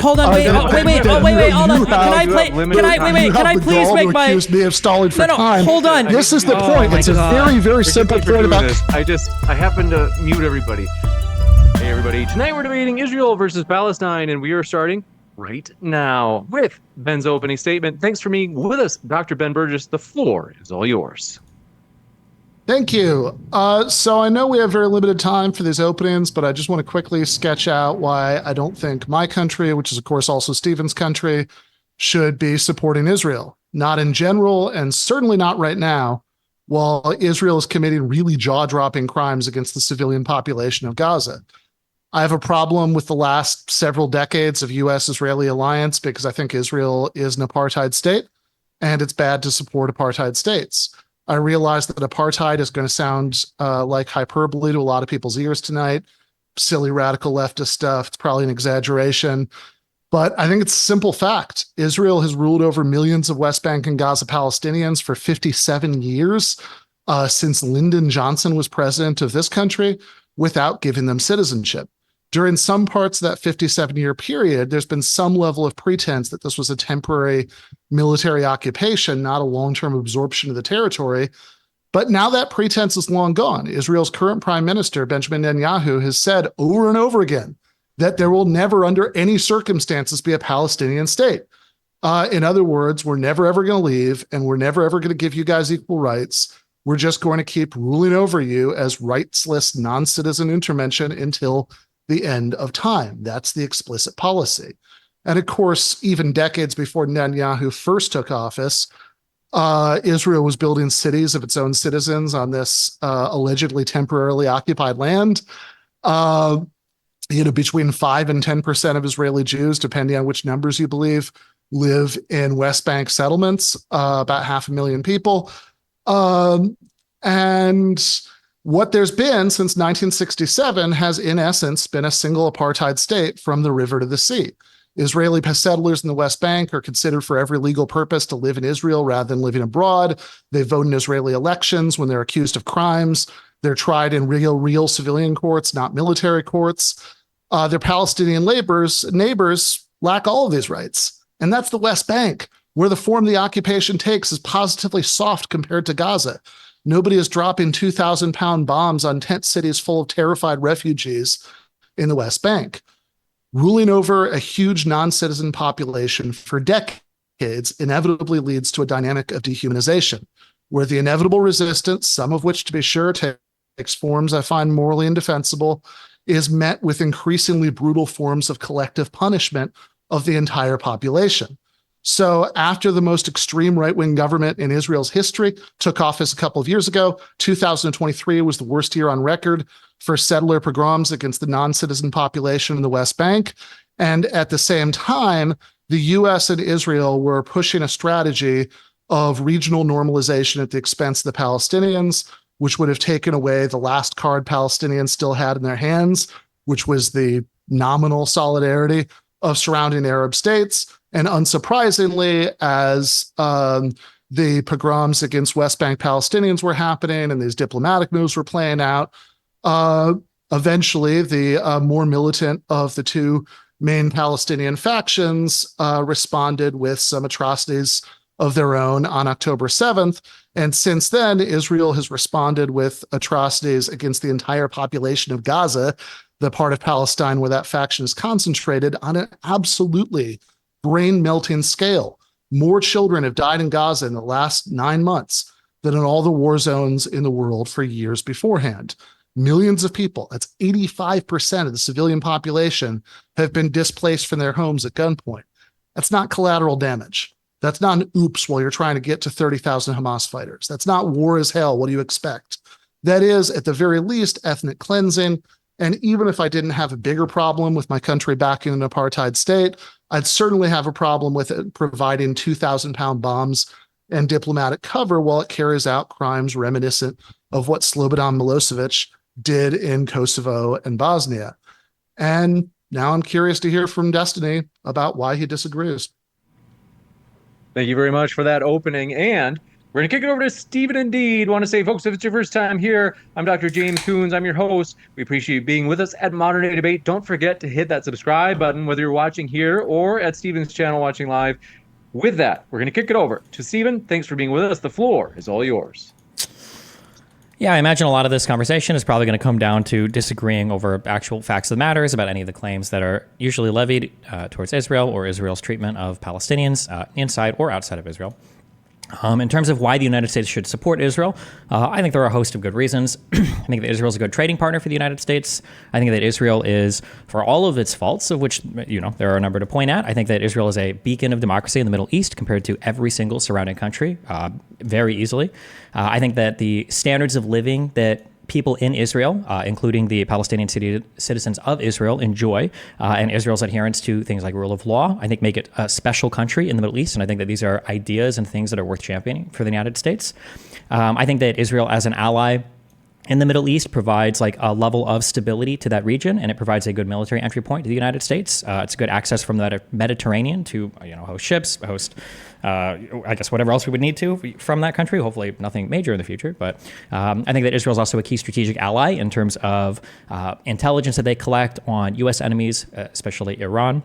hold on, wait, wait, hold on. Can I please make my... accuse me of stalling for time. Hold on. This is the point. It's a very, very simple point about... I happened to mute everybody. Hey, everybody. Tonight we're debating Israel versus Palestine, and we are starting right now with Ben's opening statement. Thanks for being with us, Dr. Ben Burgis. The floor is all yours. Thank you. So I know we have very limited time for these openings, but I just want to quickly sketch out why I don't think my country, which is of course also Stephen's country, should be supporting Israel. Not in general, and certainly not right now, while Israel is committing really jaw-dropping crimes against the civilian population of Gaza. I have a problem with the last several decades of U.S.-Israeli alliance because I think Israel is an apartheid state, and it's bad to support apartheid states. I realize that apartheid is going to sound like hyperbole to a lot of people's ears tonight. Silly radical leftist stuff. It's probably an exaggeration. But I think it's a simple fact. Israel has ruled over millions of West Bank and Gaza Palestinians for 57 years since Lyndon Johnson was president of this country without giving them citizenship. During some parts of that 57-year period, there's been some level of pretense that this was a temporary military occupation, not a long-term absorption of the territory. But now that pretense is long gone. Israel's current prime minister, Benjamin Netanyahu, has said over and over again that there will never, under any circumstances, be a Palestinian state. In other words, we're never, ever going to leave, and we're never, ever going to give you guys equal rights. We're just going to keep ruling over you as rightsless non-citizen intervention until the end of time. That's the explicit policy. And of course, even decades before Netanyahu first took office, Israel was building cities of its own citizens on this allegedly temporarily occupied land. Between 5 and 10% of Israeli Jews, depending on which numbers you believe, live in West Bank settlements, about 500,000 people. And what there's been since 1967 has, in essence, been a single apartheid state from the river to the sea. Israeli settlers in the West Bank are considered for every legal purpose to live in Israel rather than living abroad. They vote in Israeli elections when they're accused of crimes. They're tried in real civilian courts, not military courts. Their Palestinian neighbors lack all of these rights. And that's the West Bank, where the form the occupation takes is positively soft compared to Gaza. Nobody is dropping 2,000-pound bombs on tent cities full of terrified refugees in the West Bank. Ruling over a huge non-citizen population for decades inevitably leads to a dynamic of dehumanization, where the inevitable resistance, some of which, to be sure, takes forms I find morally indefensible, is met with increasingly brutal forms of collective punishment of the entire population. So after the most extreme right-wing government in Israel's history took office a couple of years ago, 2023 was the worst year on record for settler pogroms against the non-citizen population in the West Bank. And at the same time, the US and Israel were pushing a strategy of regional normalization at the expense of the Palestinians, which would have taken away the last card Palestinians still had in their hands, which was the nominal solidarity of surrounding Arab states. And unsurprisingly, as the pogroms against West Bank Palestinians were happening and these diplomatic moves were playing out, eventually the more militant of the two main Palestinian factions responded with some atrocities of their own on October 7th. And since then, Israel has responded with atrocities against the entire population of Gaza, the part of Palestine where that faction is concentrated, on an absolutely brain-melting scale. More children have died in Gaza in the last 9 months than in all the war zones in the world for years beforehand. Millions of people, that's 85% of the civilian population, have been displaced from their homes at gunpoint. That's not collateral damage. That's not an oops while you're trying to get to 30,000 Hamas fighters. That's not war as hell. What do you expect? That is, at the very least, ethnic cleansing. And even if I didn't have a bigger problem with my country backing an apartheid state, I'd certainly have a problem with it providing 2,000-pound bombs and diplomatic cover while it carries out crimes reminiscent of what Slobodan Milosevic did in Kosovo and Bosnia. And now I'm curious to hear from Destiny about why he disagrees. Thank you very much for that opening. And We're going to kick it over to Stephen Indeed. Want to say, folks, if it's your first time here, I'm Dr. James Coons. I'm your host. We appreciate you being with us at Modern Day Debate. Don't forget to hit that subscribe button, whether you're watching here or at Stephen's channel watching live. With that, we're going to kick it over to Stephen. Thanks for being with us. The floor is all yours. Yeah, I imagine a lot of this conversation is probably going to come down to disagreeing over actual facts of the matters about any of the claims that are usually levied towards Israel or Israel's treatment of Palestinians inside or outside of Israel. In terms of why the United States should support Israel, I think there are a host of good reasons. I think that Israel is a good trading partner for the United States. I think that Israel is, for all of its faults, of which there are a number to point at, I think that Israel is a beacon of democracy in the Middle East compared to every single surrounding country, very easily. I think that the standards of living that people in Israel, including the Palestinian citizens of Israel, enjoy, and Israel's adherence to things like rule of law, I think make it a special country in the Middle East. And I think that these are ideas and things that are worth championing for the United States. I think that Israel as an ally in the Middle East provides like a level of stability to that region, and it provides a good military entry point to the United States. It's good access from the Mediterranean to host ships, host I guess whatever else we would need to from that country. Hopefully nothing major in the future, but I think that Israel is also a key strategic ally in terms of intelligence that they collect on U.S. enemies, especially Iran.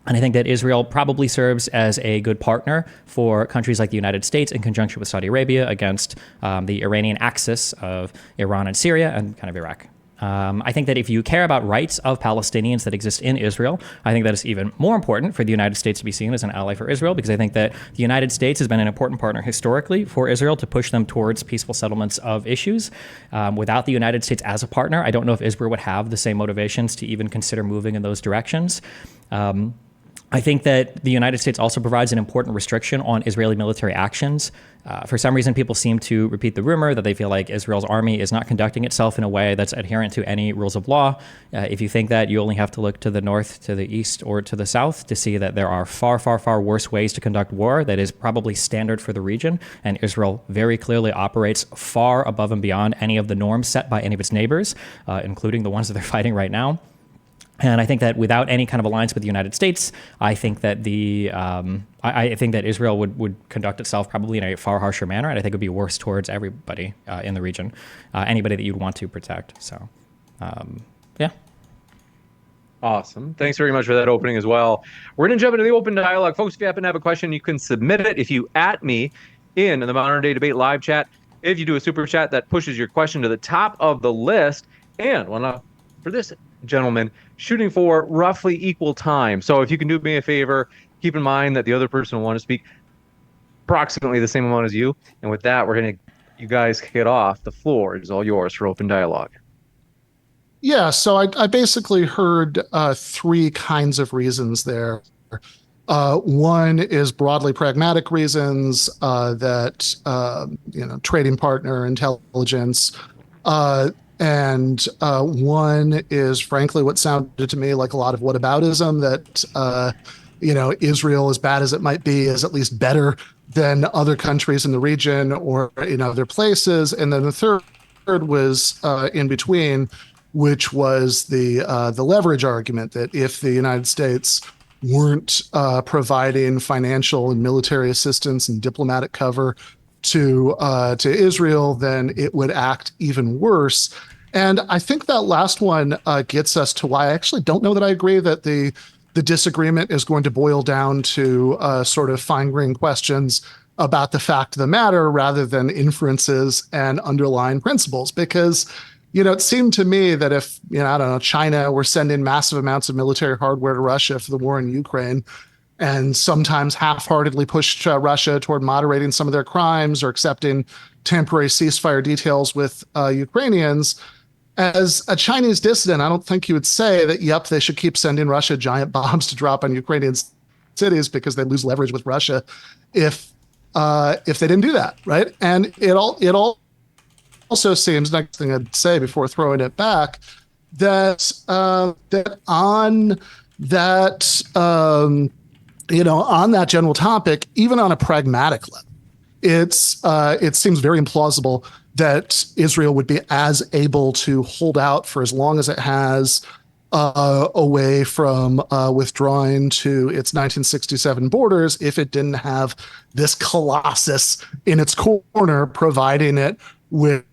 And I think that Israel probably serves as a good partner for countries like the United States in conjunction with Saudi Arabia against the Iranian axis of Iran and Syria and kind of Iraq. I think that if you care about rights of Palestinians that exist in Israel, I think that it's even more important for the United States to be seen as an ally for Israel, because I think that the United States has been an important partner historically for Israel to push them towards peaceful settlements of issues. Without the United States as a partner, I don't know if Israel would have the same motivations to even consider moving in those directions. I think that the United States also provides an important restriction on Israeli military actions. For some reason, people seem to repeat the rumor that they feel like Israel's army is not conducting itself in a way that's adherent to any rules of law. If you think that, you only have to look to the north, to the east, or to the south to see that there are far, far, far worse ways to conduct war that is probably standard for the region. And Israel very clearly operates far above and beyond any of the norms set by any of its neighbors, including the ones that they're fighting right now. And I think that without any kind of alliance with the United States, I think that I think that Israel would conduct itself probably in a far harsher manner, and I think it would be worse towards everybody in the region, anybody that you'd want to protect. So, yeah. Awesome. Thanks very much for that opening as well. We're going to jump into the open dialogue. Folks, if you happen to have a question, you can submit it if you @ me in the Modern Day Debate live chat. If you do a super chat, that pushes your question to the top of the list. And for this gentleman, shooting for roughly equal time. So if you can do me a favor, keep in mind that the other person will want to speak approximately the same amount as you. And with that, you guys kick it off. The floor is all yours for open dialogue. Yeah, so I basically heard three kinds of reasons there. One is broadly pragmatic reasons that, trading partner, intelligence, and one is frankly what sounded to me like a lot of whataboutism, that, Israel, as bad as it might be, is at least better than other countries in the region or in other places. And then the third was in between, which was the leverage argument that if the United States weren't providing financial and military assistance and diplomatic cover to Israel, then it would act even worse. And I think that last one gets us to why I actually don't know that I agree that the disagreement is going to boil down to sort of fine-grained questions about the fact of the matter rather than inferences and underlying principles. Because, it seemed to me that if, China were sending massive amounts of military hardware to Russia for the war in Ukraine, and sometimes half-heartedly pushed Russia toward moderating some of their crimes or accepting temporary ceasefire details with Ukrainians. As a Chinese dissident, I don't think you would say that, yep, they should keep sending Russia giant bombs to drop on Ukrainian cities because they lose leverage with Russia if they didn't do that, right? And it also seems, next thing I'd say before throwing it back, that on that on that general topic, even on a pragmatic level, it seems very implausible that Israel would be as able to hold out for as long as it has away from withdrawing to its 1967 borders if it didn't have this colossus in its corner, providing it with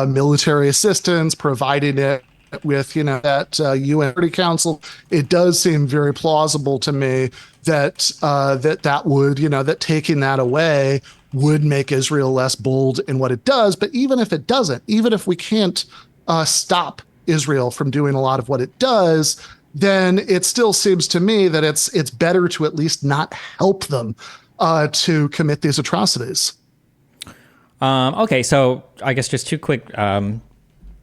military assistance, providing it with that UN Security Council. It does seem very plausible to me that that would that taking that away would make Israel less bold in what it does. But even if it doesn't, even if we can't stop Israel from doing a lot of what it does, then it still seems to me that it's better to at least not help them to commit these atrocities. Okay, so I guess just two quick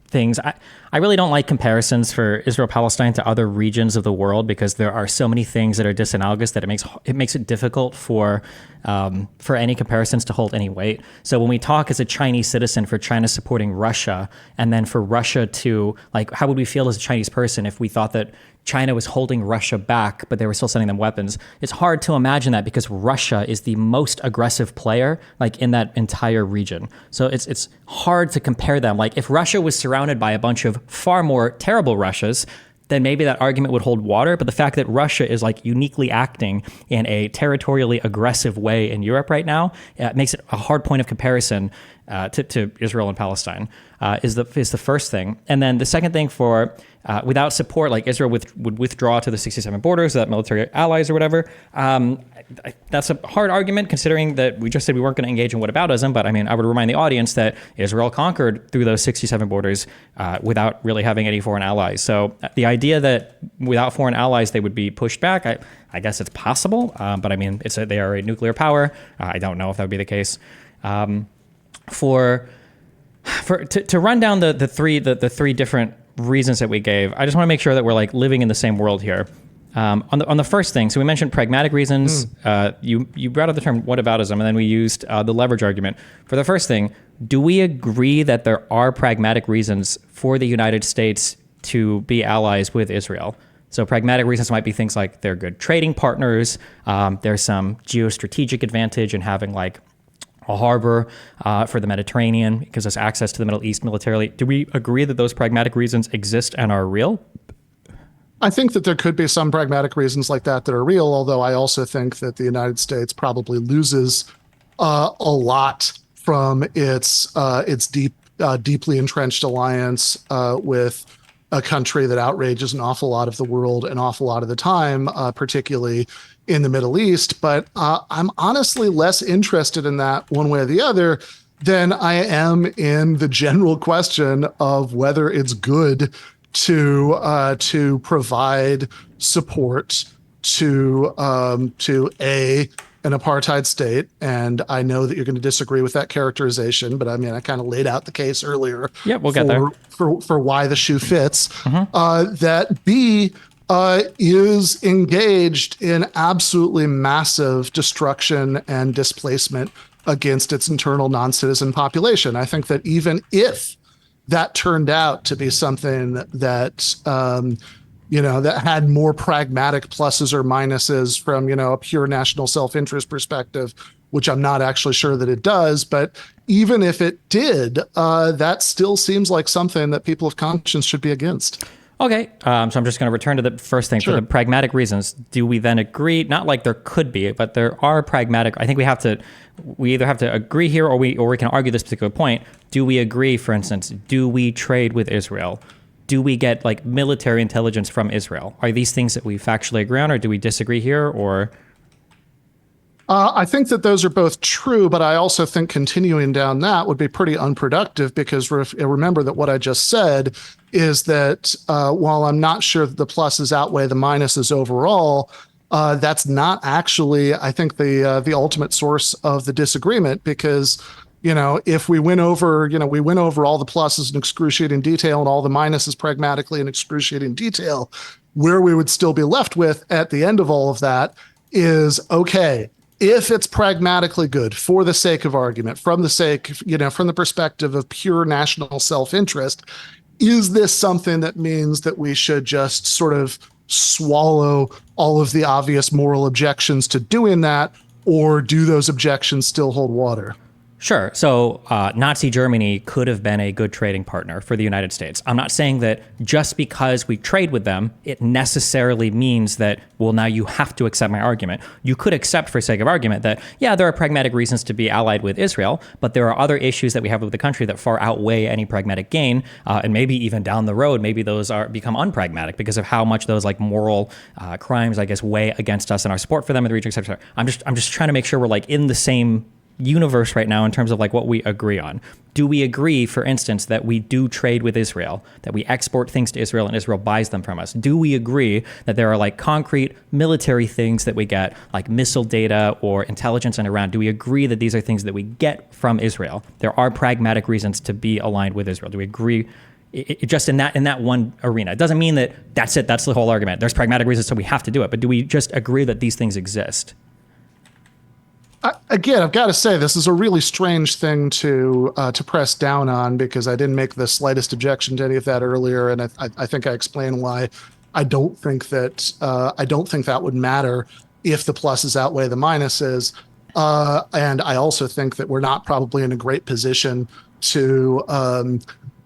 things. I really don't like comparisons for Israel-Palestine to other regions of the world because there are so many things that are disanalogous that it makes it difficult for any comparisons to hold any weight. So when we talk as a Chinese citizen for China supporting Russia, and then for Russia to, like, how would we feel as a Chinese person if we thought that China was holding Russia back, but they were still sending them weapons? It's hard to imagine that because Russia is the most aggressive player, like, in that entire region. So it's hard to compare them. Like, if Russia was surrounded by a bunch of far more terrible Russias, then maybe that argument would hold water. But the fact that Russia is, like, uniquely acting in a territorially aggressive way in Europe right now makes it a hard point of comparison to Israel and Palestine is the first thing. And then the second thing, for without support, like, Israel would withdraw to the 67 borders, that military allies or whatever. That's a hard argument considering that we just said we weren't going to engage in whataboutism. But I mean, I would remind the audience that Israel conquered through those 67 borders without really having any foreign allies. So the idea that without foreign allies they would be pushed back, I guess it's possible. But I mean, they are a nuclear power. I don't know if that would be the case. To run down the three different reasons that we gave, I just want to make sure that we're, like, living in the same world here. On the first thing, so we mentioned pragmatic reasons. You brought up the term whataboutism, and then we used the leverage argument. For the first thing, do we agree that there are pragmatic reasons for the United States to be allies with Israel? So pragmatic reasons might be things like they're good trading partners. There's some geostrategic advantage in having, like, a harbor for the Mediterranean. It gives us access to the Middle East militarily. Do we agree that those pragmatic reasons exist and are real? I think that there could be some pragmatic reasons like that are real, although I also think that the United States probably loses a lot from its deeply entrenched alliance with a country that outrages an awful lot of the world an awful lot of the time, particularly in the Middle East. But I'm honestly less interested in that one way or the other than I am in the general question of whether it's good to provide support to an apartheid state. And I know that you're going to disagree with that characterization, but I mean, I kind of laid out the case earlier. Yeah, we'll get there. For why the shoe fits. That B is engaged in absolutely massive destruction and displacement against its internal non-citizen population. I think that even if that turned out to be something that that had more pragmatic pluses or minuses from a pure national self-interest perspective, which I'm not actually sure that it does. But even if it did, that still seems like something that people of conscience should be against. Okay, so I'm just going to return to the first thing. Sure. For the pragmatic reasons. Do we then agree? Not like there could be, but there are pragmatic. I think we either have to agree here, or we can argue this particular point. Do we agree? For instance, do we trade with Israel? Do we get, like, military intelligence from Israel? Are these things that we factually agree on, or do we disagree here? Or I think that those are both true, but I also think continuing down that would be pretty unproductive because remember that what I just said is that while I'm not sure that the pluses outweigh the minuses overall, that's not actually, I think, the ultimate source of the disagreement, because if we went over all the pluses in excruciating detail and all the minuses pragmatically in excruciating detail, where we would still be left with at the end of all of that is, okay, if it's pragmatically good for the sake of argument, from the perspective of pure national self-interest, is this something that means that we should just sort of swallow all of the obvious moral objections to doing that, or do those objections still hold water? Sure. So Nazi Germany could have been a good trading partner for the United States. I'm not saying that just because we trade with them, it necessarily means that, well, now you have to accept my argument. You could accept, for sake of argument, that, yeah, there are pragmatic reasons to be allied with Israel, but there are other issues that we have with the country that far outweigh any pragmatic gain. And maybe even down the road, maybe those become unpragmatic because of how much those like moral crimes, I guess, weigh against us and our support for them in the region, et cetera. I'm just trying to make sure we're like in the same universe right now in terms of like what we agree on. Do we agree, for instance, that we do trade with Israel, that we export things to Israel and Israel buys them from us? Do we agree that there are like concrete military things that we get, like missile data or intelligence in Iran? Do we agree that these are things that we get from Israel? There are pragmatic reasons to be aligned with Israel. Do we agree? Just in that one arena? It doesn't mean that that's it. That's the whole argument. There's pragmatic reasons, so we have to do it. But do we just agree that these things exist? Again, I've got to say this is a really strange thing to press down on, because I didn't make the slightest objection to any of that earlier, and I think I explained why I don't think that would matter if the pluses outweigh the minuses, and I also think that we're not probably in a great position to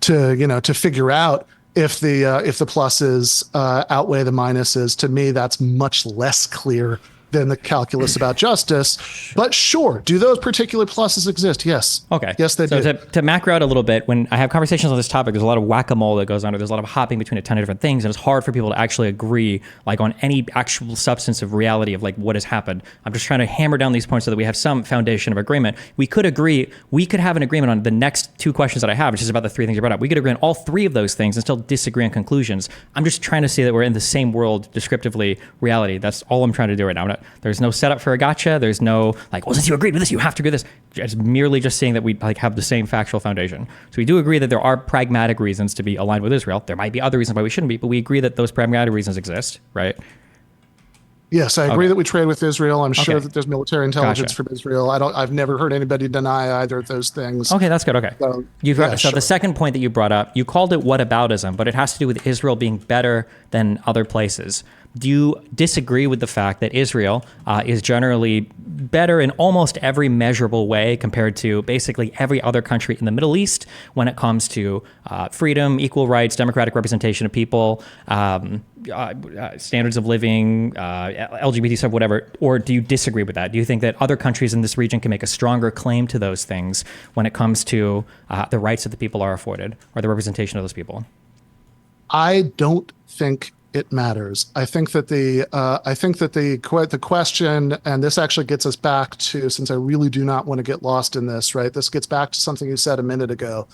figure out if the pluses outweigh the minuses. To me, that's much less clear than the calculus about justice. But sure, do those particular pluses exist? Yes. Okay. Yes, they do. To macro out a little bit, when I have conversations on this topic, there's a lot of whack-a-mole that goes on. There's a lot of hopping between a ton of different things, and it's hard for people to actually agree like on any actual substance of reality of like what has happened. I'm just trying to hammer down these points so that we have some foundation of agreement. We could agree. We could have an agreement on the next two questions that I have, which is about the three things you brought up. We could agree on all three of those things and still disagree on conclusions. I'm just trying to see that we're in the same world, descriptively, reality. That's all I'm trying to do right now. There's no setup for a gotcha. There's no like, well, since you agreed with this, you have to agree with this. It's merely just saying that we like have the same factual foundation. So we do agree that there are pragmatic reasons to be aligned with Israel. There might be other reasons why we shouldn't be, but we agree that those pragmatic reasons exist, right? Yes, I agree that we trade with Israel. I'm sure that there's military intelligence Gotcha. from Israel. I've never heard anybody deny either of those things. Okay, that's good. Okay. So, So the second point that you brought up, you called it whataboutism, but it has to do with Israel being better than other places. Do you disagree with the fact that Israel is generally better in almost every measurable way compared to basically every other country in the Middle East when it comes to freedom, equal rights, democratic representation of people, standards of living, LGBT stuff, whatever? Or do you disagree with that? Do you think that other countries in this region can make a stronger claim to those things when it comes to the rights that the people are afforded or the representation of those people? I don't think it matters. I think that the question, and this actually gets us back to, since I really do not want to get lost in this, right? This gets back to something you said a minute ago,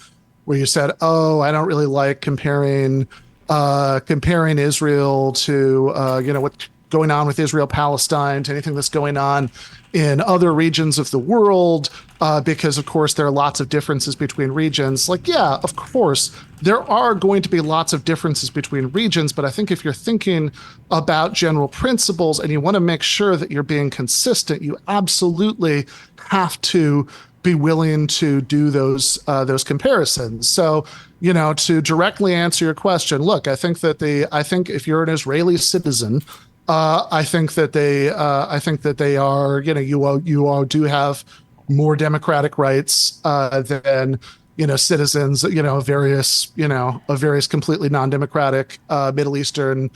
where you said, "Oh, I don't really like comparing Israel to what's going on with Israel-Palestine to anything that's going on in other regions of the world, because of course there are lots of differences between regions." Like, yeah, of course there are going to be lots of differences between regions, but I think if you're thinking about general principles and you want to make sure that you're being consistent, you absolutely have to be willing to do those comparisons. So, to directly answer your question, look, I think if you're an Israeli citizen, I think that they are, you all do have more democratic rights than citizens, of various completely non-democratic Middle Eastern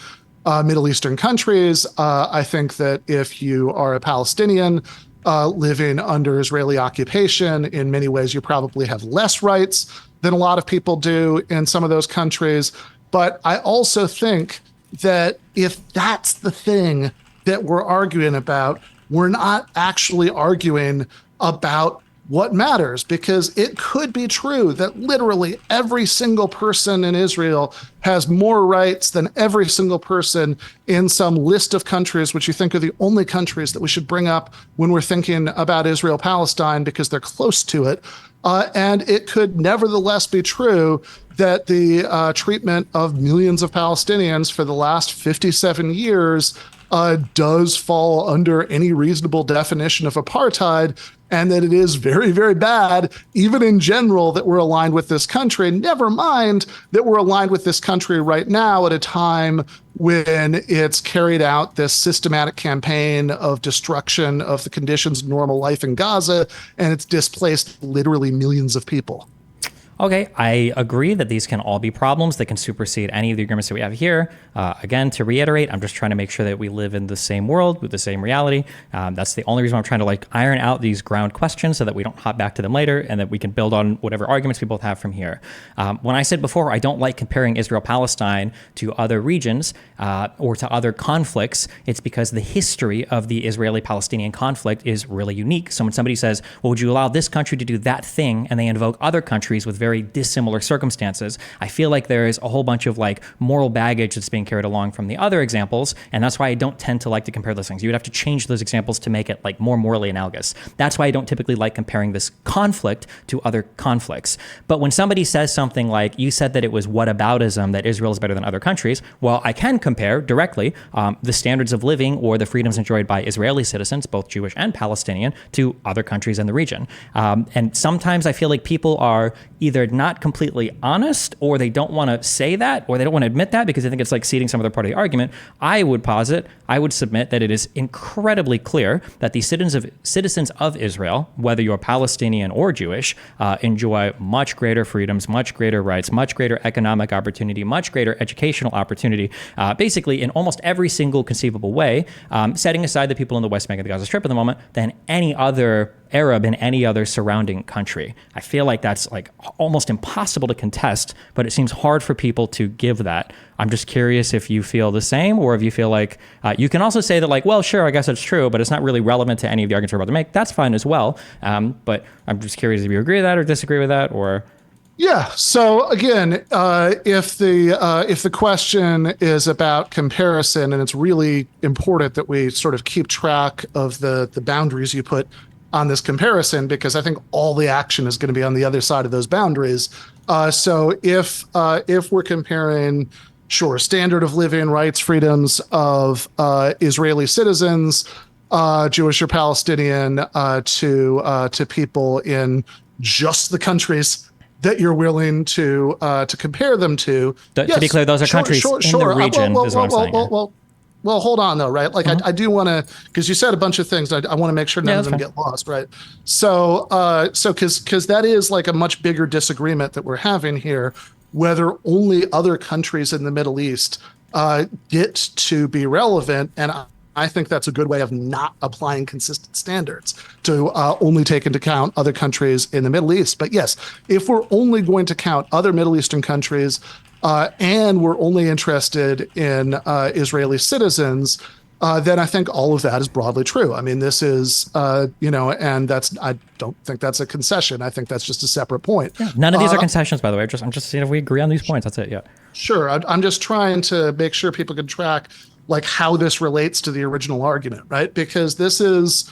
countries. I think that if you are a Palestinian living under Israeli occupation, in many ways you probably have less rights than a lot of people do in some of those countries. But I also think that if that's the thing that we're arguing about, we're not actually arguing about what matters, because it could be true that literally every single person in Israel has more rights than every single person in some list of countries, which you think are the only countries that we should bring up when we're thinking about Israel-Palestine because they're close to it. And it could nevertheless be true that the treatment of millions of Palestinians for the last 57 years does fall under any reasonable definition of apartheid, and that it is very, very bad, even in general, that we're aligned with this country. Never mind that we're aligned with this country right now at a time when it's carried out this systematic campaign of destruction of the conditions of normal life in Gaza, and it's displaced literally millions of people. Okay, I agree that these can all be problems that can supersede any of the agreements that we have here. Again, to reiterate, I'm just trying to make sure that we live in the same world with the same reality. That's the only reason I'm trying to iron out these ground questions so that we don't hop back to them later and that we can build on whatever arguments we both have from here. When I said before, I don't like comparing Israel-Palestine to other regions or to other conflicts, it's because the history of the Israeli-Palestinian conflict is really unique. So when somebody says, well, would you allow this country to do that thing? And they invoke other countries with very dissimilar circumstances, I feel like there is a whole bunch of moral baggage that's being carried along from the other examples, and that's why I don't tend to like to compare those things. You would have to change those examples to make it more morally analogous. That's why I don't typically like comparing this conflict to other conflicts. But when somebody says something like, you said that it was whataboutism that Israel is better than other countries, well, I can compare directly the standards of living or the freedoms enjoyed by Israeli citizens, both Jewish and Palestinian, to other countries in the region. And sometimes I feel like people are either not completely honest, or they don't want to say that, or they don't want to admit that because they think it's ceding some other part of the argument. I would submit that it is incredibly clear that the citizens of Israel, whether you're Palestinian or Jewish, enjoy much greater freedoms, much greater rights, much greater economic opportunity, much greater educational opportunity, basically in almost every single conceivable way, setting aside the people in the West Bank and the Gaza Strip at the moment, than any other Arab in any other surrounding country. I feel like that's almost impossible to contest, but it seems hard for people to give that. I'm just curious if you feel the same, or if you feel you can also say that well, sure, I guess it's true, but it's not really relevant to any of the arguments we're about to make. That's fine as well. But I'm just curious if you agree with that or disagree with that, or... Yeah. So again, if the question is about comparison, and it's really important that we sort of keep track of the boundaries you put on this comparison, because I think all the action is going to be on the other side of those boundaries. So if we're comparing, sure, standard of living, rights, freedoms of Israeli citizens, Jewish or Palestinian, to people in just the countries that you're willing to compare them to. To be clear, those are countries in the region, is what I'm saying. Well, hold on though, right? I do want to, because you said a bunch of things. I want to make sure none of them get lost, right? So because that is a much bigger disagreement that we're having here, whether only other countries in the Middle East get to be relevant, and I think that's a good way of not applying consistent standards to only take into account other countries in the Middle East. But yes, if we're only going to count other Middle Eastern countries, and we're only interested in Israeli citizens, then I think all of that is broadly true. I mean, this is, and I don't think that's a concession. I think that's just a separate point. Yeah, none of these are concessions, by the way. I'm just seeing if we agree on these points. That's it. Yeah. Sure. I'm just trying to make sure people can track how this relates to the original argument, right? Because this is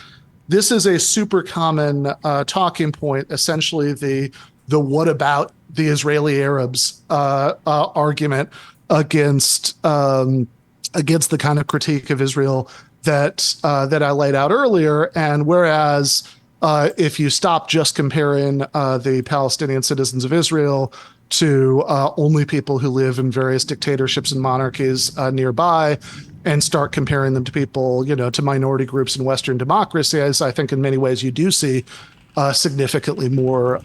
a super common talking point, essentially the what about the Israeli Arabs argument against the kind of critique of Israel that I laid out earlier. And whereas if you stop just comparing the Palestinian citizens of Israel to only people who live in various dictatorships and monarchies nearby, and start comparing them to people, to minority groups in Western democracies, I think in many ways you do see significantly more,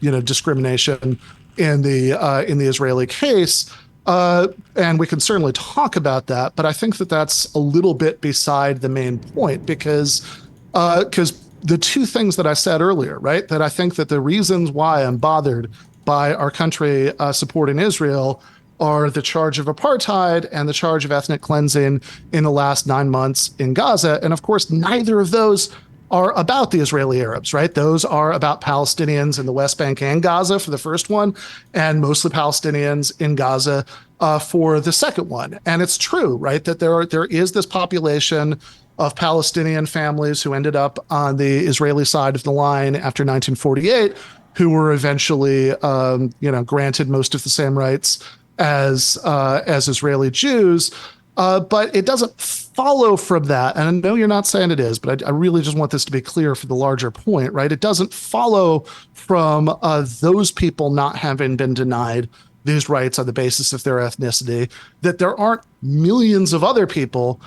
discrimination in the Israeli case. And we can certainly talk about that, but I think that that's a little bit beside the main point, because the two things that I said earlier, right, that I think that the reasons why I'm bothered by our country supporting Israel are the charge of apartheid and the charge of ethnic cleansing in the last 9 months in Gaza. And of course, neither of those are about the Israeli Arabs, right? Those are about Palestinians in the West Bank and Gaza for the first one, and mostly Palestinians in Gaza for the second one. And it's true, right, that there is this population of Palestinian families who ended up on the Israeli side of the line after 1948, who were eventually, granted most of the same rights as Israeli Jews. But it doesn't follow from that. And I know you're not saying it is, but I really just want this to be clear for the larger point, right? It doesn't follow from those people not having been denied these rights on the basis of their ethnicity, that there aren't millions of other people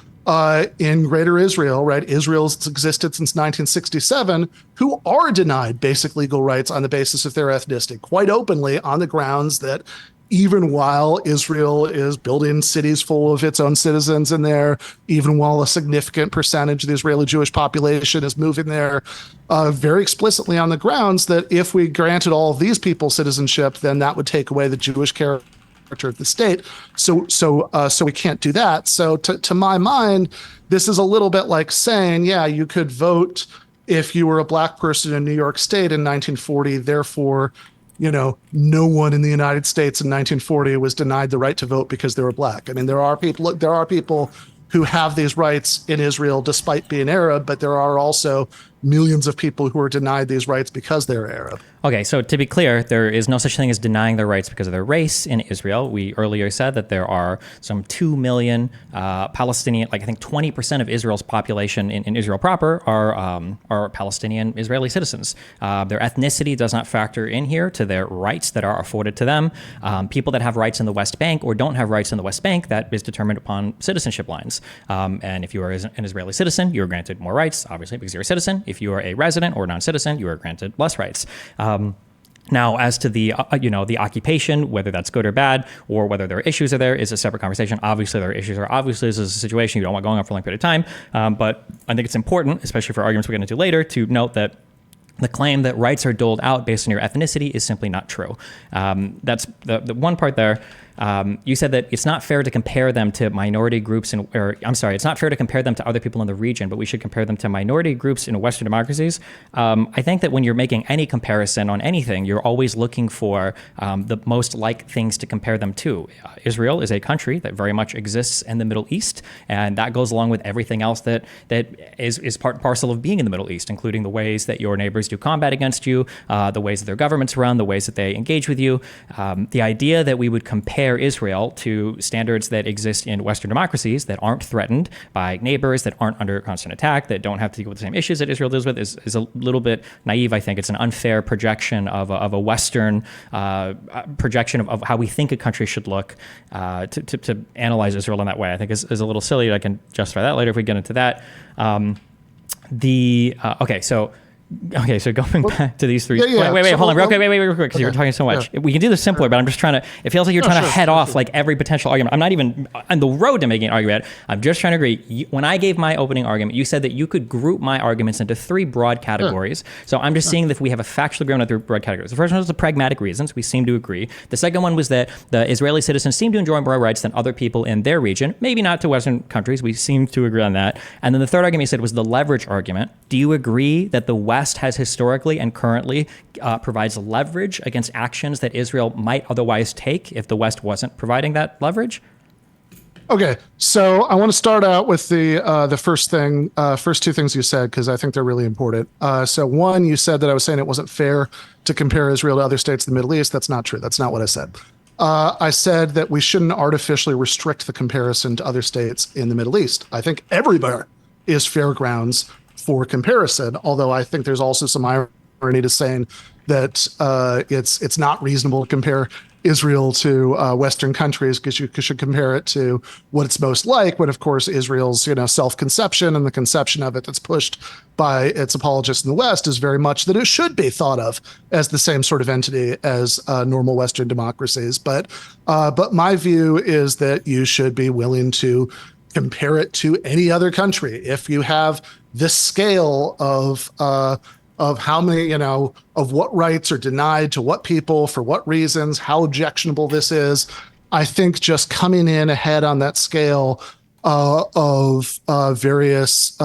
in Greater Israel, right? Israel's existed since 1967, who are denied basic legal rights on the basis of their ethnicity, quite openly on the grounds that even while Israel is building cities full of its own citizens in there, even while a significant percentage of the Israeli Jewish population is moving there, very explicitly on the grounds that if we granted all of these people citizenship, then that would take away the Jewish character of the state. So we can't do that. So to my mind, this is a little bit like saying, yeah, you could vote if you were a black person in New York State in 1940, therefore, no one in the United States in 1940 was denied the right to vote because they were black. I mean, there are people who have these rights in Israel despite being Arab, but there are also millions of people who are denied these rights because they're Arab. Okay, so to be clear, there is no such thing as denying their rights because of their race in Israel. We earlier said that there are some 2 million Palestinian, like I think 20% of Israel's population in Israel proper are Palestinian Israeli citizens. Their ethnicity does not factor in here to their rights that are afforded to them. People that have rights in the West Bank or don't have rights in the West Bank, that is determined upon citizenship lines. And if you are an Israeli citizen, you are granted more rights, obviously, because you're a citizen. If you are a resident or non-citizen, you are granted less rights. Now, as to the the occupation, whether that's good or bad, or whether there are issues are there, is a separate conversation. Obviously, there are issues. Obviously, this is a situation you don't want going on for a long period of time. But I think it's important, especially for arguments we're going to do later, to note that the claim that rights are doled out based on your ethnicity is simply not true. That's the one part there. You said that it's not fair to compare them to minority groups, it's not fair to compare them to other people in the region, but we should compare them to minority groups in Western democracies. I think that when you're making any comparison on anything, you're always looking for the most like things to compare them to. Israel is a country that very much exists in the Middle East, and that goes along with everything else that is part and parcel of being in the Middle East, including the ways that your neighbors do combat against you, the ways that their governments run, the ways that they engage with you. The idea that we would compare Israel to standards that exist in Western democracies that aren't threatened by neighbors, that aren't under constant attack, that don't have to deal with the same issues that Israel deals with is a little bit naive, I think. It's an unfair projection of a Western projection of how we think a country should look to analyze Israel in that way. I think is a little silly. I can justify that later if we get into that. Okay, so going back to these three. Yeah. Wait, hold on. Real quick, real quick, because okay. you were talking so much. Yeah. We can do this simpler, but I'm just trying to. It feels like you're trying to head off like every potential argument. I'm not even on the road to making an argument. I'm just trying to agree. When I gave my opening argument, you said that you could group my arguments into 3 broad categories. So I'm just seeing if we have a factual agreement on 3 broad categories. The first one was the pragmatic reasons. We seem to agree. The second one was that the Israeli citizens seem to enjoy more rights than other people in their region. Maybe not to Western countries. We seem to agree on that. And then the third argument you said was the leverage argument. Do you agree that the West has historically and currently provides leverage against actions that Israel might otherwise take if the West wasn't providing that leverage? Okay, so I want to start out with the first 2 things you said, because I think they're really important. So one, you said that I was saying it wasn't fair to compare Israel to other states in the Middle East. That's not true. That's not what I said. I said that we shouldn't artificially restrict the comparison to other states in the Middle East. I think everywhere is fair grounds for comparison, although I think there's also some irony to saying that it's not reasonable to compare Israel to Western countries, because you should compare it to what it's most like, when of course Israel's self-conception and the conception of it that's pushed by its apologists in the West is very much that it should be thought of as the same sort of entity as normal Western democracies. But my view is that you should be willing to compare it to any other country. If you have this scale of how many, of what rights are denied to what people, for what reasons, how objectionable this is, I think just coming in ahead on that scale of various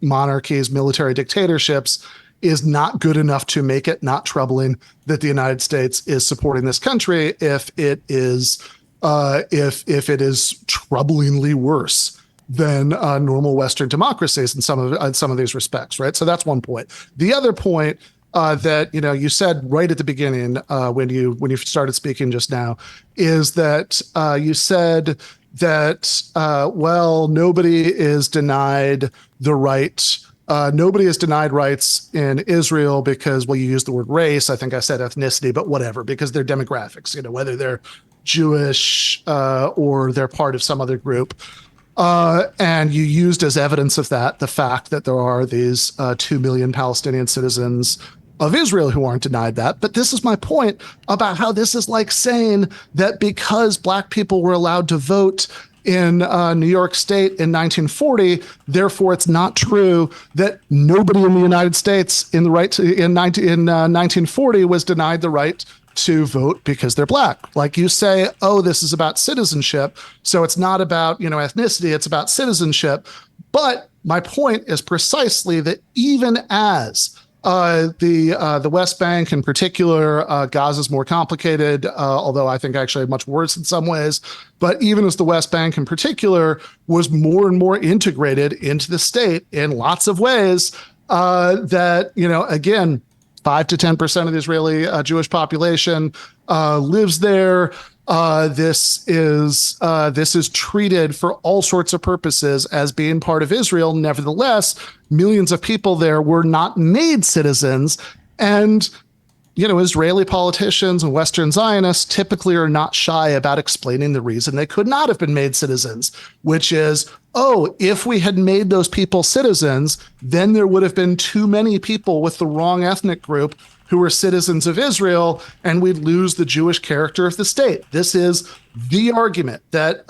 monarchies, military dictatorships, is not good enough to make it not troubling that the United States is supporting this country if it is troublingly worse than normal Western democracies in some of these respects, right? So that's one point. The other point that you said right at the beginning when you started speaking just now is that you said that, nobody is denied the right. Nobody is denied rights in Israel because, well, you use the word race. I think I said ethnicity, but whatever, because they're demographics, whether they're Jewish or they're part of some other group. And you used as evidence of that the fact that there are these 2 million Palestinian citizens of Israel who aren't denied that. But this is my point about how this is like saying that because Black people were allowed to vote in New York State in 1940, therefore it's not true that nobody in the United States in 1940 was denied the right to vote because they're Black. Like you say, oh, this is about citizenship, so it's not about ethnicity, it's about citizenship. But my point is precisely that even as the West Bank in particular, Gaza is more complicated, although I think actually much worse in some ways. But even as the West Bank in particular was more and more integrated into the state in lots of ways, that, again, 5 to 10% of the Israeli Jewish population lives there. This is treated for all sorts of purposes as being part of Israel. Nevertheless, millions of people there were not made citizens. And, Israeli politicians and Western Zionists typically are not shy about explaining the reason they could not have been made citizens, which is, oh, if we had made those people citizens, then there would have been too many people with the wrong ethnic group who were citizens of Israel, and we'd lose the Jewish character of the state. This is the argument that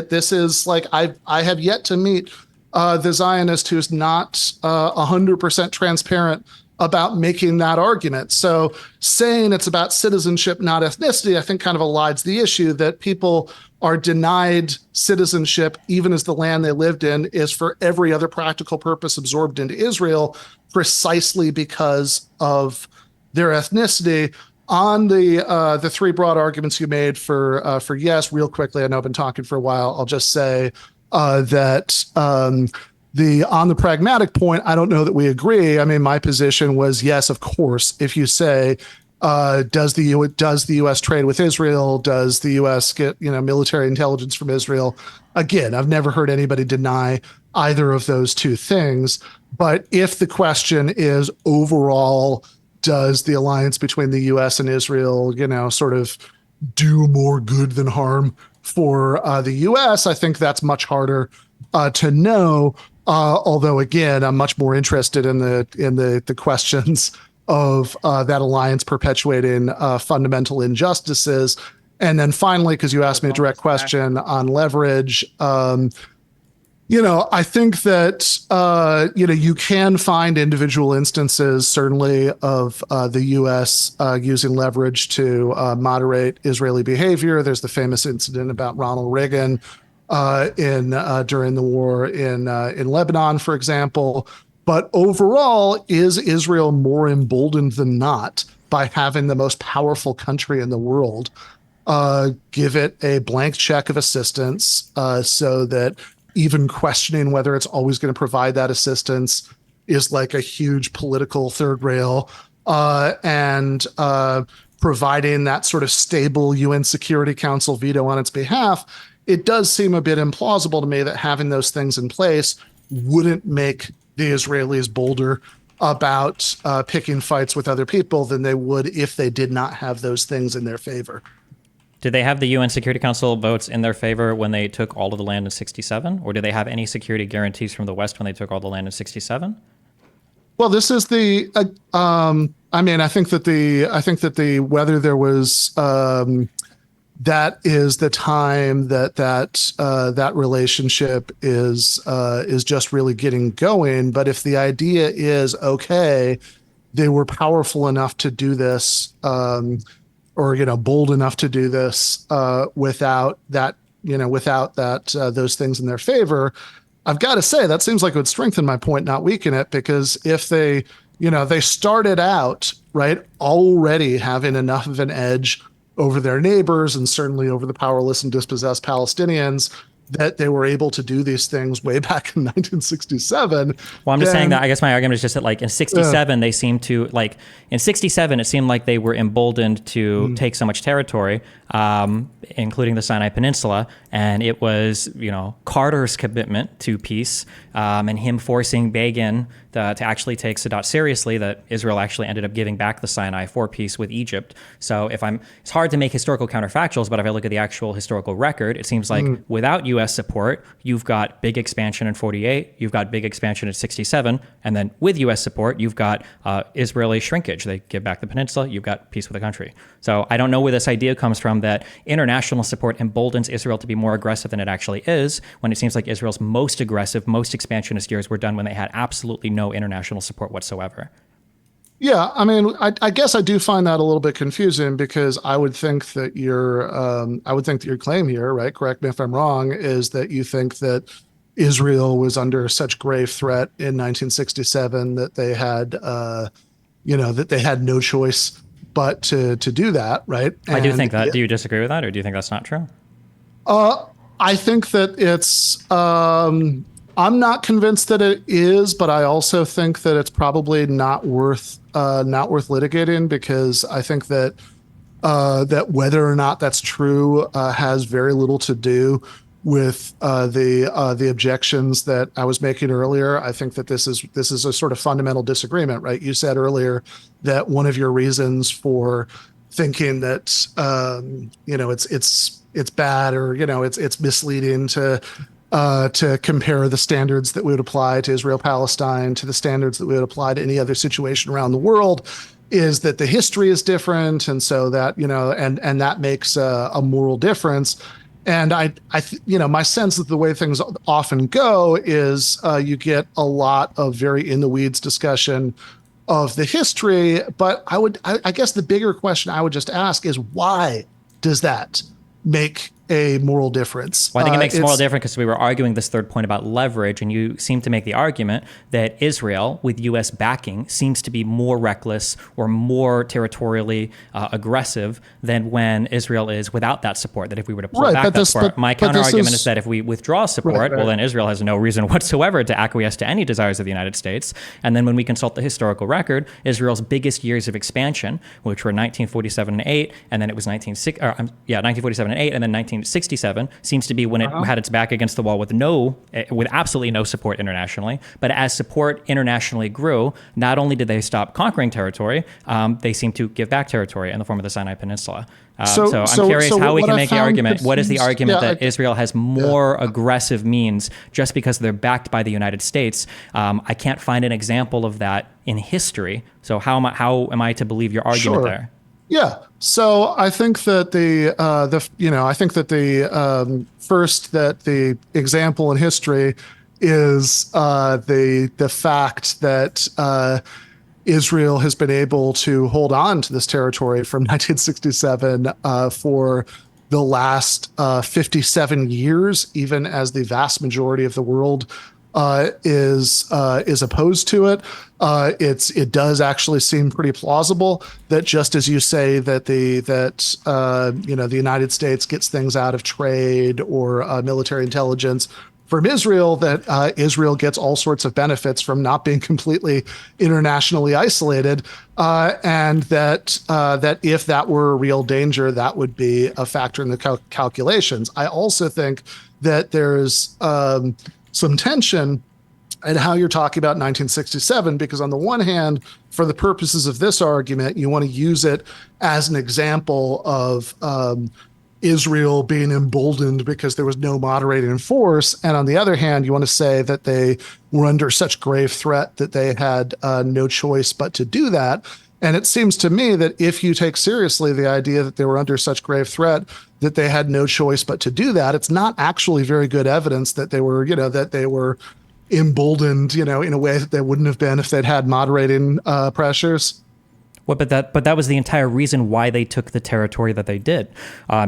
this is like, I have yet to meet the Zionist who's not 100% transparent about making that argument. So saying it's about citizenship, not ethnicity, I think kind of elides the issue that people are denied citizenship even as the land they lived in is for every other practical purpose absorbed into Israel precisely because of their ethnicity. On the three broad arguments you made for yes, real quickly, I know I've been talking for a while, I'll just say that on the pragmatic point, I don't know that we agree. I mean, my position was, yes, of course, if you say, does the U.S. trade with Israel? Does the U.S. get, military intelligence from Israel? Again, I've never heard anybody deny either of those two things. But if the question is overall, does the alliance between the U.S. and Israel, sort of do more good than harm for the U.S., I think that's much harder to know. Although, again, I'm much more interested in the questions of that alliance perpetuating fundamental injustices. And then finally, because you asked me a direct question on leverage, I think that, you can find individual instances, certainly, of the U.S. Using leverage to moderate Israeli behavior. There's the famous incident about Ronald Reagan during the war in Lebanon, for example. But overall, is Israel more emboldened than not by having the most powerful country in the world give it a blank check of assistance so that even questioning whether it's always going to provide that assistance is like a huge political third rail, and providing that sort of stable UN Security Council veto on its behalf? It does seem a bit implausible to me that having those things in place wouldn't make the Israelis bolder about picking fights with other people than they would if they did not have those things in their favor. Did they have the UN Security Council votes in their favor when they took all of the land in 67? Or did they have any security guarantees from the West when they took all the land in 67? Well, this is the, I think that the whether there was, that is the time that relationship is just really getting going. But if the idea is, okay, they were powerful enough to do this, or bold enough to do this without that those things in their favor, I've got to say that seems like it would strengthen my point, not weaken it, because if they started out right already having enough of an edge over their neighbors and certainly over the powerless and dispossessed Palestinians, that they were able to do these things way back in 1967. Well, I'm just saying that I guess my argument is just that like in 67, they seem to like in 67, it seemed like they were emboldened to take so much territory, including the Sinai Peninsula. And it was, Carter's commitment to peace and him forcing Begin to actually take Sadat seriously that Israel actually ended up giving back the Sinai for peace with Egypt. So it's hard to make historical counterfactuals, but if I look at the actual historical record, it seems like without U.S. support, you've got big expansion in 48, you've got big expansion in 67, and then with U.S. support, you've got Israeli shrinkage. They give back the peninsula, you've got peace with the country. So I don't know where this idea comes from that international support emboldens Israel to be more aggressive than it actually is, when it seems like Israel's most aggressive, most expansionist years were done when they had absolutely no international support whatsoever. Yeah, I mean, I guess I do find that a little bit confusing because I would think that your claim here, right? Correct me if I'm wrong, is that you think that Israel was under such grave threat in 1967 that they had, no choice but to do that, right? I do think that. Do you disagree with that, or do you think that's not true? I think that it's. I'm not convinced that it is, but I also think that it's probably not worth litigating, because I think that that whether or not that's true has very little to do with the objections that I was making earlier. I think that this is a sort of fundamental disagreement, right? You said earlier that one of your reasons for thinking that it's bad, or it's misleading to compare the standards that we would apply to Israel-Palestine to the standards that we would apply to any other situation around the world is that the history is different. And so that, and that makes a moral difference. And my sense that the way things often go is you get a lot of very in the weeds discussion of the history. But I guess the bigger question I would just ask is, why does that make a moral difference? Well, I think it makes a moral difference because we were arguing this third point about leverage, and you seem to make the argument that Israel, with U.S. backing, seems to be more reckless or more territorially aggressive than when Israel is without that support. That if we were to pull back that support, my counter argument is that if we withdraw support, well, then Israel has no reason whatsoever to acquiesce to any desires of the United States. And then when we consult the historical record, Israel's biggest years of expansion, which were 1947 and 8, and then it was 1947 and 8, and then 1967 seems to be when it had its back against the wall with absolutely no support internationally. But as support internationally grew, not only did they stop conquering territory, they seemed to give back territory in the form of the Sinai Peninsula. So I'm curious how we can make the argument. What is the argument that Israel has more aggressive means just because they're backed by the United States? I can't find an example of that in history. So how am I to believe your argument there? Yeah. So I think that the example in history is the fact that Israel has been able to hold on to this territory from 1967 for the last 57 years, even as the vast majority of the world is opposed to it. It does actually seem pretty plausible that, just as you say that the United States gets things out of trade or military intelligence from Israel, that Israel gets all sorts of benefits from not being completely internationally isolated, and that if that were a real danger, that would be a factor in the calculations. I also think that there's some tension and how you're talking about 1967, because on the one hand, for the purposes of this argument, you want to use it as an example of Israel being emboldened because there was no moderating force. And on the other hand, you want to say that they were under such grave threat that they had no choice but to do that. And it seems to me that if you take seriously the idea that they were under such grave threat that they had no choice but to do that, it's not actually very good evidence that they were emboldened, in a way that they wouldn't have been if they'd had moderating pressures. Well, but that was the entire reason why they took the territory that they did,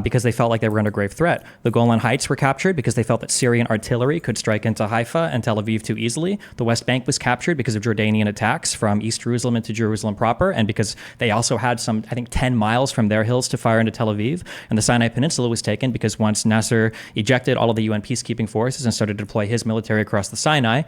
because they felt like they were under grave threat. The Golan Heights were captured because they felt that Syrian artillery could strike into Haifa and Tel Aviv too easily. The West Bank was captured because of Jordanian attacks from East Jerusalem into Jerusalem proper, and because they also had some, I think, 10 miles from their hills to fire into Tel Aviv. And the Sinai Peninsula was taken because once Nasser ejected all of the UN peacekeeping forces and started to deploy his military across the Sinai,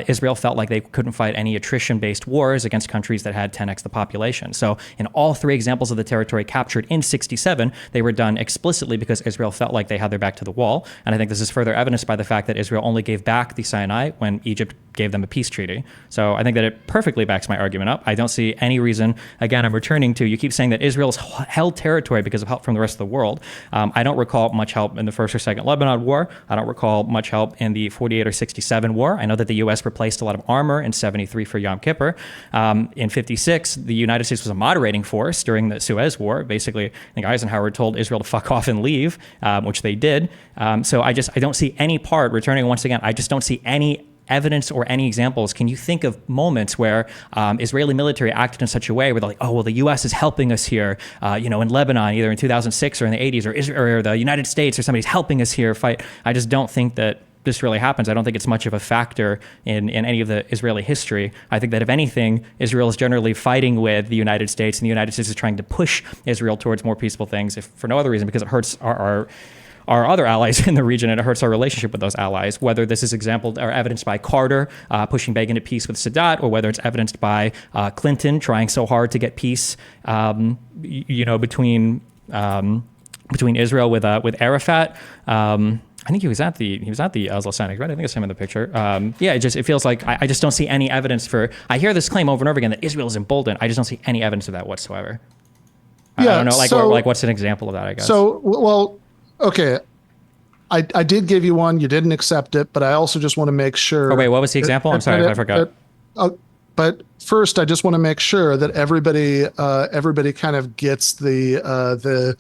Israel felt like they couldn't fight any attrition-based wars against countries that had 10x the population. So in all three examples of the territory captured in 67, they were done explicitly because Israel felt like they had their back to the wall. And I think this is further evidenced by the fact that Israel only gave back the Sinai when Egypt gave them a peace treaty. So I think that it perfectly backs my argument up. I don't see any reason. Again, I'm returning to, you keep saying that Israel's held territory because of help from the rest of the world. I don't recall much help in the first or second Lebanon war. I don't recall much help in the 48 or 67 war. I know that the U.S. replaced a lot of armor in 73 for Yom Kippur. In 56, the United States was a moderating force during the Suez War. Basically, I think Eisenhower told Israel to fuck off and leave, which they did. So I don't see any part, returning once again, I just don't see any evidence or any examples. Can you think of moments where Israeli military acted in such a way where they're like, oh, well, the U.S. is helping us here, in Lebanon, either in 2006 or in the 80s, or the United States or somebody's helping us here fight. I just don't think that this really happens. I don't think it's much of a factor in any of the Israeli history. I think that if anything, Israel is generally fighting with the United States, and the United States is trying to push Israel towards more peaceful things, if for no other reason, because it hurts our other allies in the region, and it hurts our relationship with those allies, whether this is example or evidenced by Carter pushing back into peace with Sadat, or whether it's evidenced by Clinton trying so hard to get peace, between Israel with Arafat. I think he was at the Oslo signing, right? I think it's him in the picture. It feels like I just don't see any evidence for. I hear this claim over and over again that Israel is emboldened. I just don't see any evidence of that whatsoever. Yeah, I don't know, what's an example of that? I guess. So, well, okay. I did give you one. You didn't accept it, but I also just want to make sure. Oh wait, what was the example? I'm sorry, I forgot. But first, I just want to make sure that everybody kind of gets the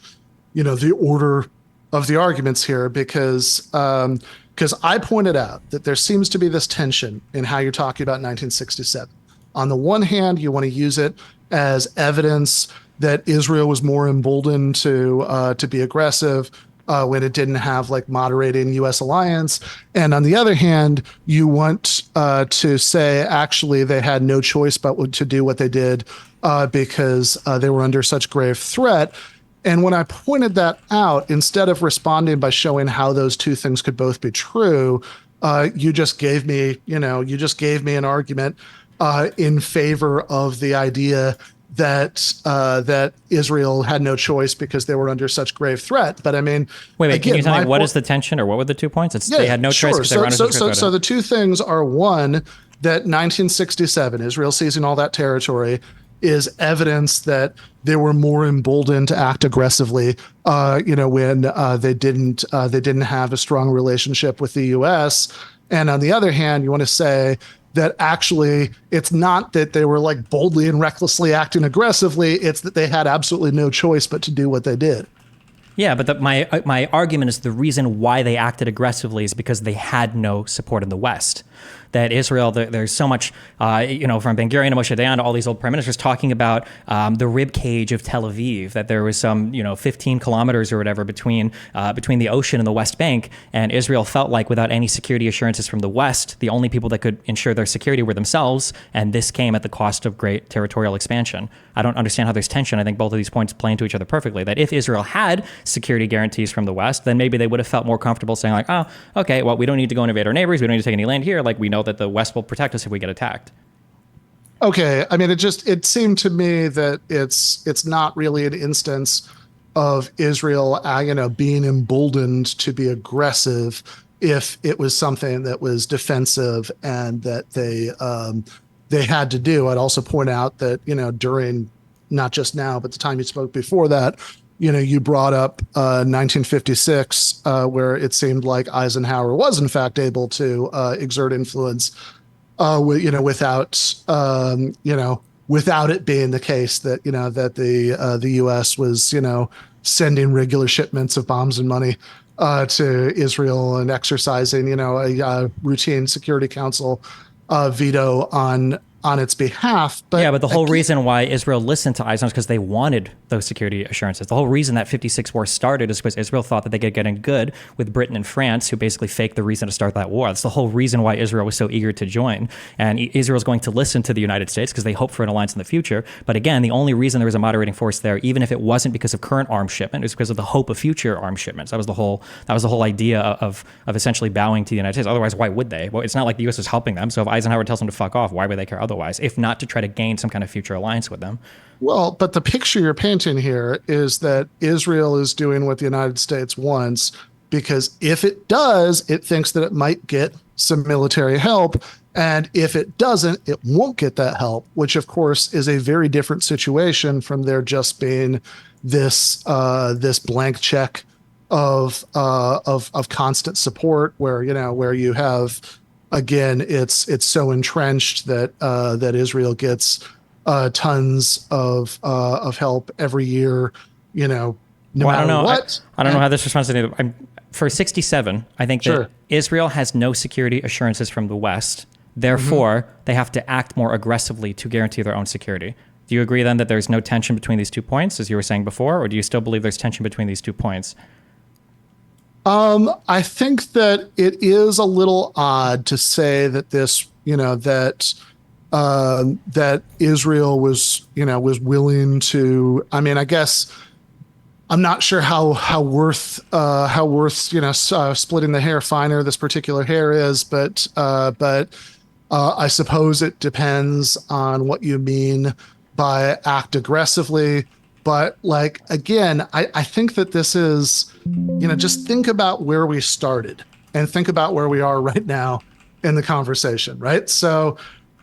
order of the arguments here, because I pointed out that there seems to be this tension in how you're talking about 1967. On the one hand, you want to use it as evidence that Israel was more emboldened to be aggressive when it didn't have like moderating U.S. alliance, and on the other hand, you want to say actually they had no choice but to do what they did because they were under such grave threat. And when I pointed that out, instead of responding by showing how those two things could both be true, you just gave me an argument in favor of the idea that Israel had no choice because they were under such grave threat. But I mean, wait, again, can you tell me what is the tension, or what were the 2 points? They had no choice because they were under such grave threat. So the two things are, one, that 1967, Israel seizing all that territory, is evidence that they were more emboldened to act aggressively, when they didn't have a strong relationship with the U.S. And on the other hand, you want to say that actually it's not that they were like boldly and recklessly acting aggressively, it's that they had absolutely no choice but to do what they did. Yeah, but my argument is the reason why they acted aggressively is because they had no support in the West. That Israel, there's so much, from Ben Gurion to Moshe Dayan to all these old prime ministers talking about the rib cage of Tel Aviv, that there was some, 15 kilometers or whatever between the ocean and the West Bank, and Israel felt like without any security assurances from the West, the only people that could ensure their security were themselves, and this came at the cost of great territorial expansion. I don't understand how there's tension. I think both of these points play into each other perfectly, that if Israel had security guarantees from the West, then maybe they would have felt more comfortable saying like, oh, okay, well, we don't need to go invade our neighbors, we don't need to take any land here, like we know that the West will protect us if we get attacked. Okay, I mean, it seemed to me that it's not really an instance of Israel, being emboldened to be aggressive if it was something that was defensive and that they had to do. I'd also point out that, during, not just now, but the time you spoke before that, you brought up 1956, where it seemed like Eisenhower was in fact able to exert influence, without it being the case that the U.S. was sending regular shipments of bombs and money to Israel and exercising a routine Security Council veto on on its behalf. But yeah, but the whole reason why Israel listened to Eisenhower is because they wanted those security assurances. The whole reason that 56 war started is because Israel thought that they could get in good with Britain and France, who basically faked the reason to start that war. That's the whole reason why Israel was so eager to join. And Israel's going to listen to the United States because they hope for an alliance in the future. But again, the only reason there was a moderating force there, even if it wasn't because of current arms shipment, it was because of the hope of future arms shipments. That was the whole idea of essentially bowing to the United States. Otherwise, why would they? Well, it's not like the U.S. is helping them. So if Eisenhower tells them to fuck off, why would they care otherwise? If not to try to gain some kind of future alliance with them. Well, but the picture you're painting here is that Israel is doing what the United States wants, because if it does, it thinks that it might get some military help. And if it doesn't, it won't get that help, which of course is a very different situation from there just being this blank check of constant support, where you have, again, it's so entrenched that Israel gets tons of help every year, no matter what. I don't know how this responds to it. For 67, I think Sure. that Israel has no security assurances from the West. Therefore, they have to act more aggressively to guarantee their own security. Do you agree then that there's no tension between these 2 points, as you were saying before, or do you still believe there's tension between these 2 points? I think that it is a little odd to say that this, that Israel was willing to. I mean, I guess I'm not sure how worth splitting the hair finer this particular hair is, but I suppose it depends on what you mean by act aggressively. But like, again, I think that this is, just think about where we started and think about where we are right now in the conversation, right? So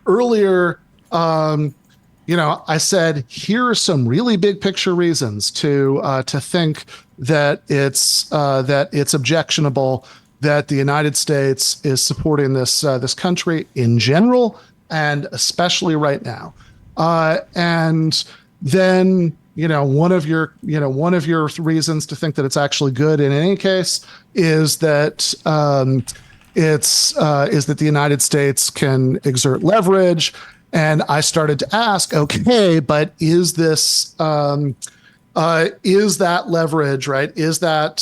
earlier, I said, here are some really big picture reasons to think that it's objectionable that the United States is supporting this country in general, and especially right now. And then, one of your reasons to think that it's actually good in any case is that the United States can exert leverage. And I started to ask, okay, but is this is that leverage, right? Is that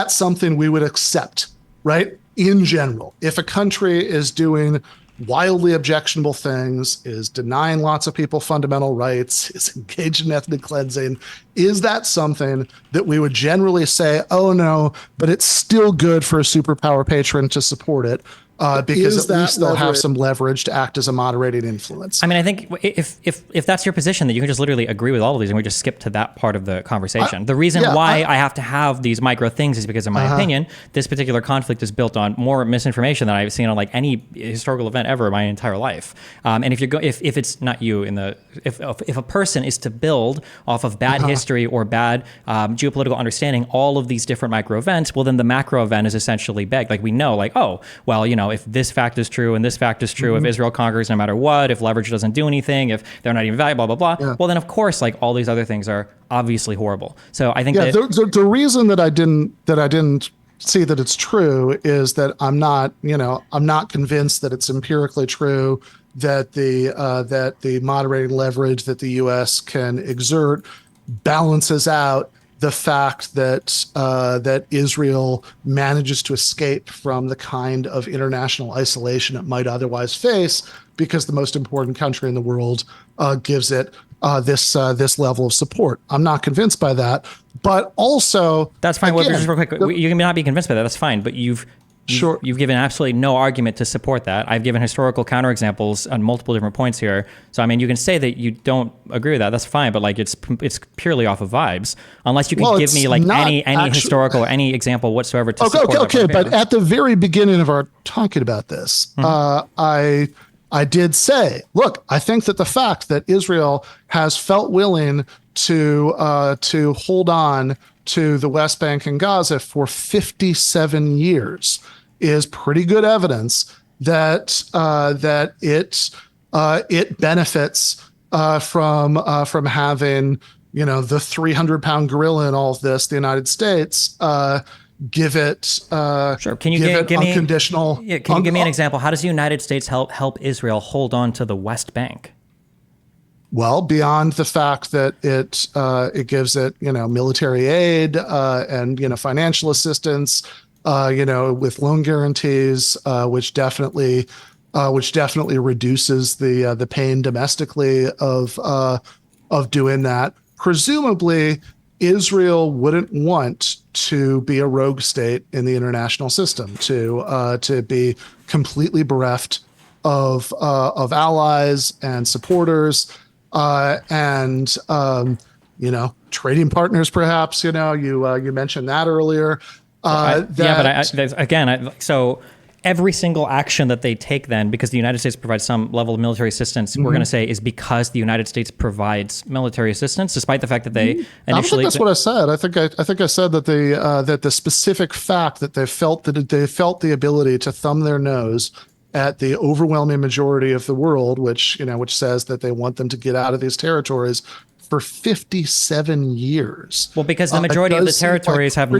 something we would accept, right? In general, if a country is doing wildly objectionable things, is denying lots of people fundamental rights, is engaged in ethnic cleansing, is that something that we would generally say, oh no, but it's still good for a superpower patron to support it? Because at least they'll have some leverage to act as a moderating influence. I mean, I think if that's your position, that you can just literally agree with all of these and we just skip to that part of the conversation. The reason why I have to have these micro things is because, in my opinion, this particular conflict is built on more misinformation than I've seen on like any historical event ever in my entire life. And if it's not you if a person is to build off of bad history or bad geopolitical understanding, all of these different micro events, well, then the macro event is essentially begged. Like we know, like, oh, well, if this fact is true and this fact is true, if Israel conquers no matter what, if leverage doesn't do anything, if they're not even valuable, blah, blah, blah, well, then of course, like all these other things are obviously horrible. So I think the reason that I didn't see that it's true is that I'm not convinced that it's empirically true that the moderating leverage that the U.S. can exert balances out the fact that Israel manages to escape from the kind of international isolation it might otherwise face, because the most important country in the world gives it this level of support. I'm not convinced by that, but also that's fine. Again, just real quick, you can not be convinced by that. That's fine, but you've given absolutely no argument to support that. I've given historical counterexamples on multiple different points here. So I mean, you can say that you don't agree with that. That's fine, but like it's purely off of vibes. Unless you can give me like any historical or any example whatsoever to support that. Okay. But at the very beginning of our talking about this, I did say, look, I think that the fact that Israel has felt willing to hold on to the West Bank and Gaza for 57 years is pretty good evidence that it benefits from having the 300-pound gorilla in all of this, the United States, give it Sure. Can you give give it me unconditional. Yeah, can you give me an example? How does the United States help Israel hold on to the West Bank? Well, beyond the fact that it gives it military aid and financial assistance, with loan guarantees, which definitely reduces the pain domestically of doing that. Presumably, Israel wouldn't want to be a rogue state in the international system, to be completely bereft of allies and supporters. And trading partners, perhaps. You mentioned that earlier. So every single action that they take, then, because the United States provides some level of military assistance, we're going to say is because the United States provides military assistance, despite the fact that they initially. I don't think that's what I said. I think I said that the specific fact that they felt the ability to thumb their nose at the overwhelming majority of the world, which says that they want them to get out of these territories for 57 years. Well, because the majority of the territories have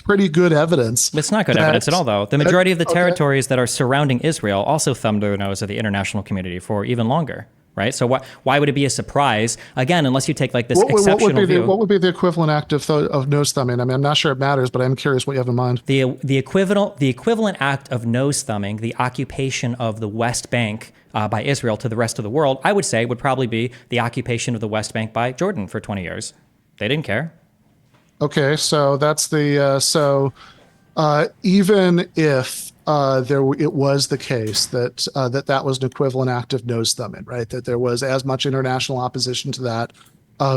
pretty good evidence. It's not good evidence at all, though. The majority of the territories that are surrounding Israel also thumbed their nose at the international community for even longer. Right. So why would it be a surprise again, unless you take this exceptional view? What would be the equivalent act of nose thumbing? I mean, I'm not sure it matters, but I'm curious what you have in mind. The equivalent act of nose thumbing, the occupation of the West Bank by Israel to the rest of the world, I would say would probably be the occupation of the West Bank by Jordan for 20 years. They didn't care. Okay, so that's even if it was the case that was an equivalent act of nose thumbing, right? That there was as much international opposition to that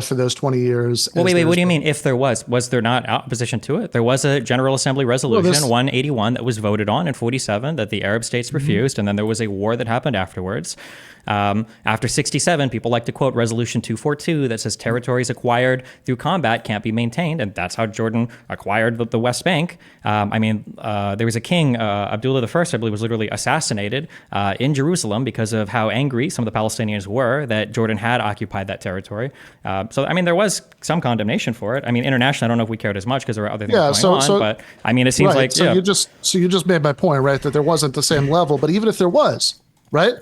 for those 20 years. Well, wait, what do you mean if there was? Was there not opposition to it? There was a General Assembly resolution, 181, that was voted on in 47 that the Arab states refused, and then there was a war that happened afterwards. After 67, people like to quote Resolution 242 that says territories acquired through combat can't be maintained, and that's how Jordan acquired the West Bank. There was a king, Abdullah I, I believe, was literally assassinated in Jerusalem because of how angry some of the Palestinians were that Jordan had occupied that territory. There was some condemnation for it. Internationally, I don't know if we cared as much because there were other things going on, but it seems right, you just made my point, right? That there wasn't the same level, but even if there was, right?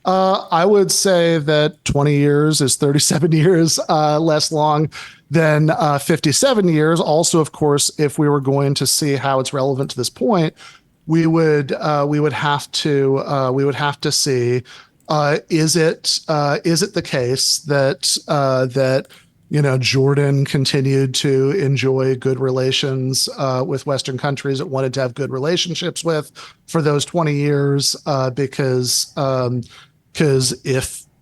I would say that 20 years is 37 years less long than 57 years. Also, of course, if we were going to see how it's relevant to this point, we would have to see is it the case that Jordan continued to enjoy good relations with Western countries it wanted to have good relationships with for those 20 years, because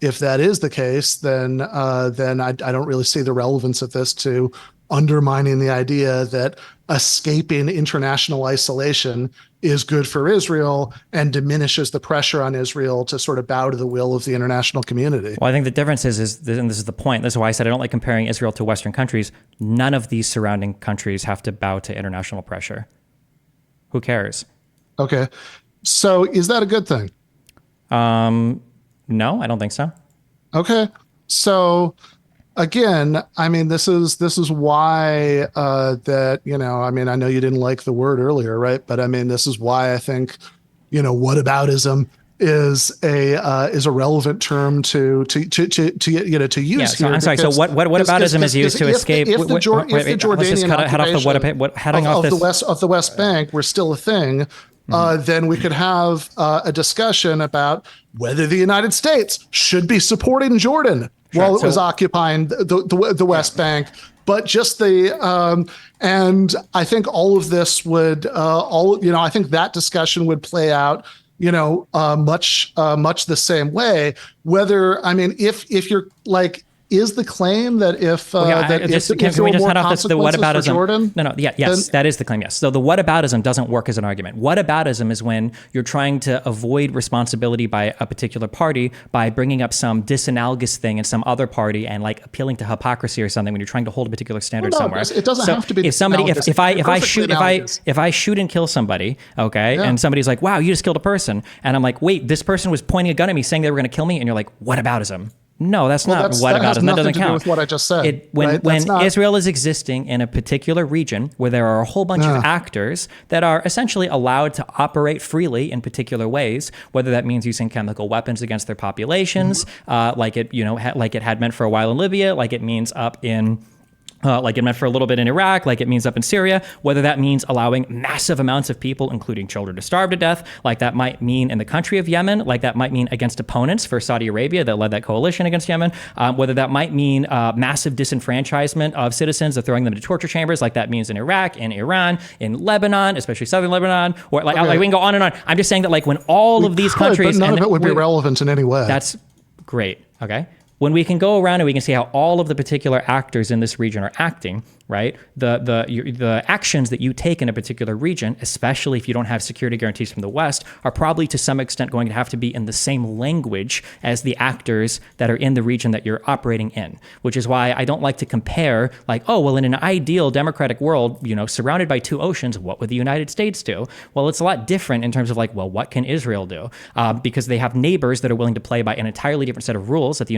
if that is the case, then I don't really see the relevance of this to undermining the idea that escaping international isolation is good for Israel and diminishes the pressure on Israel to sort of bow to the will of the international community. Well, I think the difference is, and this is the point, this is why I said I don't like comparing Israel to Western countries. None of these surrounding countries have to bow to international pressure. Who cares? Okay. So is that a good thing? No, I don't think so. Okay. So again, this is why I know you didn't like the word earlier, right? But this is why I think, whataboutism is a relevant term to use yeah, so, here. I'm sorry. So whataboutism is used to escape. If the Jordanian occupation of the West Bank were still a thing, then we could have a discussion about whether the United States should be supporting Jordan while it was occupying the West Bank. But just and I think all of this would, I think that discussion would play out, much the same way. Whether, if you're like, is the claim that if there were more consequences for Jordan? Yes, that is the claim, yes. So the whataboutism doesn't work as an argument. Whataboutism is when you're trying to avoid responsibility by a particular party by bringing up some disanalogous thing in some other party and like appealing to hypocrisy or something when you're trying to hold a particular standard somewhere. It doesn't have to be. If I shoot and kill somebody, and somebody's like, wow, you just killed a person, and I'm like, wait, this person was pointing a gun at me saying they were going to kill me, and you're like, whataboutism. No, that's not that whataboutism. has That nothing doesn't to do count. with what I just said. When Israel is existing in a particular region where there are a whole bunch of actors that are essentially allowed to operate freely in particular ways, whether that means using chemical weapons against their populations, like it had meant for a while in Libya, like it means up in. Like it meant for a little bit in Iraq, like it means up in Syria, whether that means allowing massive amounts of people, including children, to starve to death, like that might mean in the country of Yemen, like that might mean against opponents for Saudi Arabia that led that coalition against Yemen, whether that might mean massive disenfranchisement of citizens, of throwing them into torture chambers, like that means in Iraq, in Iran, in Lebanon, especially southern Lebanon, or like we can go on and on. I'm just saying that like when all of these countries, but none of it would be relevant in any way. That's great. Okay. When we can go around and we can see how all of the particular actors in this region are acting, right? The actions that you take in a particular region, especially if you don't have security guarantees from the West, are probably to some extent going to have to be in the same language as the actors that are in the region that you're operating in, which is why I don't like to compare like, oh, well, in an ideal democratic world, surrounded by two oceans, what would the United States do? Well, it's a lot different in terms of like, well, what can Israel do? Because they have neighbors that are willing to play by an entirely different set of rules that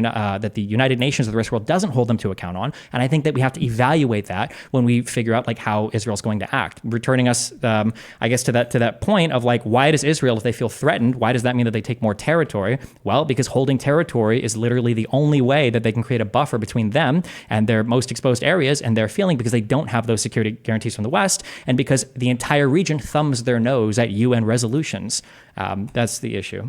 the United Nations or the rest of the world doesn't hold them to account on. And I think that we have to evaluate that when we figure out like how Israel's going to act, returning us, I guess, to that point of like, why does Israel, if they feel threatened, why does that mean that they take more territory? Well, because holding territory is literally the only way that they can create a buffer between them and their most exposed areas and their feeling, because they don't have those security guarantees from the West, and because the entire region thumbs their nose at UN resolutions. That's the issue.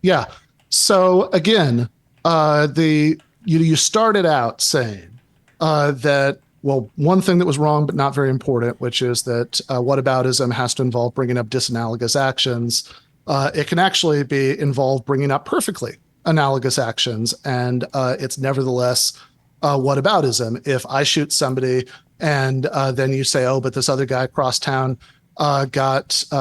Yeah. So again, you started out saying that, well, one thing that was wrong but not very important, which is that whataboutism has to involve bringing up disanalogous actions. It can actually involve bringing up perfectly analogous actions, and it's nevertheless whataboutism. If I shoot somebody and then you say, oh, but this other guy across town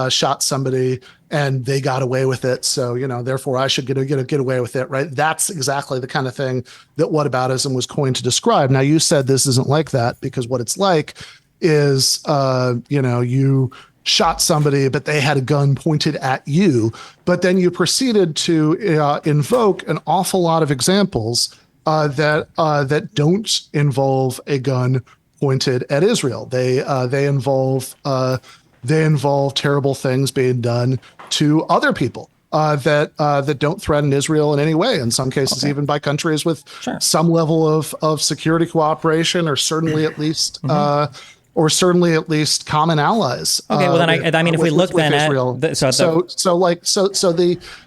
shot somebody and they got away with it, so therefore I should get away with it, right? That's exactly the kind of thing that whataboutism was coined to describe. Now, you said this isn't like that, because what it's like is you shot somebody but they had a gun pointed at you, but then you proceeded to invoke an awful lot of examples that don't involve a gun pointed at Israel. They involve terrible things being done to other people that don't threaten Israel in any way. In some cases, even by countries with some level of security cooperation, or certainly at least common allies. Okay, well then I mean, if we look then Israel, at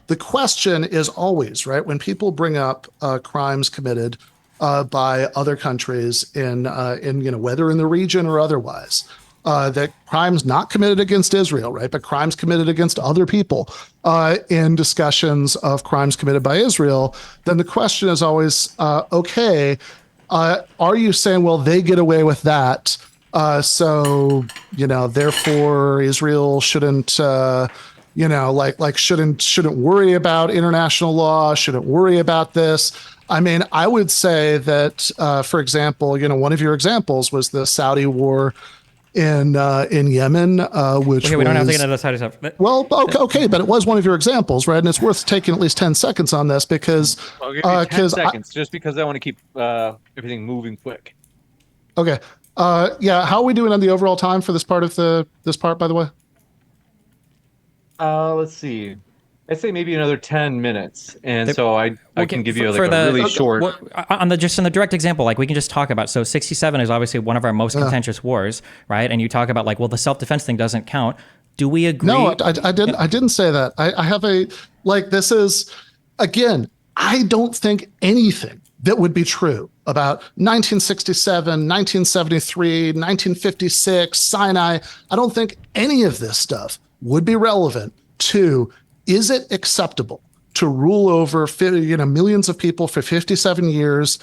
the question is always, right, when people bring up crimes committed by other countries in whether in the region or otherwise. That crimes not committed against Israel, right, but crimes committed against other people in discussions of crimes committed by Israel, then the question is always, okay, are you saying, well, they get away with that, so therefore Israel shouldn't shouldn't worry about international law, shouldn't worry about this? I mean, I would say that, for example, one of your examples was the Saudi war in Yemen, which we don't have to get into this Saudi stuff. Well, okay, but it was one of your examples, right? And it's worth taking at least 10 seconds on this because I'll give you 10 seconds, just because I want to keep everything moving quick. Okay. Yeah. How are we doing on the overall time for this part, by the way? Let's see. I'd say maybe another 10 minutes, and so I can give you a really short. On the direct example, like we can just talk about. So 67 is obviously one of our most contentious wars, right? And you talk about like, well, the self-defense thing doesn't count. Do we agree? No, I didn't say that. I have this is, again, I don't think anything that would be true about 1967, 1973, 1956, Sinai. I don't think any of this stuff would be relevant to, is it acceptable to rule over millions of people for 57 years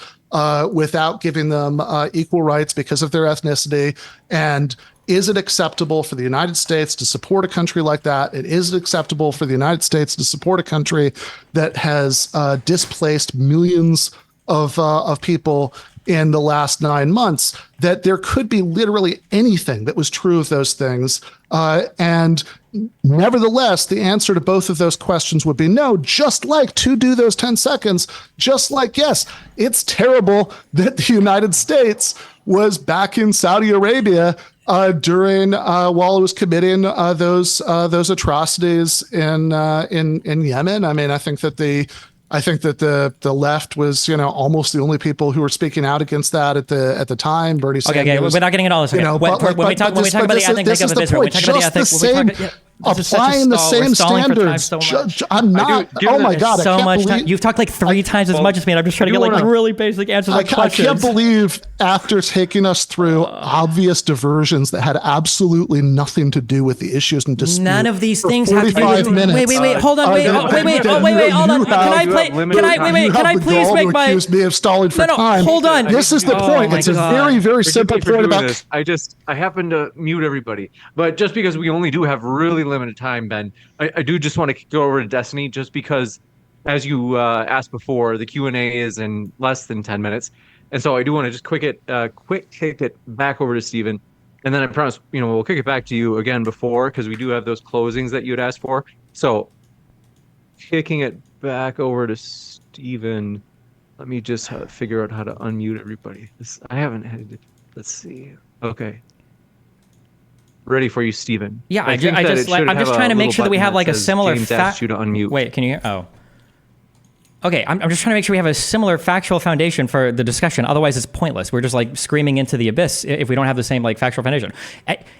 without giving them equal rights because of their ethnicity? And is it acceptable for the United States to support a country like that? And is it acceptable for the United States to support a country that has displaced millions of people in the last 9 months? That there could be literally anything that was true of those things. And Nevertheless, the answer to both of those questions would be no, just like to do those 10 seconds, just like, yes, it's terrible that the United States was back in Saudi Arabia during while it was committing those atrocities in Yemen. I mean, I think that the left was, almost the only people who were speaking out against that at the time. Bernie Sanders. Okay, we're not getting into all this. Okay. When we talk about the ethnic makeup of Israel, we talk about the ethnic. Applying the same standards. I'm not. Oh my God! So much time. You've talked like 3 times as much as me, and I'm just trying to get like really basic answers to questions. I can't believe after taking us through obvious diversions that had absolutely nothing to do with the issues and dispute. None of these things have to do with. Minutes, wait, hold on, wait, hold on. Can I please make my? Accuse me of stalling for time. Hold on. This is the point. It's a very simple point about this. I happen to mute everybody, but just because we only do have really limited time, Ben, I do just want to go over to Destiny, just because, as you asked before, the Q&A is in less than 10 minutes, and so I do want to just quick kick it back over to Stephen, and then I promise we'll kick it back to you again before, because we do have those closings that you had asked for. So kicking it back over to Stephen, let me just figure out how to unmute everybody. I haven't had it. Let's see. Okay. Ready for you, Stephen. Yeah, I'm just trying to make sure that we have like a similar fact. You to unmute. Wait, can you hear? Oh. Okay, I'm just trying to make sure we have a similar factual foundation for the discussion. Otherwise, it's pointless. We're just like screaming into the abyss if we don't have the same like factual foundation.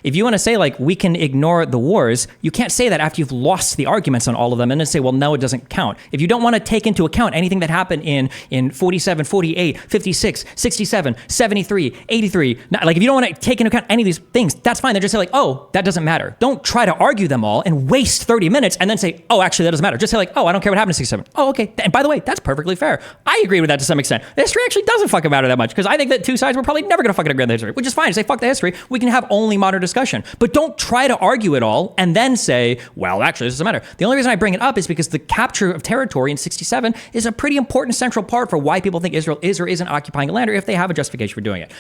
If you want to say like we can ignore the wars, you can't say that after you've lost the arguments on all of them and then say, well, no, it doesn't count. If you don't want to take into account anything that happened in 47, 48, 56, 67, 73, 83, like if you don't want to take into account any of these things, that's fine. They're just say like, oh, that doesn't matter. Don't try to argue them all and waste 30 minutes and then say, oh, actually, that doesn't matter. Just say like, oh, I don't care what happened in 67. Oh, okay. And by the way, that's perfectly fair. I agree with that to some extent. The history actually doesn't fucking matter that much, because I think that two sides were probably never going to fucking agree on the history, which is fine. Say fuck the history. We can have only modern discussion, but don't try to argue it all and then say, well, actually, this doesn't matter. The only reason I bring it up is because the capture of territory in 67 is a pretty important central part for why people think Israel is or isn't occupying a land, or if they have a justification for doing it.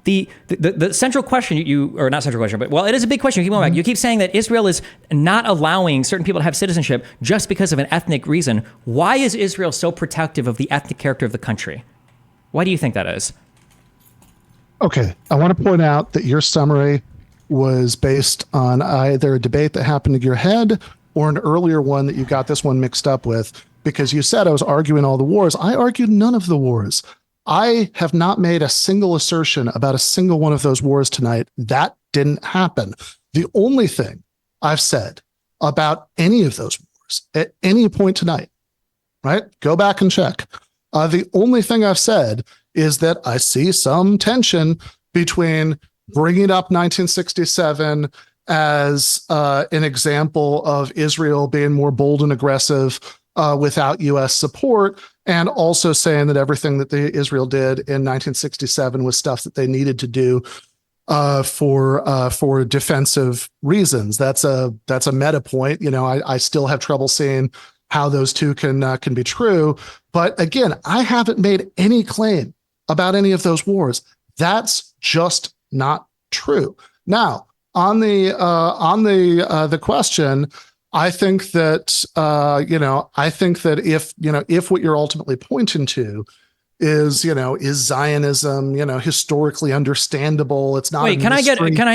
The central question or not central question, but well, it is a big question. You keep going back. You keep saying that Israel is not allowing certain people to have citizenship just because of an ethnic reason. Why is Israel so protective of the ethnic character of the country? Why do you think that is? Okay, I want to point out that your summary was based on either a debate that happened in your head or an earlier one that you got this one mixed up with, because you said I was arguing all the wars. I argued none of the wars. I have not made a single assertion about a single one of those wars tonight. That didn't happen. The only thing I've said about any of those wars at any point tonight, right? Go back and check. The only thing I've said is that I see some tension between bringing up 1967 as an example of Israel being more bold and aggressive without U.S. support, and also saying that everything that Israel did in 1967 was stuff that they needed to do for defensive reasons. That's a meta point. I still have trouble seeing how those two can be true. But again, I haven't made any claim about any of those wars. That's just not true. Now, on the question, I think that if what you're ultimately pointing to is Zionism, historically understandable. It's not. Wait, can I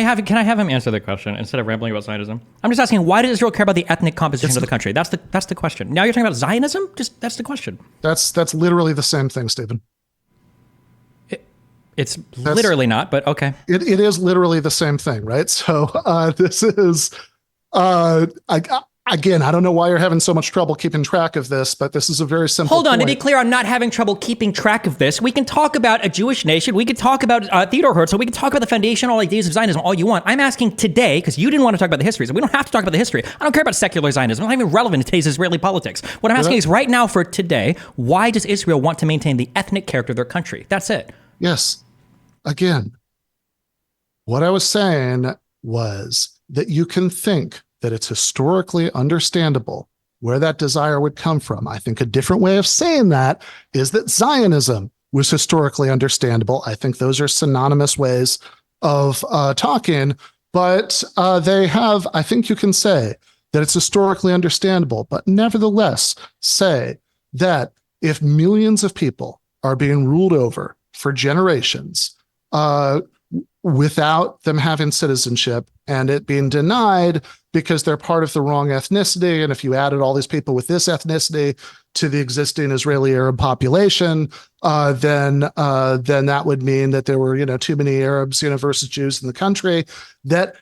have him answer the question instead of rambling about Zionism? I'm just asking, why does Israel care about the ethnic composition of the country? That's the question. Now you're talking about Zionism? That's the question. That's literally the same thing, Stephen. It's literally not, but okay. It is literally the same thing, right? So this is Again, I don't know why you're having so much trouble keeping track of this, but this is a very simple Hold on, point. To be clear, I'm not having trouble keeping track of this. We can talk about a Jewish nation. We can talk about Theodore Herzl. We can talk about the foundational ideas of Zionism all you want. I'm asking today, because you didn't want to talk about the history, so we don't have to talk about the history. I don't care about secular Zionism. It's not even relevant to today's Israeli politics. What I'm asking is right now for today, why does Israel want to maintain the ethnic character of their country? That's it. Yes. Again, what I was saying was that you can think that it's historically understandable where that desire would come from. I think a different way of saying that is that Zionism was historically understandable. I think those are synonymous ways of talking, But they have, I think you can say that it's historically understandable, but nevertheless say that if millions of people are being ruled over for generations without them having citizenship and it being denied because they're part of the wrong ethnicity, and if you added all these people with this ethnicity to the existing Israeli Arab population, then that would mean that there were, too many Arabs, versus Jews in the country. That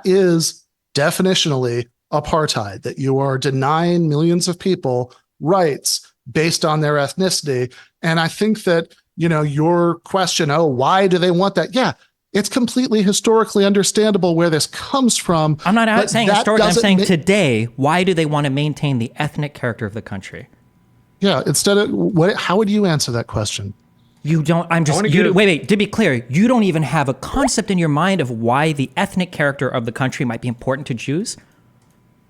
is definitionally apartheid. That you are denying millions of people rights based on their ethnicity. And I think that your question, why do they want that? Yeah. It's completely historically understandable where this comes from. I'm not saying historically, I'm saying today, why do they want to maintain the ethnic character of the country? Yeah, instead of how would you answer that question? You don't, wait, to be clear, you don't even have a concept in your mind of why the ethnic character of the country might be important to Jews?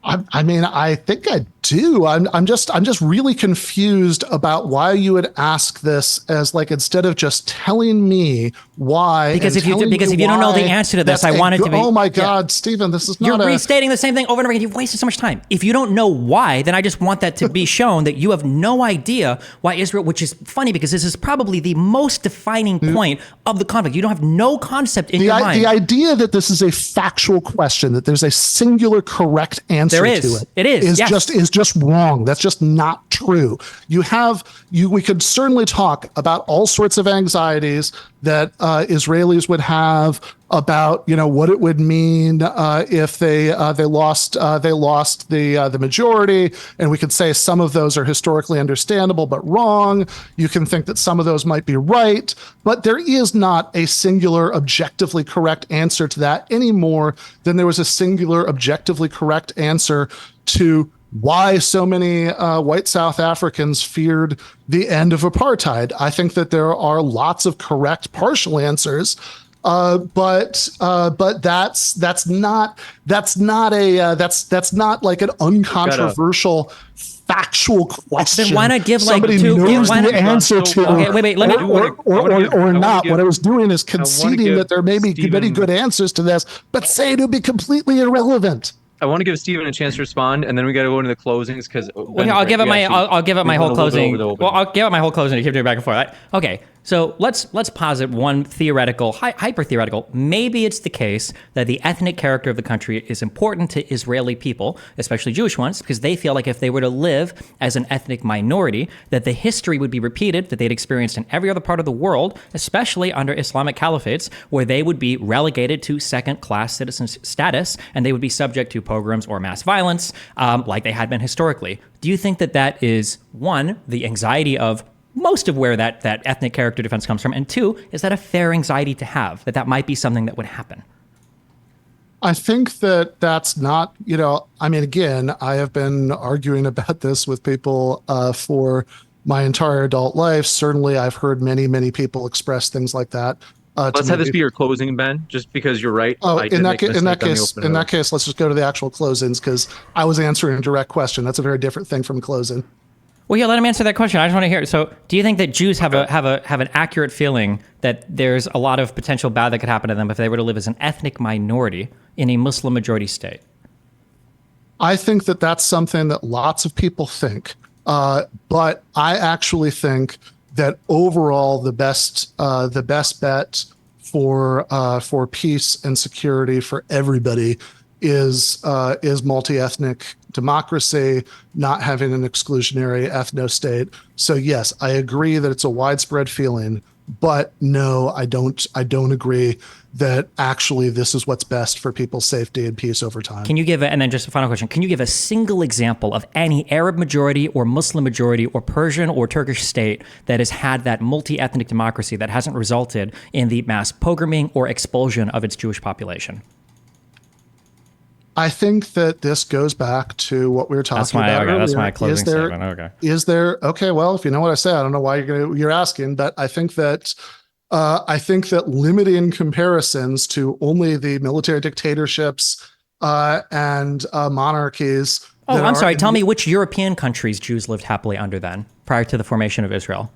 I think I do. I'm just really confused about why you would ask this as instead of just telling me why. Because if you don't know the answer to this, I want it to be. Oh my God, Stephen, this is not. You're restating the same thing over and over again. You've wasted so much time. If you don't know why, then I just want that to be shown that you have no idea why Israel. Which is funny because this is probably the most defining point of the conflict. You don't have no concept in your mind. The idea that this is a factual question, that there's a singular correct answer. There is. To it. It is. Is just wrong. That's just not true. We could certainly talk about all sorts of anxieties that Israelis would have about what it would mean if they lost the majority, and we could say some of those are historically understandable but wrong. You can think that some of those might be right, but there is not a singular objectively correct answer to that any more than there was a singular objectively correct answer to why so many white South Africans feared the end of apartheid. I think that there are lots of correct partial answers, but that's not like an uncontroversial factual question. Then why not give somebody knows the answer to? Okay, wait. Let me or not. What I was doing is conceding that there may be many good answers to this, but say it would be completely irrelevant. I want to give Stephen a chance to respond, and then we got to go into the closings because. I'll give it my whole closing. Well, I'll give it my whole closing to keep doing back and forth. Okay, so let's posit one theoretical, hyper theoretical. Maybe it's the case that the ethnic character of the country is important to Israeli people, especially Jewish ones, because they feel like if they were to live as an ethnic minority, that the history would be repeated that they'd experienced in every other part of the world, especially under Islamic caliphates, where they would be relegated to second-class citizen status and they would be subject to pogroms or mass violence, like they had been historically. Do you think that is, one, the anxiety of most of where that ethnic character defense comes from, and two, is that a fair anxiety to have, that might be something that would happen? I think that's not, again, I have been arguing about this with people for my entire adult life. Certainly, I've heard many, many people express things like that. Let's have this be your closing, Ben, just because you're right. Oh, in that case, let's just go to the actual closings because I was answering a direct question. That's a very different thing from closing. Well, yeah, let him answer that question. I just want to hear it. So, do you think that Jews have an accurate feeling that there's a lot of potential bad that could happen to them if they were to live as an ethnic minority in a Muslim majority state? I think that that's something that lots of people think, but I actually think that overall the best bet for peace and security for everybody is multi-ethnic democracy, not having an exclusionary ethno-state. So yes, I agree that it's a widespread feeling, but no, I don't agree that actually this is what's best for people's safety and peace over time. Can you give and then just a final question, can you give a single example of any Arab majority or Muslim majority or Persian or Turkish state that has had that multi-ethnic democracy that hasn't resulted in the mass pogroming or expulsion of its Jewish population? I think that this goes back to what we were talking about earlier. That's my closing statement. Okay. Is there? Okay. Well, if you know what I say, I don't know why you're asking, but I think that limiting comparisons to only the military dictatorships and monarchies. Oh, I'm sorry. Tell me which European countries Jews lived happily under then, prior to the formation of Israel.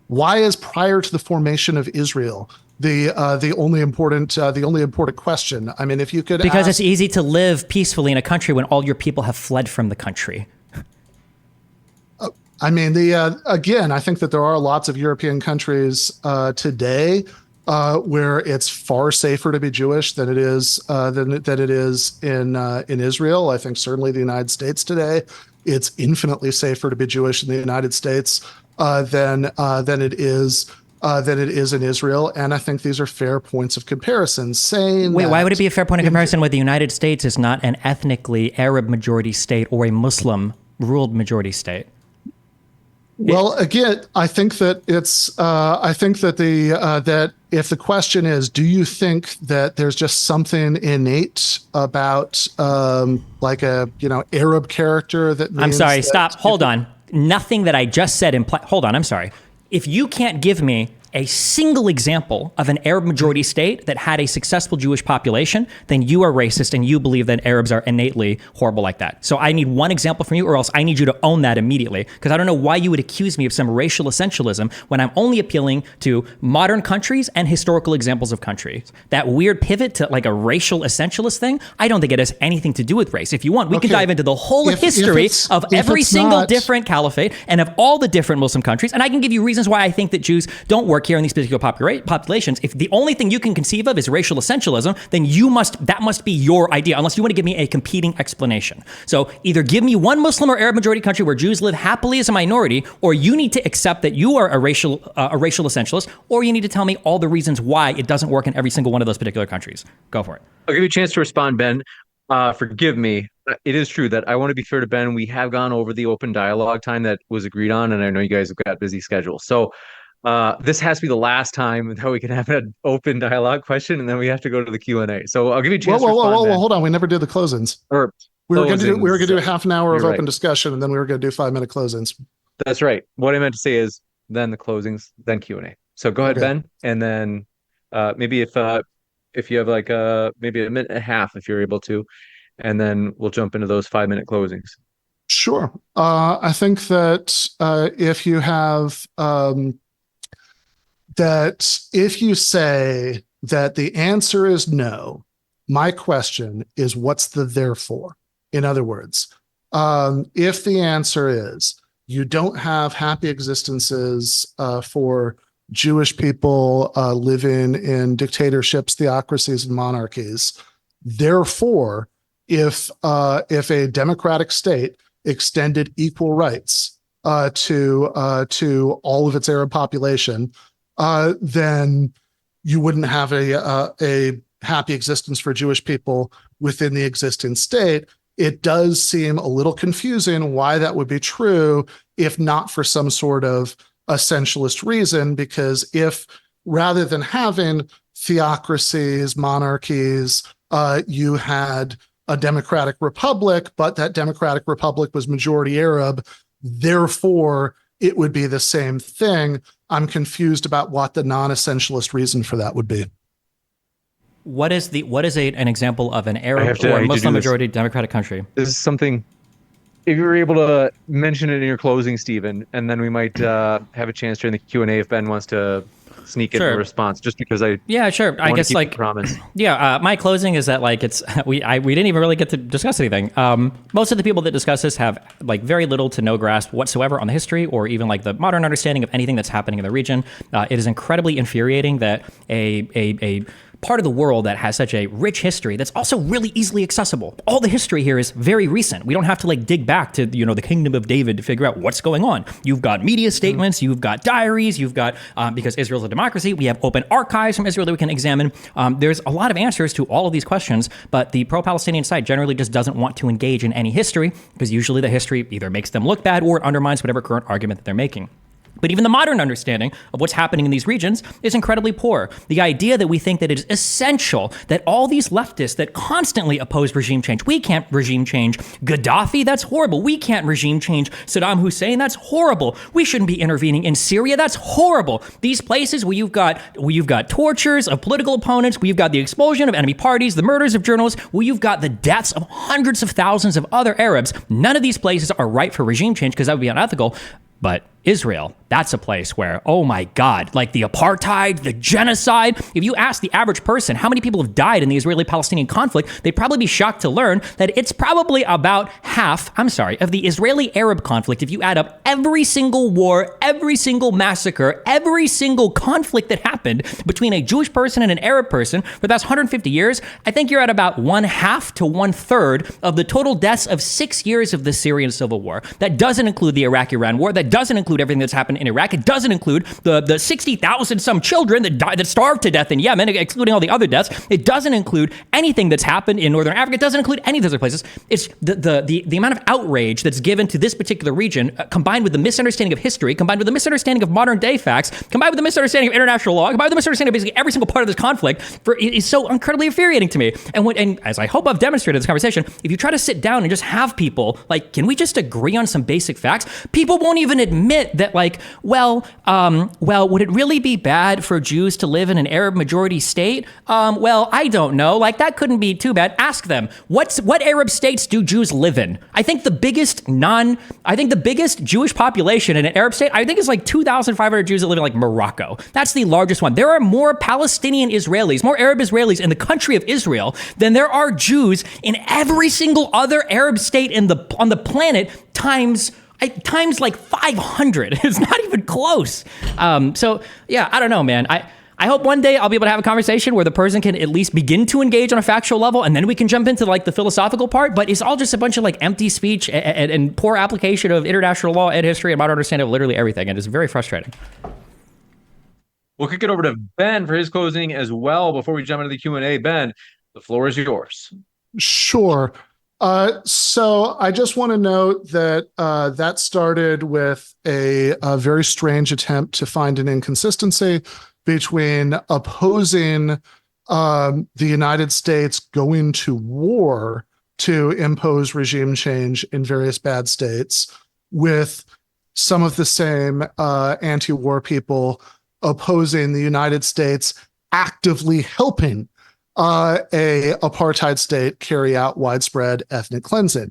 Why is prior to the formation of Israel the only important question? I mean, if you could Because ask, it's easy to live peacefully in a country when all your people have fled from the country. I mean, again, I think that there are lots of European countries today where it's far safer to be Jewish than it is in Israel. I think certainly the United States today, it's infinitely safer to be Jewish in the United States than it is in Israel. And I think these are fair points of comparison. Wait, why would it be a fair point of comparison when the United States is not an ethnically Arab majority state or a Muslim ruled majority state? Well, again, I think that that if the question is, do you think that there's just something innate about like a Arab character that means I'm sorry, that stop, hold on. Nothing that I just said hold on, I'm sorry. If you can't give me a single example of an Arab majority state that had a successful Jewish population, then you are racist and you believe that Arabs are innately horrible like that. So I need one example from you, or else I need you to own that immediately, because I don't know why you would accuse me of some racial essentialism when I'm only appealing to modern countries and historical examples of countries. That weird pivot to like a racial essentialist thing, I don't think it has anything to do with race. If you want, we can dive into the whole history of every single different caliphate and of all the different Muslim countries, and I can give you reasons why I think that Jews don't work here in these particular populations. If the only thing you can conceive of is racial essentialism, then that must be your idea, unless you want to give me a competing explanation. So either give me one Muslim or Arab majority country where Jews live happily as a minority, or you need to accept that you are a racial essentialist, or you need to tell me all the reasons why it doesn't work in every single one of those particular countries. Go for it. I'll give you a chance to respond, Ben. Forgive me. It is true that I want to be fair to Ben. We have gone over the open dialogue time that was agreed on, and I know you guys have got busy schedules. So this has to be the last time that we can have an open dialogue question, and then we have to go to the Q&A. So I'll give you a chance to respond. Whoa, hold on. We never did the closings. We were going to do a half an hour of open discussion, and then we were going to do 5-minute closings. That's right. What I meant to say is then the closings, then Q&A. So go ahead, Ben, and then maybe if you have like maybe a minute and a half, if you're able to, and then we'll jump into those 5-minute closings. Sure. I think that if you have that if you say that the answer is no, my question is, what's the therefore? In other words, if the answer is you don't have happy existences for Jewish people living in dictatorships, theocracies, and monarchies, therefore, if a democratic state extended equal rights to all of its Arab population, then you wouldn't have a happy existence for Jewish people within the existing state. It does seem a little confusing why that would be true, if not for some sort of essentialist reason, because if rather than having theocracies, monarchies, you had a democratic republic, but that democratic republic was majority Arab, therefore it would be the same thing. I'm confused about what the non-essentialist reason for that would be. What is an example of an Arab or Muslim majority democratic country? This is something, if you're able to mention it in your closing, Stephen, and then we might have a chance during the Q&A if Ben wants to sneak in a response, just because I guess like promise. My closing is that like we didn't even really get to discuss anything. Most of the people that discuss this have like very little to no grasp whatsoever on the history or even like the modern understanding of anything that's happening in the region. It is incredibly infuriating that a part of the world that has such a rich history that's also really easily accessible. All the history here is very recent. We don't have to like dig back to the kingdom of David to figure out what's going on. You've got media statements, you've got diaries, you've got because Israel's a democracy, we have open archives from Israel that we can examine. There's a lot of answers to all of these questions, but the pro-Palestinian side generally just doesn't want to engage in any history because usually the history either makes them look bad or it undermines whatever current argument that they're making. But even the modern understanding of what's happening in these regions is incredibly poor. The idea that we think that it is essential that all these leftists that constantly oppose regime change, we can't regime change Gaddafi, that's horrible. We can't regime change Saddam Hussein, that's horrible. We shouldn't be intervening in Syria, that's horrible. These places where you've got tortures of political opponents, where you've got the expulsion of enemy parties, the murders of journalists, where you've got the deaths of hundreds of thousands of other Arabs, none of these places are right for regime change because that would be unethical. But Israel, that's a place where, oh my God, like the apartheid, the genocide. If you ask the average person how many people have died in the Israeli-Palestinian conflict, they'd probably be shocked to learn that it's probably about half, of the Israeli-Arab conflict. If you add up every single war, every single massacre, every single conflict that happened between a Jewish person and an Arab person for the past 150 years, I think you're at about 1/2 to 1/3 of the total deaths of 6 years of the Syrian civil war. That doesn't include the Iraq-Iran war. That doesn't include everything that's happened in Iraq. It doesn't include the 60,000 some children that starved to death in Yemen, excluding all the other deaths. It doesn't include anything that's happened in Northern Africa. It doesn't include any of those other places. It's the amount of outrage that's given to this particular region, combined with the misunderstanding of history, combined with the misunderstanding of modern day facts, combined with the misunderstanding of international law, combined with the misunderstanding of basically every single part of this conflict, is so incredibly infuriating to me. And as I hope I've demonstrated in this conversation, if you try to sit down and just have people like, can we just agree on some basic facts? People won't even admit that, like, well, would it really be bad for Jews to live in an Arab majority state? Well, I don't know. Like, that couldn't be too bad. Ask them, what Arab states do Jews live in? I think the biggest Jewish population in an Arab state, I think is like 2,500 Jews that live in like Morocco. That's the largest one. There are more Palestinian Israelis, more Arab Israelis in the country of Israel than there are Jews in every single other Arab state on the planet times like 500. It's not even close. So yeah, I don't know, man. I hope one day I'll be able to have a conversation where the person can at least begin to engage on a factual level, and then we can jump into like the philosophical part. But it's all just a bunch of like empty speech and poor application of international law and history and modern understanding of literally everything. And it's very frustrating. We'll kick it over to Ben for his closing as well before we jump into the Q&A. Ben, the floor is yours. Sure. So I just want to note that that started with a very strange attempt to find an inconsistency between opposing the United States going to war to impose regime change in various bad states, with some of the same anti-war people opposing the United States actively helping a apartheid state carry out widespread ethnic cleansing.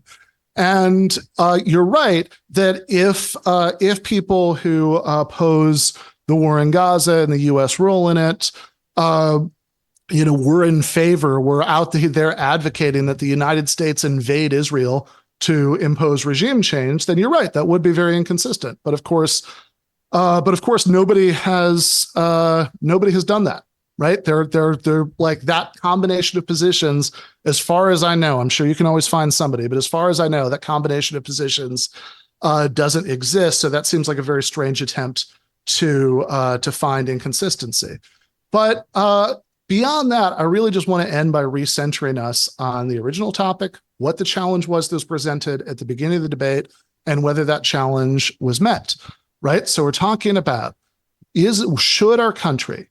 And you're right that if people who oppose the war in Gaza and the U.S. role in it, we're in favor, we're out there advocating that the United States invade Israel to impose regime change, then you're right, that would be very inconsistent. But of course, nobody has done that. Right? They're like that combination of positions, as far as I know. I'm sure you can always find somebody, but as far as I know, that combination of positions doesn't exist. So that seems like a very strange attempt to find inconsistency. But beyond that, I really just want to end by recentering us on the original topic, what the challenge was that was presented at the beginning of the debate, and whether that challenge was met. Right? So we're talking about, should our country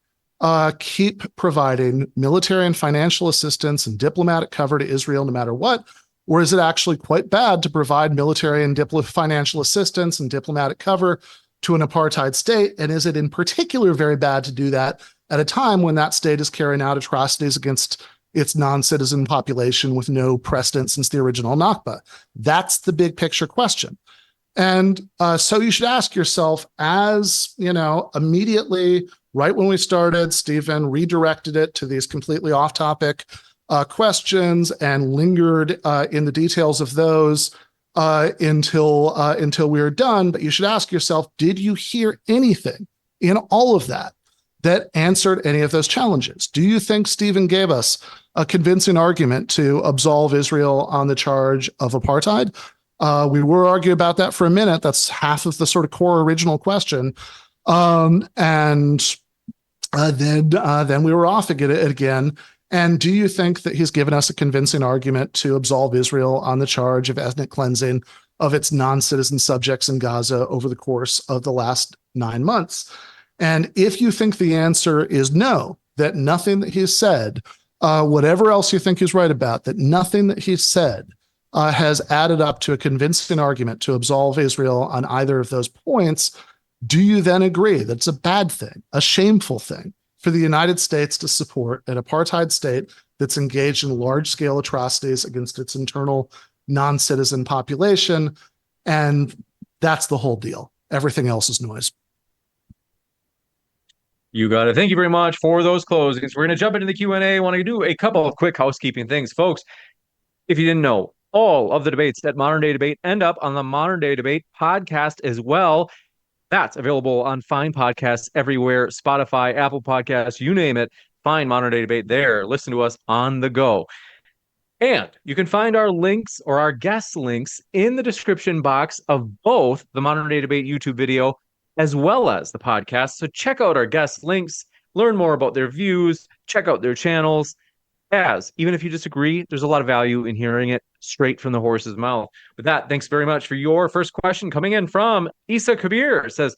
keep providing military and financial assistance and diplomatic cover to Israel no matter what? Or is it actually quite bad to provide military and financial assistance and diplomatic cover to an apartheid state? And is it in particular very bad to do that at a time when that state is carrying out atrocities against its non-citizen population with no precedent since the original Nakba? That's the big picture question. And so you should ask yourself, as immediately right when we started, Stephen redirected it to these completely off-topic questions and lingered in the details of those until we were done. But you should ask yourself, did you hear anything in all of that answered any of those challenges? Do you think Stephen gave us a convincing argument to absolve Israel on the charge of apartheid? We were arguing about that for a minute. That's half of the sort of core original question. Then we were off again. And do you think that he's given us a convincing argument to absolve Israel on the charge of ethnic cleansing of its non-citizen subjects in Gaza over the course of the last 9 months? And if you think the answer is no, that nothing that he's said, whatever else you think he's right about, that nothing that he's said has added up to a convincing argument to absolve Israel on either of those points, do you then agree that it's a bad thing, a shameful thing, for the United States to support an apartheid state that's engaged in large-scale atrocities against its internal non-citizen population? And that's the whole deal. Everything else is noise. You got it. Thank you very much for those closings. We're going to jump into the Q&A. I want to do a couple of quick housekeeping things. Folks, if you didn't know, all of the debates at Modern Day Debate end up on the Modern Day Debate podcast as well. That's available on Fine Podcasts everywhere, Spotify, Apple Podcasts, you name it. Find Modern Day Debate there. Listen to us on the go. And you can find our links or our guest links in the description box of both the Modern Day Debate YouTube video as well as the podcast. So check out our guest links, learn more about their views, check out their channels. As even if you disagree, there's a lot of value in hearing it straight from the horse's mouth. With that, thanks very much for your first question coming in from Isa Kabir. Says,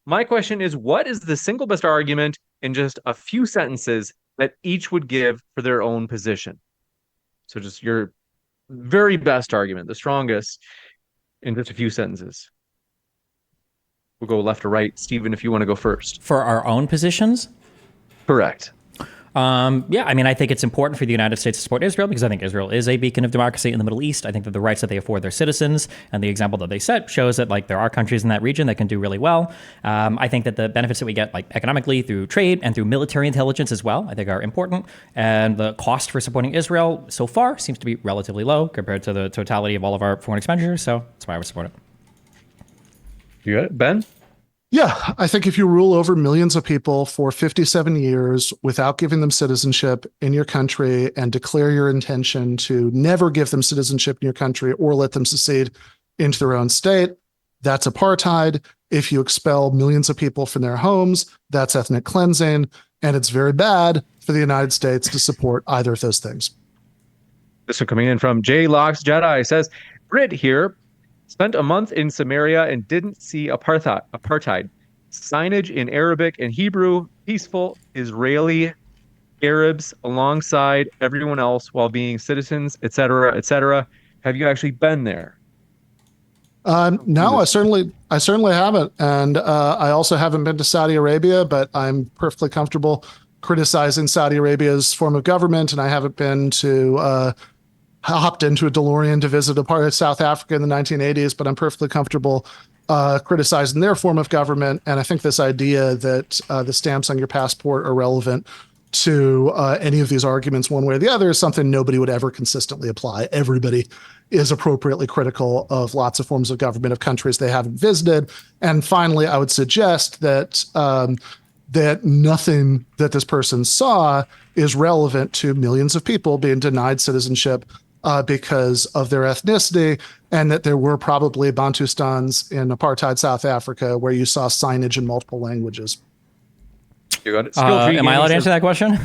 my question is, what is the single best argument in just a few sentences that each would give for their own position? So just your very best argument, the strongest, in just a few sentences. We'll go left or right. Stephen, if you want to go first. For our own positions? Correct. Yeah, I mean, I think it's important for the United States to support Israel because I think Israel is a beacon of democracy in the Middle East. I think that the rights that they afford their citizens and the example that they set shows that like there are countries in that region that can do really well. I think that the benefits that we get like economically through trade and through military intelligence as well, I think are important. And the cost for supporting Israel so far seems to be relatively low compared to the totality of all of our foreign expenditures. So that's why I would support it. You got it, Ben? Yeah, I think if you rule over millions of people for 57 years without giving them citizenship in your country and declare your intention to never give them citizenship in your country or let them secede into their own state, that's apartheid. If you expel millions of people from their homes, that's ethnic cleansing. And it's very bad for the United States to support either of those things. This one coming in from J Locks Jedi says, Brit here. Spent a month in Samaria and didn't see apartheid. Signage in Arabic and Hebrew, peaceful Israeli Arabs alongside everyone else while being citizens, etc., etc. Have you actually been there? No, I certainly haven't. And I also haven't been to Saudi Arabia, but I'm perfectly comfortable criticizing Saudi Arabia's form of government. And I haven't been to hopped into a DeLorean to visit a part of South Africa in the 1980s, but I'm perfectly comfortable criticizing their form of government. And I think this idea that the stamps on your passport are relevant to any of these arguments one way or the other is something nobody would ever consistently apply. Everybody is appropriately critical of lots of forms of government of countries they haven't visited. And finally, I would suggest that that nothing that this person saw is relevant to millions of people being denied citizenship because of their ethnicity, and that there were probably Bantustans in apartheid South Africa where you saw signage in multiple languages. You got it. Am I allowed to answer that question?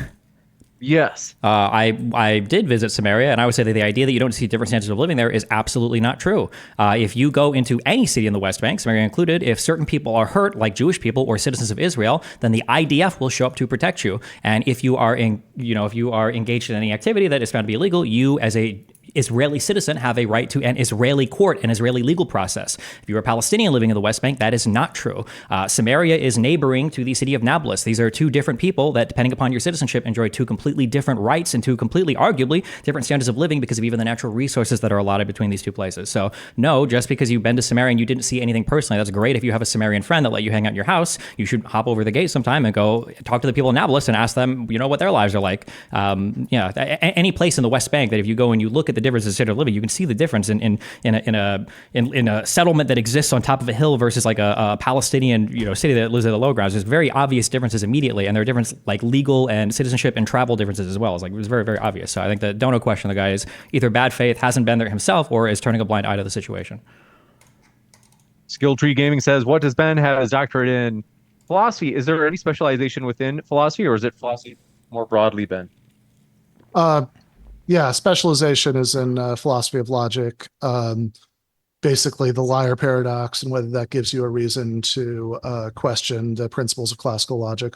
Yes. I did visit Samaria, and I would say that the idea that you don't see different standards of living there is absolutely not true. If you go into any city in the West Bank, Samaria included, if certain people are hurt, like Jewish people or citizens of Israel, then the IDF will show up to protect you. And if you are if you are engaged in any activity that is found to be illegal, you as a Israeli citizen have a right to an Israeli court, an Israeli legal process. If you're a Palestinian living in the West Bank, that is not true. Samaria is neighboring to the city of Nablus. These are two different people that, depending upon your citizenship, enjoy two completely different rights and two completely, arguably, different standards of living because of even the natural resources that are allotted between these two places. So no, just because you've been to Samaria and you didn't see anything personally, that's great. If you have a Samarian friend that let you hang out in your house, you should hop over the gate sometime and go talk to the people in Nablus and ask them, what their lives are like. Any place in the West Bank that if you go and you look at the differences in standard of living, you can see the difference in a settlement that exists on top of a hill versus like a Palestinian city that lives at the low grounds. There's very obvious differences immediately, and there are different like legal and citizenship and travel differences as well. It was very, very obvious. So I think the dono question, the guy is either bad faith, hasn't been there himself, or is turning a blind eye to the situation. Skill Tree Gaming says, what does Ben have his doctorate in? Philosophy. Is there any specialization within philosophy, or is it philosophy more broadly, Ben? Yeah, specialization is in philosophy of logic, basically the liar paradox, and whether that gives you a reason to question the principles of classical logic.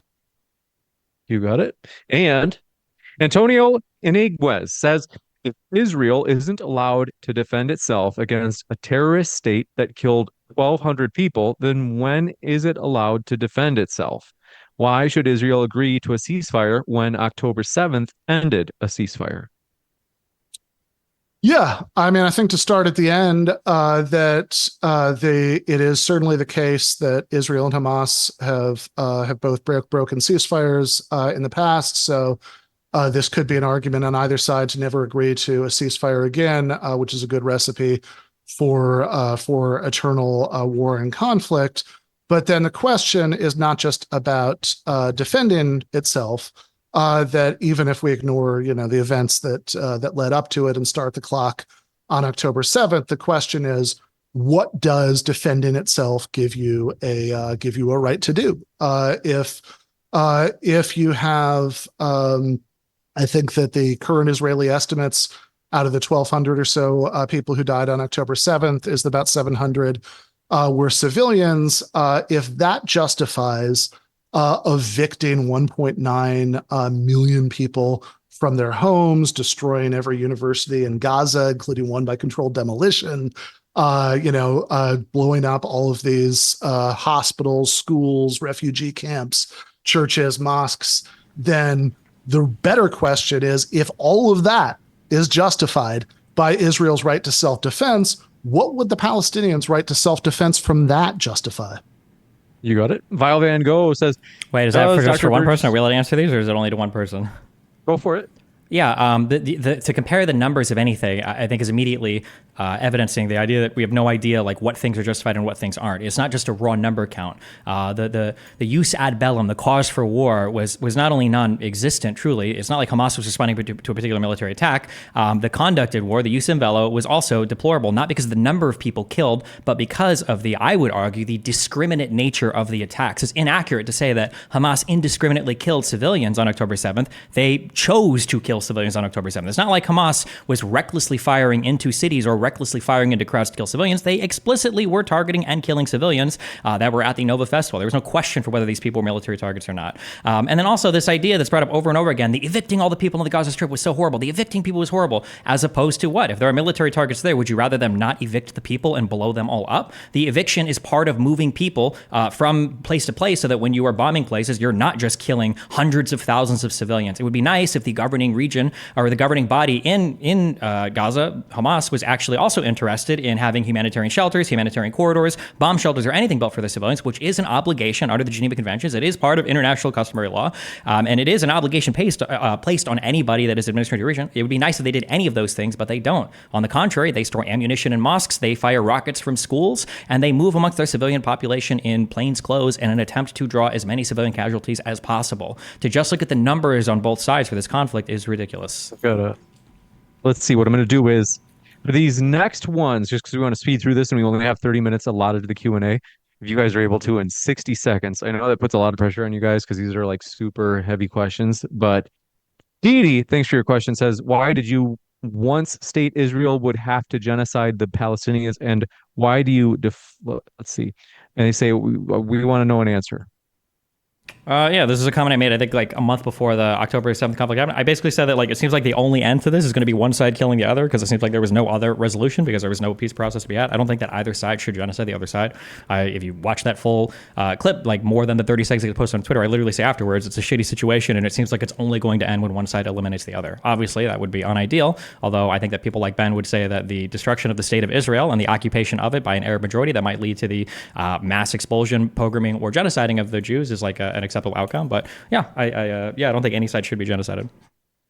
You got it. And Antonio Iniguez says, if Israel isn't allowed to defend itself against a terrorist state that killed 1,200 people, then when is it allowed to defend itself? Why should Israel agree to a ceasefire when October 7th ended a ceasefire? Yeah, I mean, I think to start at the end, it is certainly the case that Israel and Hamas have both broken ceasefires in the past. So this could be an argument on either side to never agree to a ceasefire again, which is a good recipe for eternal war and conflict. But then the question is not just about defending itself. That even if we ignore, the events that led up to it and start the clock on October 7th, the question is, what does defending itself give you a right to do? If you have, I think that the current Israeli estimates out of the 1,200 or so people who died on October 7th is about 700 were civilians. If that justifies evicting 1.9 million people from their homes, destroying every university in Gaza, including one by controlled demolition, blowing up all of these hospitals, schools, refugee camps, churches, mosques, then the better question is, if all of that is justified by Israel's right to self-defense, what would the Palestinians' right to self-defense from that justify? You got it. Vile Van Gogh says, Wait, is that for just Dr. for one Burgis, person? Are we allowed to answer these, or is it only to one person? go for it. Yeah, to compare the numbers of anything, I think is immediately evidencing the idea that we have no idea like what things are justified and what things aren't. It's not just a raw number count. The use ad bellum, the cause for war, was not only non-existent. Truly, it's not like Hamas was responding to a particular military attack. The conducted war, the use in bello, was also deplorable, not because of the number of people killed, but because of the, I would argue, the discriminate nature of the attacks. It's inaccurate to say that Hamas indiscriminately killed civilians on October 7th. They chose to kill civilians on October 7th. It's not like Hamas was recklessly firing into cities or recklessly firing into crowds to kill civilians. They explicitly were targeting and killing civilians that were at the Nova Festival. There was no question for whether these people were military targets or not. And then also this idea that's brought up over and over again, the evicting all the people on the Gaza Strip was so horrible. The evicting people was horrible, as opposed to what? If there are military targets there, would you rather them not evict the people and blow them all up? The eviction is part of moving people from place to place so that when you are bombing places, you're not just killing hundreds of thousands of civilians. It would be nice if the governing region or the governing body in Gaza, Hamas, was actually also interested in having humanitarian shelters, humanitarian corridors, bomb shelters, or anything built for the civilians, which is an obligation under the Geneva Conventions. It is part of international customary law, and it is an obligation placed on anybody that is administering the region. It would be nice if they did any of those things, but they don't. On the contrary, they store ammunition in mosques, they fire rockets from schools, and they move amongst their civilian population in plain clothes in an attempt to draw as many civilian casualties as possible. To just look at the numbers on both sides for this conflict is ridiculous. Let's see. What I'm going to do is, for these next ones, just because we want to speed through this and we only have 30 minutes allotted to the Q&A, if you guys are able to in 60 seconds, I know that puts a lot of pressure on you guys because these are like super heavy questions, but Dee, thanks for your question, says, why did you once state Israel would have to genocide the Palestinians, and why do you, let's see, and they say, we want to know an answer. Yeah, this is a comment I made, I think, like a month before the October 7th conflict happened. I basically said that, like, it seems like the only end to this is going to be one side killing the other because it seems like there was no other resolution because there was no peace process to be had. I don't think that either side should genocide the other side. If you watch that full clip, like more than the 30 seconds that posted on Twitter, I literally say afterwards, it's a shitty situation and it seems like it's only going to end when one side eliminates the other. Obviously, that would be unideal, although I think that people like Ben would say that the destruction of the state of Israel and the occupation of it by an Arab majority that might lead to the mass expulsion, pogroming, or genociding of the Jews is like an acceptable outcome. But yeah, I don't think any side should be genocided.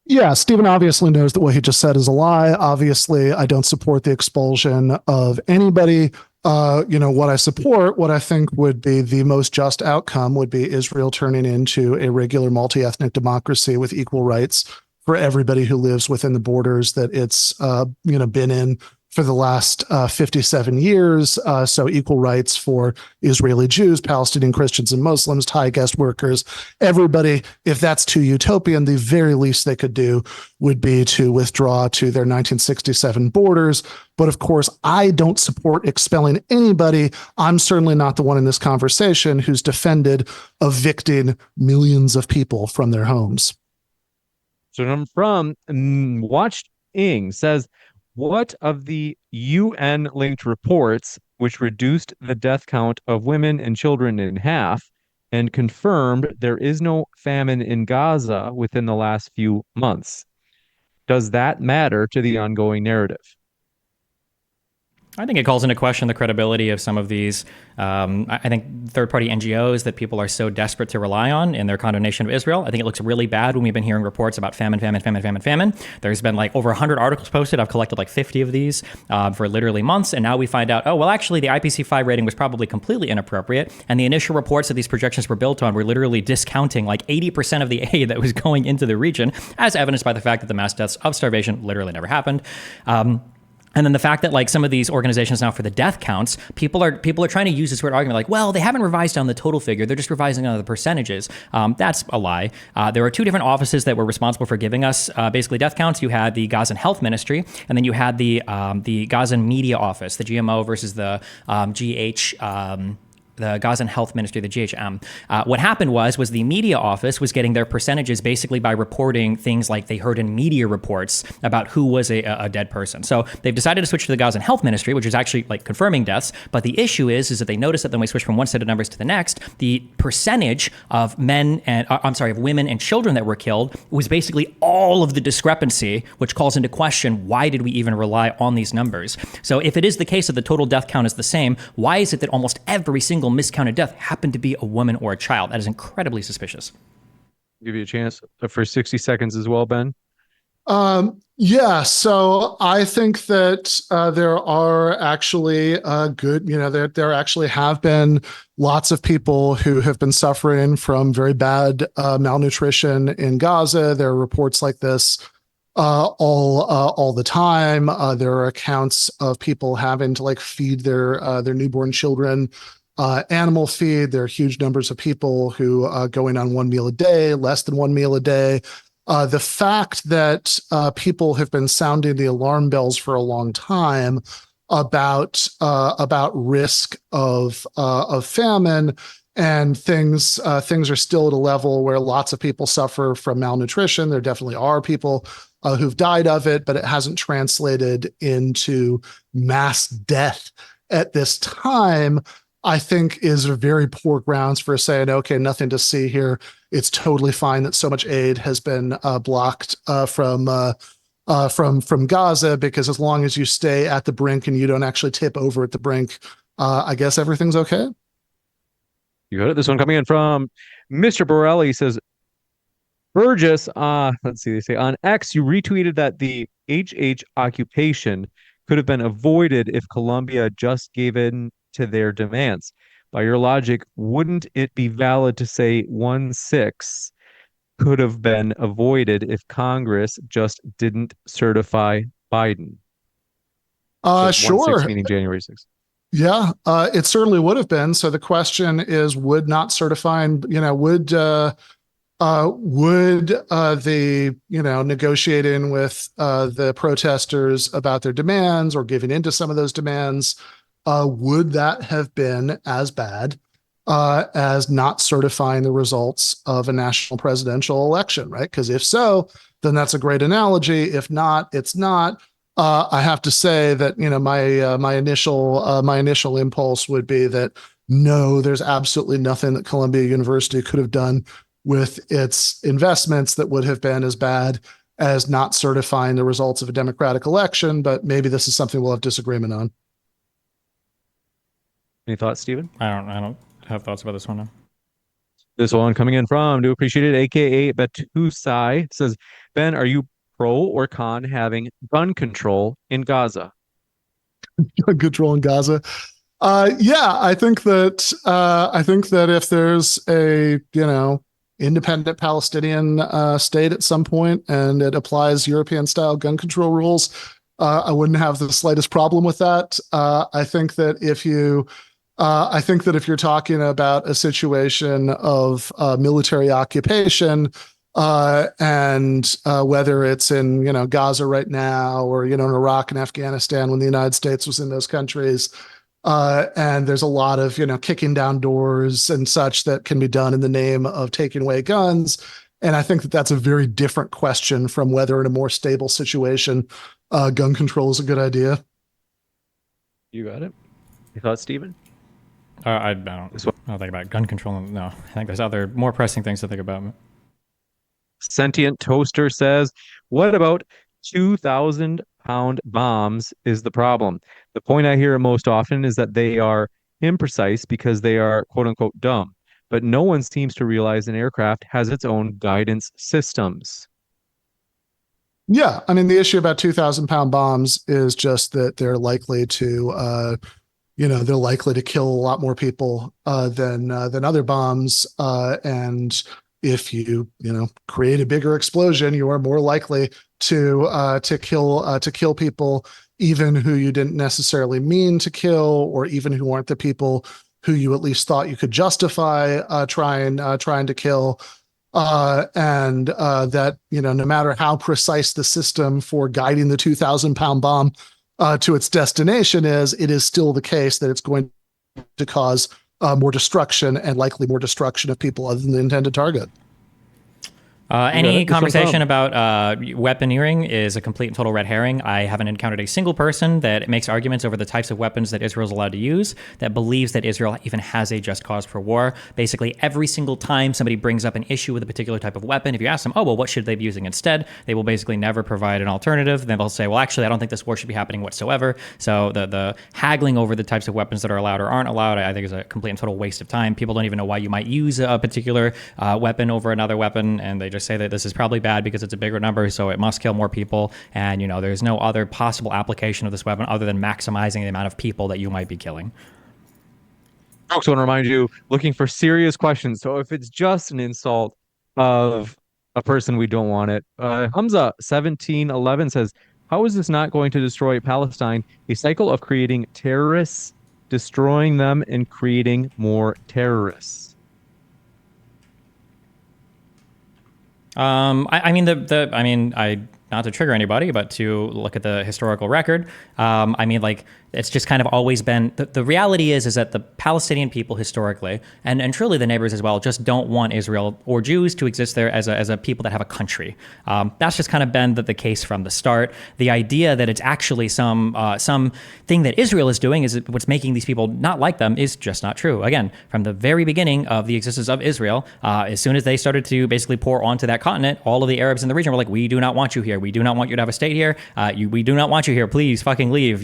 Yeah, Stephen obviously knows that what he just said is a lie. Obviously, I don't support the expulsion of anybody. What I support, what I think would be the most just outcome would be Israel turning into a regular multi-ethnic democracy with equal rights for everybody who lives within the borders that it's been in for the last 57 years. So equal rights for Israeli Jews, Palestinian Christians and Muslims, Thai guest workers, everybody. If that's too utopian, the very least they could do would be to withdraw to their 1967 borders. But of course, I don't support expelling anybody. I'm certainly not the one in this conversation who's defended evicting millions of people from their homes. So I'm from Watched Ing says, what of the UN-linked reports, which reduced the death count of women and children in half and confirmed there is no famine in Gaza within the last few months, Does that matter to the ongoing narrative? I think it calls into question the credibility of some of these, I think, third-party NGOs that people are so desperate to rely on in their condemnation of Israel. I think it looks really bad when we've been hearing reports about famine. There's been like over 100 articles posted. I've collected like 50 of these for literally months. And now we find out, oh, well, actually, the IPC5 rating was probably completely inappropriate. And the initial reports that these projections were built on were literally discounting like 80% of the aid that was going into the region, as evidenced by the fact that the mass deaths of starvation literally never happened. And then the fact that like some of these organizations now for the death counts, people are trying to use this weird argument like, well, they haven't revised down the total figure. They're just revising down the percentages. That's a lie. There were two different offices that were responsible for giving us basically death counts. You had the Gazan Health Ministry, and then you had the Gazan Media Office, the GMO versus the the Gazan Health Ministry, the GHM. What happened was the media office was getting their percentages basically by reporting things like they heard in media reports about who was a dead person. So they've decided to switch to the Gazan Health Ministry, which is actually like confirming deaths. But the issue is that they noticed that when we switch from one set of numbers to the next, the percentage of women and children that were killed was basically all of the discrepancy, which calls into question, why did we even rely on these numbers? So if it is the case that the total death count is the same, why is it that almost every single miscounted death happened to be a woman or a child? That is incredibly suspicious. Give you a chance for 60 seconds as well, Ben. Yeah, so I think that there are actually there actually have been lots of people who have been suffering from very bad malnutrition in Gaza. There are reports like this all the time. There are accounts of people having to like feed their newborn children animal feed. There are huge numbers of people who going on one meal a day, less than one meal a day. The fact that people have been sounding the alarm bells for a long time about risk of famine, and things are still at a level where lots of people suffer from malnutrition. There definitely are people who've died of it, but it hasn't translated into mass death at this time, I think is a very poor grounds for saying, okay, nothing to see here. It's totally fine that so much aid has been blocked from Gaza, because as long as you stay at the brink and you don't actually tip over at the brink, I guess everything's okay. You got it. This one coming in from Mr. Borelli says, Burgis, let's see, they say on X, you retweeted that the HH occupation could have been avoided if Colombia just gave in to their demands. By your logic, wouldn't it be valid to say 1/6 could have been avoided if Congress just didn't certify Biden? So Sure. 1/6 meaning January 6th. Yeah, it certainly would have been. So the question is, would not certifying, would the negotiating with the protesters about their demands or giving into some of those demands, would that have been as bad as not certifying the results of a national presidential election, right? Because if so, then that's a great analogy. If not, it's not. I have to say that my initial impulse would be that no, there's absolutely nothing that Columbia University could have done with its investments that would have been as bad as not certifying the results of a democratic election. But maybe this is something we'll have disagreement on. Any thoughts, Stephen? I don't have thoughts about this one now. This one coming in from Do Appreciate It, aka Batusai, says, Ben, are you pro or con having gun control in Gaza? Gun control in Gaza. Yeah, I think that if there's a independent Palestinian state at some point and it applies European style gun control rules, I wouldn't have the slightest problem with that. I think that if you're talking about a situation of military occupation, and whether it's in Gaza right now or in Iraq and Afghanistan when the United States was in those countries, and there's a lot of kicking down doors and such that can be done in the name of taking away guns, and I think that that's a very different question from whether in a more stable situation gun control is a good idea. You got it. You thought, Stephen? I don't think about gun control. No, I think there's other more pressing things to think about. Sentient Toaster says, what about 2,000-pound bombs is the problem. The point I hear most often is that they are imprecise because they are quote unquote dumb. But no one seems to realize an aircraft has its own guidance systems. Yeah, I mean the issue about 2,000 pound bombs is just that they're likely to they're likely to kill a lot more people than other bombs. And if you create a bigger explosion, you are more likely to kill people, even who you didn't necessarily mean to kill, or even who aren't the people who you at least thought you could justify trying to kill. And that no matter how precise the system for guiding the 2,000 pound bomb to its destination is, it is still the case that it's going to cause more destruction, and likely more destruction of people other than the intended target. Any conversation about weaponeering is a complete and total red herring. I haven't encountered a single person that makes arguments over the types of weapons that Israel is allowed to use that believes that Israel even has a just cause for war. Basically, every single time somebody brings up an issue with a particular type of weapon, if you ask them, oh, well, what should they be using instead? They will basically never provide an alternative. Then they'll say, well, actually, I don't think this war should be happening whatsoever. So the haggling over the types of weapons that are allowed or aren't allowed, I think is a complete and total waste of time. People don't even know why you might use a particular weapon over another weapon, and they just say that this is probably bad because it's a bigger number, so it must kill more people. And, there's no other possible application of this weapon other than maximizing the amount of people that you might be killing. Folks, I want to remind you, looking for serious questions. So if it's just an insult of a person, we don't want it. Hamza 1711 says, how is this not going to destroy Palestine? A cycle of creating terrorists, destroying them, and creating more terrorists. Not to trigger anybody, but to look at the historical record. It's just kind of always been, the reality is that the Palestinian people historically, and truly the neighbors as well, just don't want Israel or Jews to exist there as a people that have a country. That's just kind of been the case from the start. The idea that it's actually some thing that Israel is doing is what's making these people not like them is just not true. Again, from the very beginning of the existence of Israel, as soon as they started to basically pour onto that continent, all of the Arabs in the region were like, we do not want you here. We do not want you to have a state here. We do not want you here. Please fucking leave.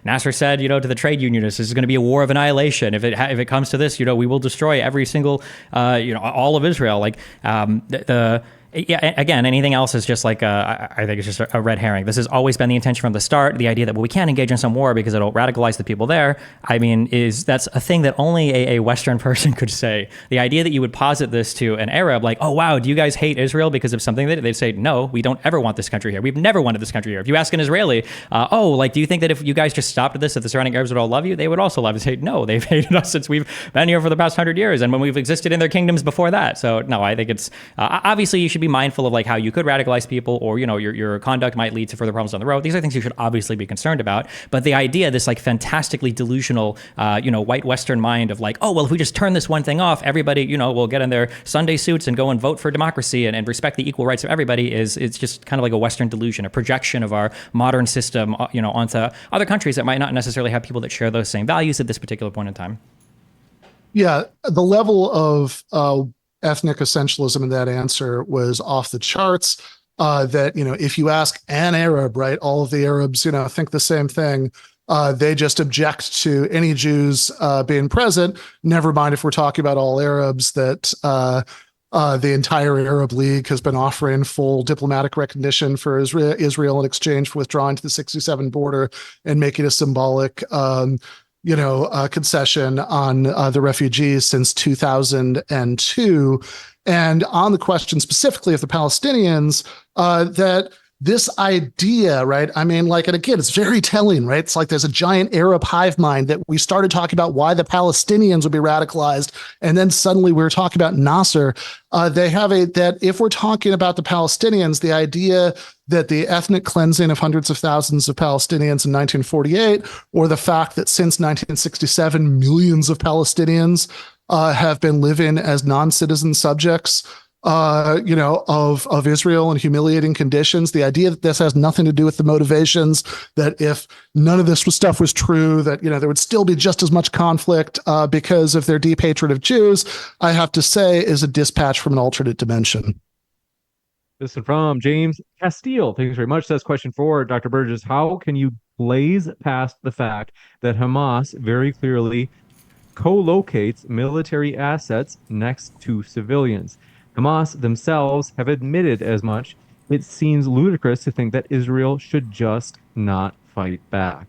Nasser said, to the trade unionists, this is going to be a war of annihilation. If it comes to this, we will destroy every single, all of Israel. Again, anything else is just I think it's just a red herring. This has always been the intention from the start. The idea that, well, we can't engage in some war because it'll radicalize the people there, that's a thing that only a Western person could say. The idea that you would posit this to an Arab, like, oh, wow, do you guys hate Israel because of something? They'd say, no, we don't ever want this country here. We've never wanted this country here. If you ask an Israeli, do you think that if you guys just stopped this, that the surrounding Arabs would all love you? They would also love to say, no, they've hated us since we've been here for the past 100 years and when we've existed in their kingdoms before that. So, no, I think it's, obviously you should be mindful of how you could radicalize people, or your conduct might lead to further problems down the road. These are things you should obviously be concerned about. But the idea, this fantastically delusional, white Western mind of oh, well, if we just turn this one thing off, everybody, will get in their Sunday suits and go and vote for democracy and respect the equal rights of everybody it's just kind of like a Western delusion, a projection of our modern system, onto other countries that might not necessarily have people that share those same values at this particular point in time. Yeah, the level of ethnic essentialism in that answer was off the charts. That, if you ask an Arab, right, all of the Arabs, think the same thing. They just object to any Jews being present. Never mind if we're talking about all Arabs, that the entire Arab League has been offering full diplomatic recognition for Israel in exchange for withdrawing to the 67 border and making a symbolic concession on the refugees since 2002. And on the question specifically of the Palestinians, that this idea, right? And again, it's very telling, right? It's like there's a giant Arab hive mind that we started talking about why the Palestinians would be radicalized. And then suddenly we were talking about Nasser. They have that if we're talking about the Palestinians, the idea that the ethnic cleansing of hundreds of thousands of Palestinians in 1948, or the fact that since 1967, millions of Palestinians have been living as non-citizen subjects of Israel in humiliating conditions. The idea that this has nothing to do with the motivations, that if none of this stuff was true, that, there would still be just as much conflict because of their deep hatred of Jews, I have to say is a dispatch from an alternate dimension. This is from James Castile. Thanks very much. Says question for Dr. Burgess. How can you blaze past the fact that Hamas very clearly co-locates military assets next to civilians? Hamas themselves have admitted as much. It seems ludicrous to think that Israel should just not fight back.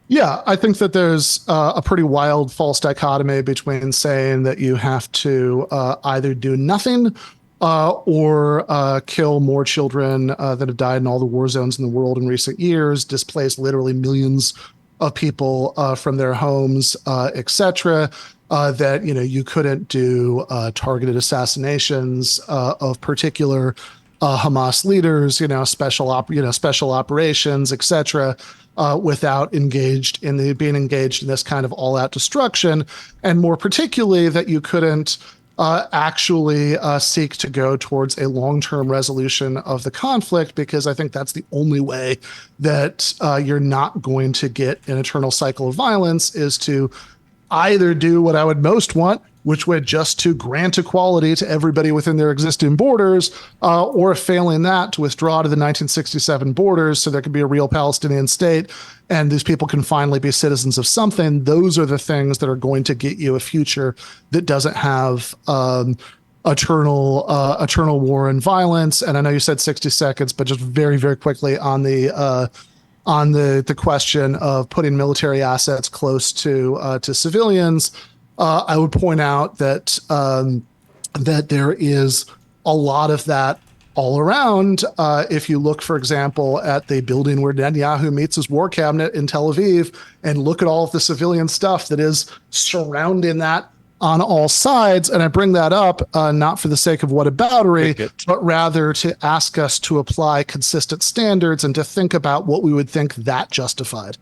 Yeah, I think that there's a pretty wild false dichotomy between saying that you have to either do nothing or kill more children that have died in all the war zones in the world in recent years, displace literally millions of people from their homes, etc. That you couldn't do targeted assassinations of particular Hamas leaders, special operations, etc. Without being engaged in this kind of all-out destruction, and more particularly that you couldn't actually seek to go towards a long-term resolution of the conflict, because I think that's the only way that you're not going to get an eternal cycle of violence, is to either do what I would most want, which would just to grant equality to everybody within their existing borders, or failing that, to withdraw to the 1967 borders so there can be a real Palestinian state and these people can finally be citizens of something. Those are the things that are going to get you a future that doesn't have eternal war and violence. And I know you said 60 seconds, but just very, very quickly on the question of putting military assets close to civilians, I would point out that that there is a lot of that all around. If you look, for example, at the building where Netanyahu meets his war cabinet in Tel Aviv, and look at all of the civilian stuff that is surrounding that on all sides. And I bring that up not for the sake of whataboutery, but rather to ask us to apply consistent standards and to think about what we would think that justified.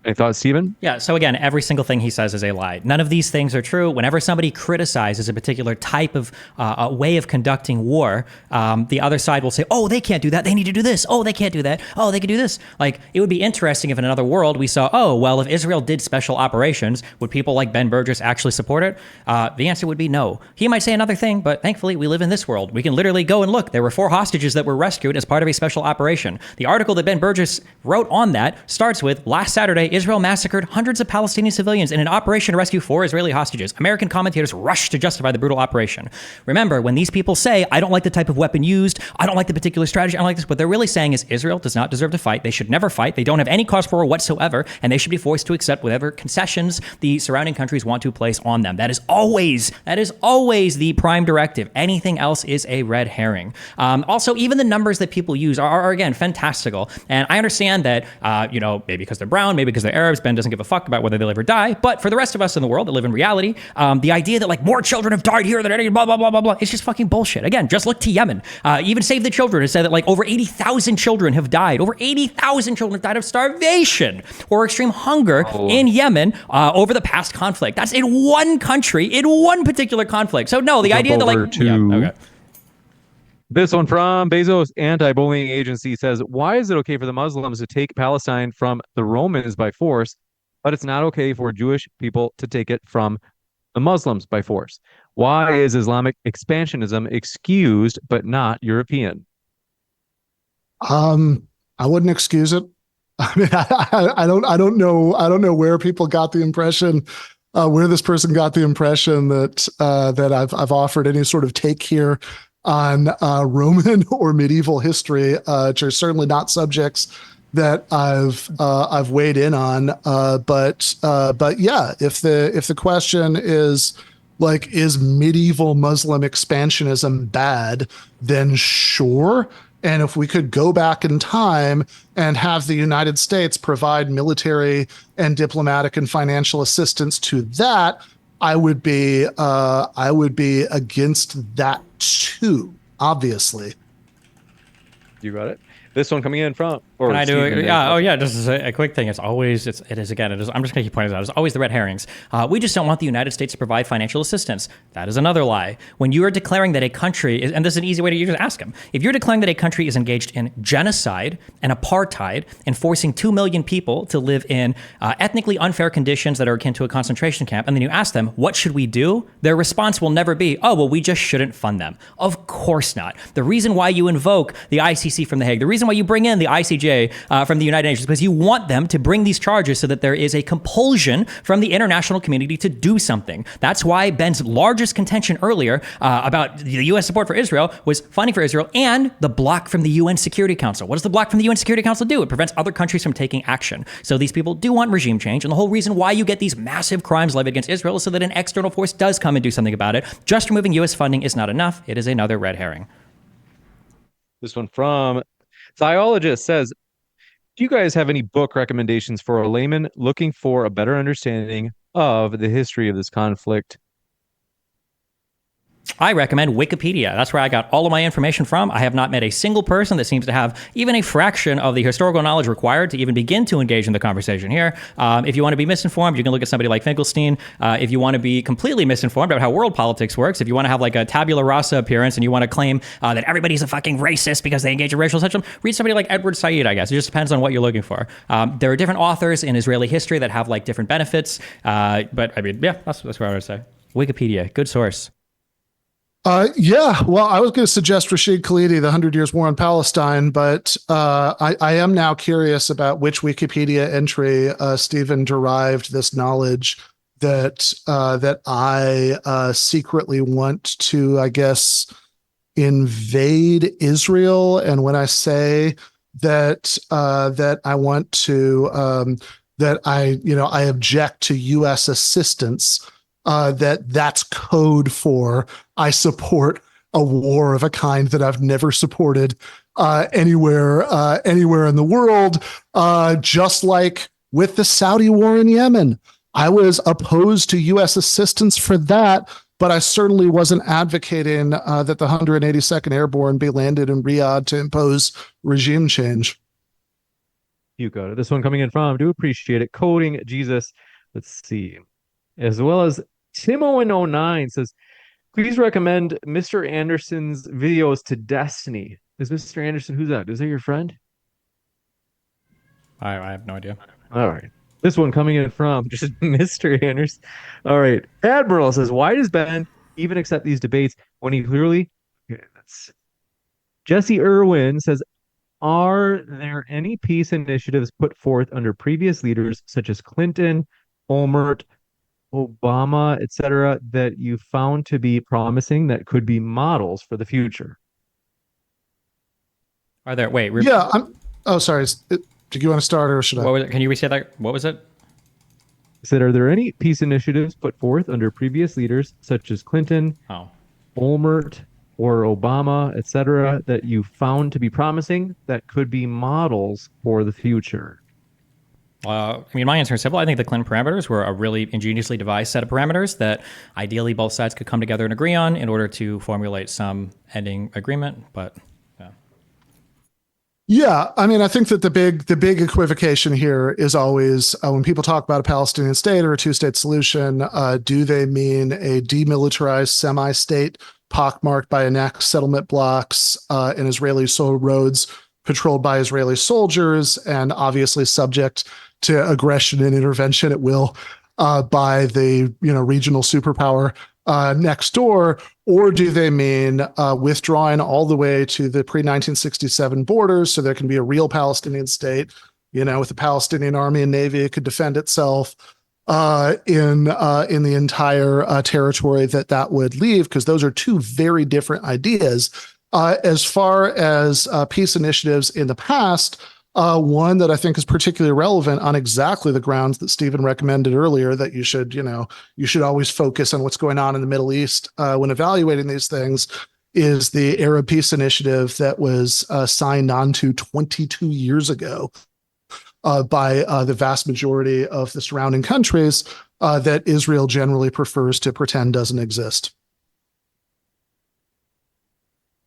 Any thoughts, Stephen? Yeah, so again, every single thing he says is a lie. None of these things are true. Whenever somebody criticizes a particular type of a way of conducting war, the other side will say, oh, they can't do that. They need to do this. Oh, they can't do that. Oh, they can do this. Like, it would be interesting if in another world we saw, oh, well, if Israel did special operations, would people like Ben Burgis actually support it? The answer would be no. He might say another thing, but thankfully we live in this world. We can literally go and look. There were 4 hostages that were rescued as part of a special operation. The article that Ben Burgis wrote on that starts with, last Saturday, Israel massacred hundreds of Palestinian civilians in an operation to rescue 4 Israeli hostages. American commentators rushed to justify the brutal operation. Remember, when these people say, I don't like the type of weapon used, I don't like the particular strategy, I don't like this, what they're really saying is Israel does not deserve to fight. They should never fight. They don't have any cause for war whatsoever, and they should be forced to accept whatever concessions the surrounding countries want to place on them. That is always the prime directive. Anything else is a red herring. Also, even the numbers that people use are again, fantastical. And I understand that, maybe because they're brown, maybe because they're Arabs, Ben doesn't give a fuck about whether they live or die. But for the rest of us in the world that live in reality, the idea that like more children have died here than any blah, blah, blah, blah, blah, it's just fucking bullshit. Again, just look to Yemen. Even Save the Children has said that like over 80,000 children have died. Over 80,000 children have died of starvation or extreme hunger in Yemen over the past conflict. That's in one country, in one particular conflict. So no, the idea that like... This one from Bezos' anti-bullying agency says, why is it okay for the Muslims to take Palestine from the Romans by force, but it's not okay for Jewish people to take it from the Muslims by force? Why is Islamic expansionism excused but not European? I wouldn't excuse it. I mean, I don't know where people got the impression, where this person got the impression that I've offered any sort of take here on Roman or medieval history, which are certainly not subjects that I've weighed in on. But yeah, if the question is like, is medieval Muslim expansionism bad, then sure. And if we could go back in time and have the United States provide military and diplomatic and financial assistance to that, I would be against that too, obviously. You got it. This one coming in from. Or Can I do Stephen it? there. Yeah. Oh, yeah. Just as a quick thing. It is again. I'm just going to keep pointing this out. It's always the red herrings. We just don't want the United States to provide financial assistance. That is another lie. When you are declaring that a country is, and this is an easy way to just ask them, if you're declaring that a country is engaged in genocide and apartheid and forcing 2 million people to live in ethnically unfair conditions that are akin to a concentration camp, and then you ask them, what should we do? Their response will never be, oh, well, we just shouldn't fund them. Of course not. The reason why you invoke the ICC from The Hague, the reason why you bring in the ICJ from the United Nations, because you want them to bring these charges so that there is a compulsion from the international community to do something. That's why Ben's largest contention earlier about the U.S. support for Israel was funding for Israel and the block from the UN Security Council. What does the block from the UN Security Council do? It prevents other countries from taking action. So these people do want regime change, and the whole reason why you get these massive crimes levied against Israel is so that an external force does come and do something about it. Just removing U.S. funding is not enough. It is another red herring. This one from Ziologist says, do you guys have any book recommendations for a layman looking for a better understanding of the history of this conflict? I recommend Wikipedia. That's where I got all of my information from. I have not met a single person that seems to have even a fraction of the historical knowledge required to even begin to engage in the conversation here. If you want to be misinformed, you can look at somebody like Finkelstein. If you want to be completely misinformed about how world politics works, if you want to have like a tabula rasa appearance and you want to claim that everybody's a fucking racist because they engage in racial sexism, read somebody like Edward Said, I guess. It just depends on what you're looking for. There are different authors in Israeli history that have like different benefits. But I mean, yeah, that's what I would say. Wikipedia, good source. Yeah, well, I was going to suggest Rashid Khalidi, The 100 Years' War on Palestine, but I am now curious about which Wikipedia entry Stephen derived this knowledge that I secretly want to, I guess, invade Israel. And when I say that I want to that I object to U.S. assistance. That's code for I support a war of a kind that I've never supported anywhere in the world. Just like with the Saudi war in Yemen, I was opposed to U.S. assistance for that, but I certainly wasn't advocating that the 182nd Airborne be landed in Riyadh to impose regime change. You got it. This one coming in from, do appreciate it. Coding Jesus. Let's see. As well as Timo09 says, please recommend Mr. Anderson's videos to Destiny. Is Mr. Anderson, who's that? Is that your friend? I have no idea. All right. This one coming in from just Mr. Anderson. All right. Admiral says, why does Ben even accept these debates when he clearly... Okay, that's... Jesse Irwin says, are there any peace initiatives put forth under previous leaders such as Clinton, Olmert, Obama, etc., that you found to be promising that could be models for the future? Are there? Wait. Yeah. Sorry. Did you want to start or should I? What was it? Can you restate that? What was it? I said, are there any peace initiatives put forth under previous leaders such as Clinton, Olmert, or Obama, etc., that you found to be promising that could be models for the future? I mean, my answer is simple. I think the Clinton parameters were a really ingeniously devised set of parameters that ideally both sides could come together and agree on in order to formulate some ending agreement. But yeah, I mean, I think that the big equivocation here is always when people talk about a Palestinian state or a two-state solution, do they mean a demilitarized semi-state pockmarked by annexed settlement blocks and Israeli soil roads patrolled by Israeli soldiers and obviously subject to aggression and intervention at will by the regional superpower next door, or do they mean withdrawing all the way to the pre-1967 borders so there can be a real Palestinian state, with a Palestinian army and navy, it could defend itself in the entire territory that would leave, because those are two very different ideas. As far as peace initiatives in the past, one that I think is particularly relevant on exactly the grounds that Stephen recommended earlier, that you should always focus on what's going on in the Middle East when evaluating these things, is the Arab Peace Initiative that was signed on to 22 years ago by the vast majority of the surrounding countries that Israel generally prefers to pretend doesn't exist.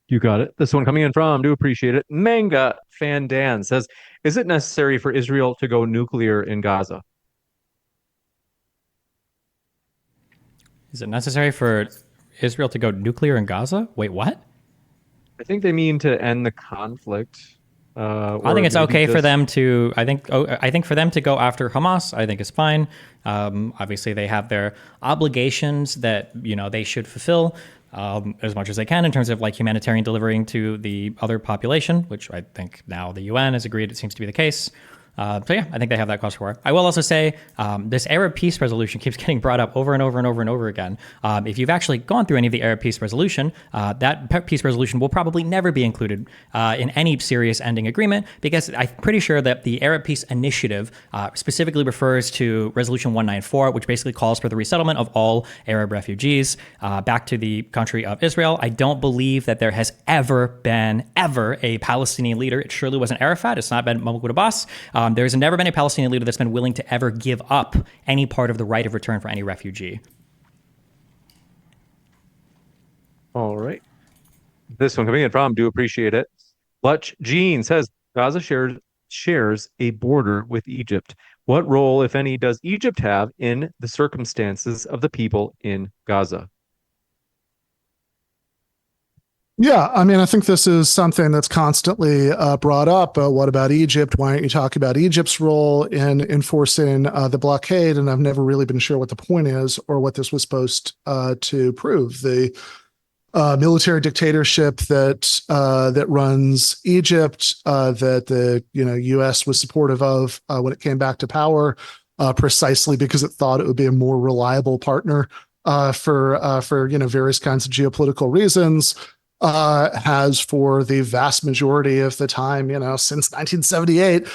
You got it. This one coming in from, do appreciate it. Manga Fan Dan says, is it necessary for Israel to go nuclear in Gaza? Is it necessary for Israel to go nuclear in Gaza? Wait, what? I think they mean to end the conflict. I think it's okay for them to. I think for them to go after Hamas, I think is fine. Obviously, they have their obligations that they should fulfill as much as they can in terms of like humanitarian delivering to the other population, which I think now the UN has agreed it seems to be the case. So yeah, I think they have that cause for. I will also say this Arab peace resolution keeps getting brought up over and over and over and over again. If you've actually gone through any of the Arab peace resolution, that peace resolution will probably never be included in any serious ending agreement, because I'm pretty sure that the Arab Peace Initiative specifically refers to Resolution 194, which basically calls for the resettlement of all Arab refugees back to the country of Israel. I don't believe that there has ever been a Palestinian leader. It surely wasn't Arafat. It's not been Mahmoud Abbas. There's never been a Palestinian leader that's been willing to ever give up any part of the right of return for any refugee. All right. This one coming in from, do appreciate it. Lutch Jean says, Gaza shares a border with Egypt. What role, if any, does Egypt have in the circumstances of the people in Gaza? Yeah, I mean, I think this is something that's constantly brought up. What about Egypt? Why aren't you talking about Egypt's role in enforcing the blockade? And I've never really been sure what the point is or what this was supposed to prove. The military dictatorship that runs Egypt, that the U.S. was supportive of when it came back to power, precisely because it thought it would be a more reliable partner for various kinds of geopolitical reasons. Has for the vast majority of the time, since 1978,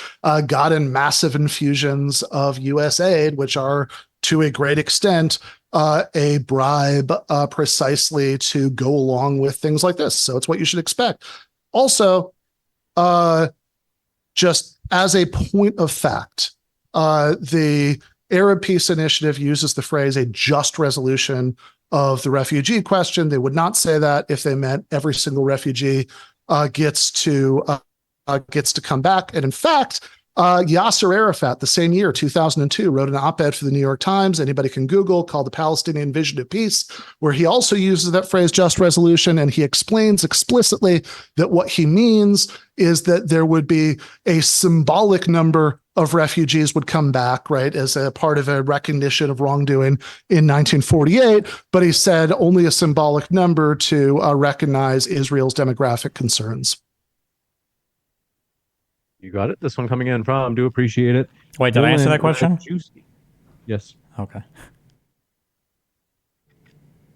gotten massive infusions of U.S. aid, which are to a great extent a bribe precisely to go along with things like this. So it's what you should expect. Also, just as a point of fact, the Arab Peace Initiative uses the phrase a just resolution of the refugee question. They would not say that if they meant every single refugee gets to come back. And in fact, Yasser Arafat, the same year, 2002, wrote an op-ed for the New York Times, anybody can Google, called The Palestinian Vision of Peace, where he also uses that phrase just resolution, and he explains explicitly that what he means is that there would be a symbolic number of refugees would come back, right, as a part of a recognition of wrongdoing in 1948, but he said only a symbolic number to recognize Israel's demographic concerns. You got it. This one coming in from, do appreciate it. Wait, did I answer that question? Yes. Okay.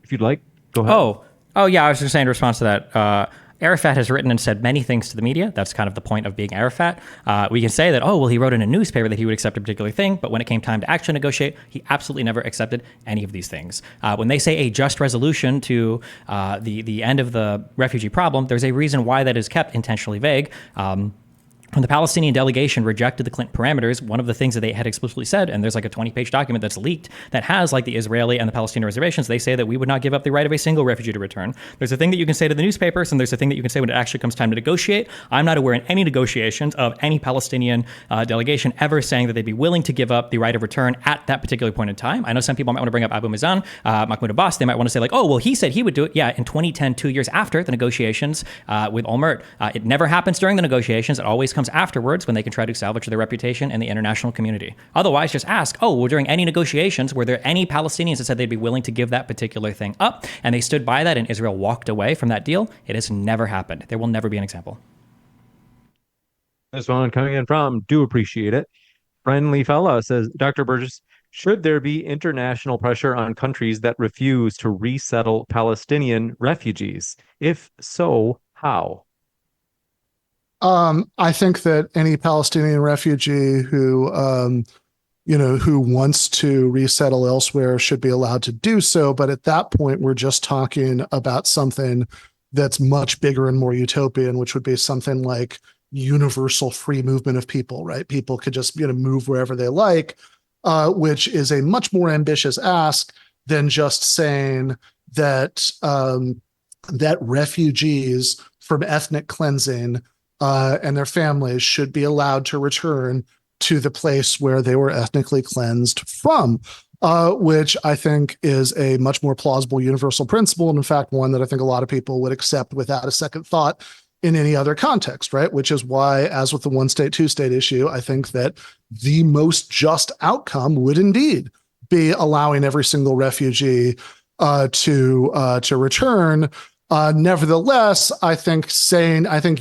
If you'd like, go ahead. Oh, yeah. I was just saying in response to that. Arafat has written and said many things to the media. That's kind of the point of being Arafat. We can say that, he wrote in a newspaper that he would accept a particular thing, but when it came time to actually negotiate, he absolutely never accepted any of these things. When they say a just resolution to the end of the refugee problem, there's a reason why that is kept intentionally vague. When the Palestinian delegation rejected the Clinton parameters, one of the things that they had explicitly said, and there's like a 20-page document that's leaked that has like the Israeli and the Palestinian reservations, they say that we would not give up the right of a single refugee to return. There's a thing that you can say to the newspapers, and there's a thing that you can say when it actually comes time to negotiate. I'm not aware in any negotiations of any Palestinian delegation ever saying that they'd be willing to give up the right of return at that particular point in time. I know some people might want to bring up Abu Mazen, Mahmoud Abbas. They might want to say like, he said he would do it. Yeah, in 2010, 2 years after the negotiations with Olmert. It never happens during the negotiations. It always comes afterwards when they can try to salvage their reputation in the international community. Otherwise, just ask, during any negotiations, were there any Palestinians that said they'd be willing to give that particular thing up? And they stood by that and Israel walked away from that deal. It has never happened. There will never be an example. This one coming in from, do appreciate it. Friendly fella says, Dr. Burgis, should there be international pressure on countries that refuse to resettle Palestinian refugees? If so, how? I think that any Palestinian refugee who wants to resettle elsewhere should be allowed to do so. But at that point, we're just talking about something that's much bigger and more utopian, which would be something like universal free movement of people, right? People could just, move wherever they like, which is a much more ambitious ask than just saying that that refugees from ethnic cleansing, and their families should be allowed to return to the place where they were ethnically cleansed from, which I think is a much more plausible universal principle. And in fact, one that I think a lot of people would accept without a second thought in any other context, right? Which is why, as with the one state, two state issue, I think that the most just outcome would indeed be allowing every single refugee to return. Nevertheless, I think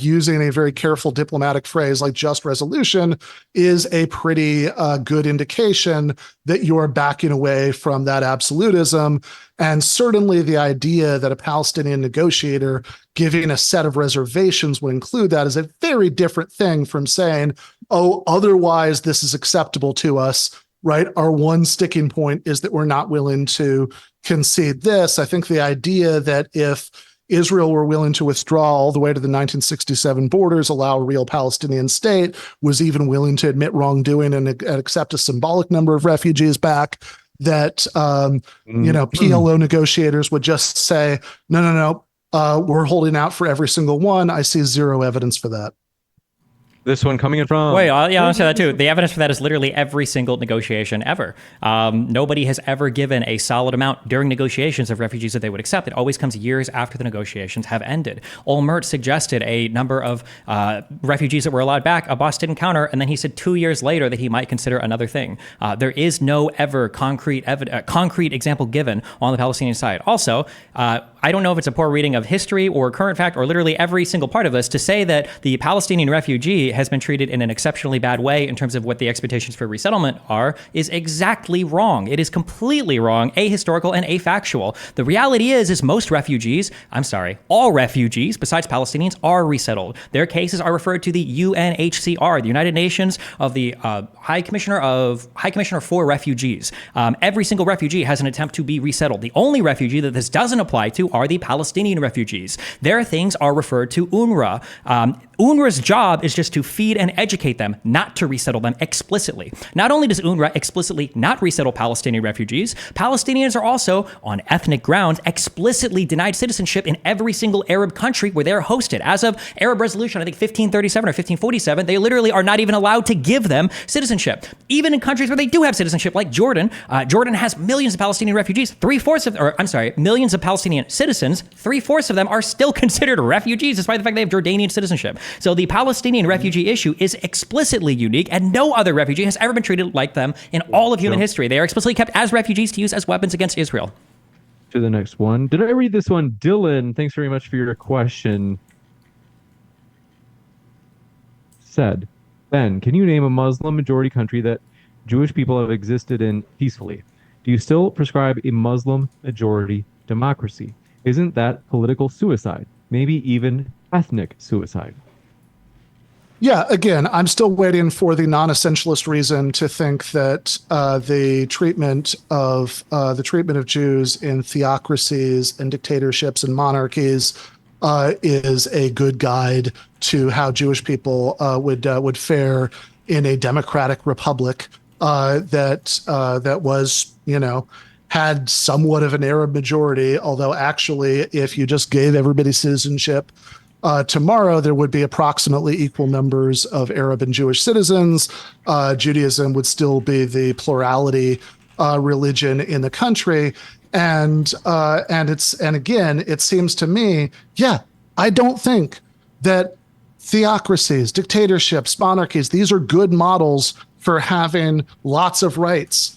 using a very careful diplomatic phrase like just resolution is a pretty good indication that you're backing away from that absolutism. And certainly the idea that a Palestinian negotiator giving a set of reservations would include that is a very different thing from saying, oh, otherwise this is acceptable to us, right? Our one sticking point is that we're not willing to concede this. I think the idea that if Israel were willing to withdraw all the way to the 1967 borders, allow a real Palestinian state, was even willing to admit wrongdoing and accept a symbolic number of refugees back, that PLO negotiators would just say, no, we're holding out for every single one. I see zero evidence for that. This one coming in from... Wait, I'll say that too. The evidence for that is literally every single negotiation ever. Nobody has ever given a solid amount during negotiations of refugees that they would accept. It always comes years after the negotiations have ended. Olmert suggested a number of refugees that were allowed back. Abbas didn't counter, and then he said 2 years later that he might consider another thing. There is no ever concrete example given on the Palestinian side. Also, I don't know if it's a poor reading of history or current fact or literally every single part of this to say that the Palestinian refugee has been treated in an exceptionally bad way in terms of what the expectations for resettlement are is exactly wrong. It is completely wrong, ahistorical, and afactual. The reality is most refugees, all refugees besides Palestinians are resettled. Their cases are referred to the UNHCR, the United Nations of the High Commissioner for Refugees. Every single refugee has an attempt to be resettled. The only refugee that this doesn't apply to are the Palestinian refugees. Their things are referred to UNRWA. UNRWA's job is just to feed and educate them, not to resettle them explicitly. Not only does UNRWA explicitly not resettle Palestinian refugees, Palestinians are also, on ethnic grounds, explicitly denied citizenship in every single Arab country where they're hosted. As of Arab Resolution, I think 1537 or 1547, they literally are not even allowed to give them citizenship. Even in countries where they do have citizenship, like Jordan, Jordan has millions of Palestinian refugees, millions of Palestinian citizens, 3/4 of them are still considered refugees, despite the fact they have Jordanian citizenship. So the Palestinian refugee issue is explicitly unique, and no other refugee has ever been treated like them in all of human history. They are explicitly kept as refugees to use as weapons against Israel. To the next one. Did I read this one? Dylan, thanks very much for your question. Said, Ben, can you name a Muslim majority country that Jewish people have existed in peacefully? Do you still prescribe a Muslim majority democracy? Isn't that political suicide? Maybe even ethnic suicide? Yeah, again, I'm still waiting for the non-essentialist reason to think that the treatment of Jews in theocracies and dictatorships and monarchies is a good guide to how Jewish people would fare in a democratic republic that was, had somewhat of an Arab majority. Although actually, if you just gave everybody citizenship tomorrow, there would be approximately equal numbers of Arab and Jewish citizens. Judaism would still be the plurality religion in the country. And again, it seems to me, I don't think that theocracies, dictatorships, monarchies, these are good models for having lots of rights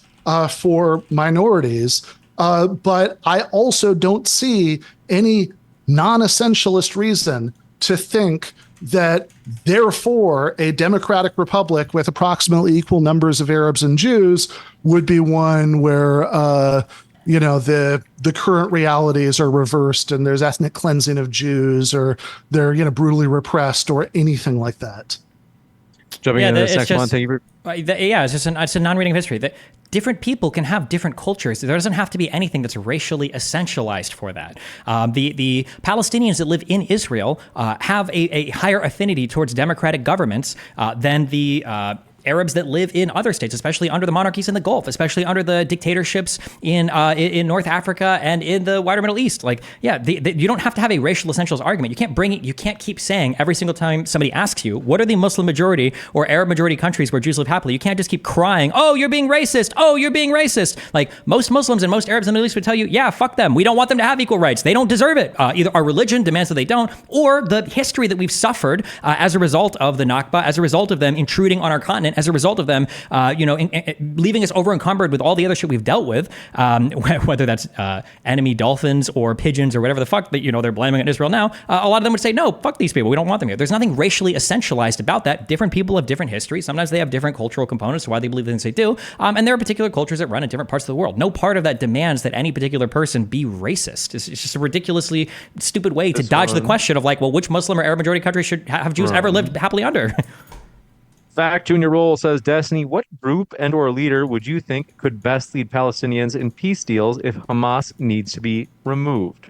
for minorities. But I also don't see any non-essentialist reason to think that therefore a democratic republic with approximately equal numbers of Arabs and Jews would be one where the current realities are reversed and there's ethnic cleansing of Jews, or they're brutally repressed, or anything like that. Jumping into the second one, thank you for... it's a non-reading of history. That different people can have different cultures. There doesn't have to be anything that's racially essentialized for that. The Palestinians that live in Israel have a higher affinity towards democratic governments than the Arabs that live in other states, especially under the monarchies in the Gulf, especially under the dictatorships in North Africa and in the wider Middle East. Like, yeah, you don't have to have a racial essentials argument. You can't bring it. You can't keep saying every single time somebody asks you, what are the Muslim majority or Arab majority countries where Jews live happily? You can't just keep crying, oh, you're being racist. Oh, you're being racist. Like, most Muslims and most Arabs in the Middle East would tell you, yeah, fuck them. We don't want them to have equal rights. They don't deserve it. Either our religion demands that they don't, or the history that we've suffered as a result of the Nakba, as a result of them intruding on our continent, as a result of them, leaving us over encumbered with all the other shit we've dealt with, whether that's enemy dolphins or pigeons or whatever the fuck that, they're blaming on Israel now. A lot of them would say, no, fuck these people. We don't want them here. There's nothing racially essentialized about that. Different people have different histories. Sometimes they have different cultural components to why they believe the things they do. And there are particular cultures that run in different parts of the world. No part of that demands that any particular person be racist. It's just a ridiculously stupid way to dodge the question of like, well, which Muslim or Arab majority country should have Jews ever lived happily under? Fact Junior Roll says, Destiny, what group and or leader would you think could best lead Palestinians in peace deals if Hamas needs to be removed?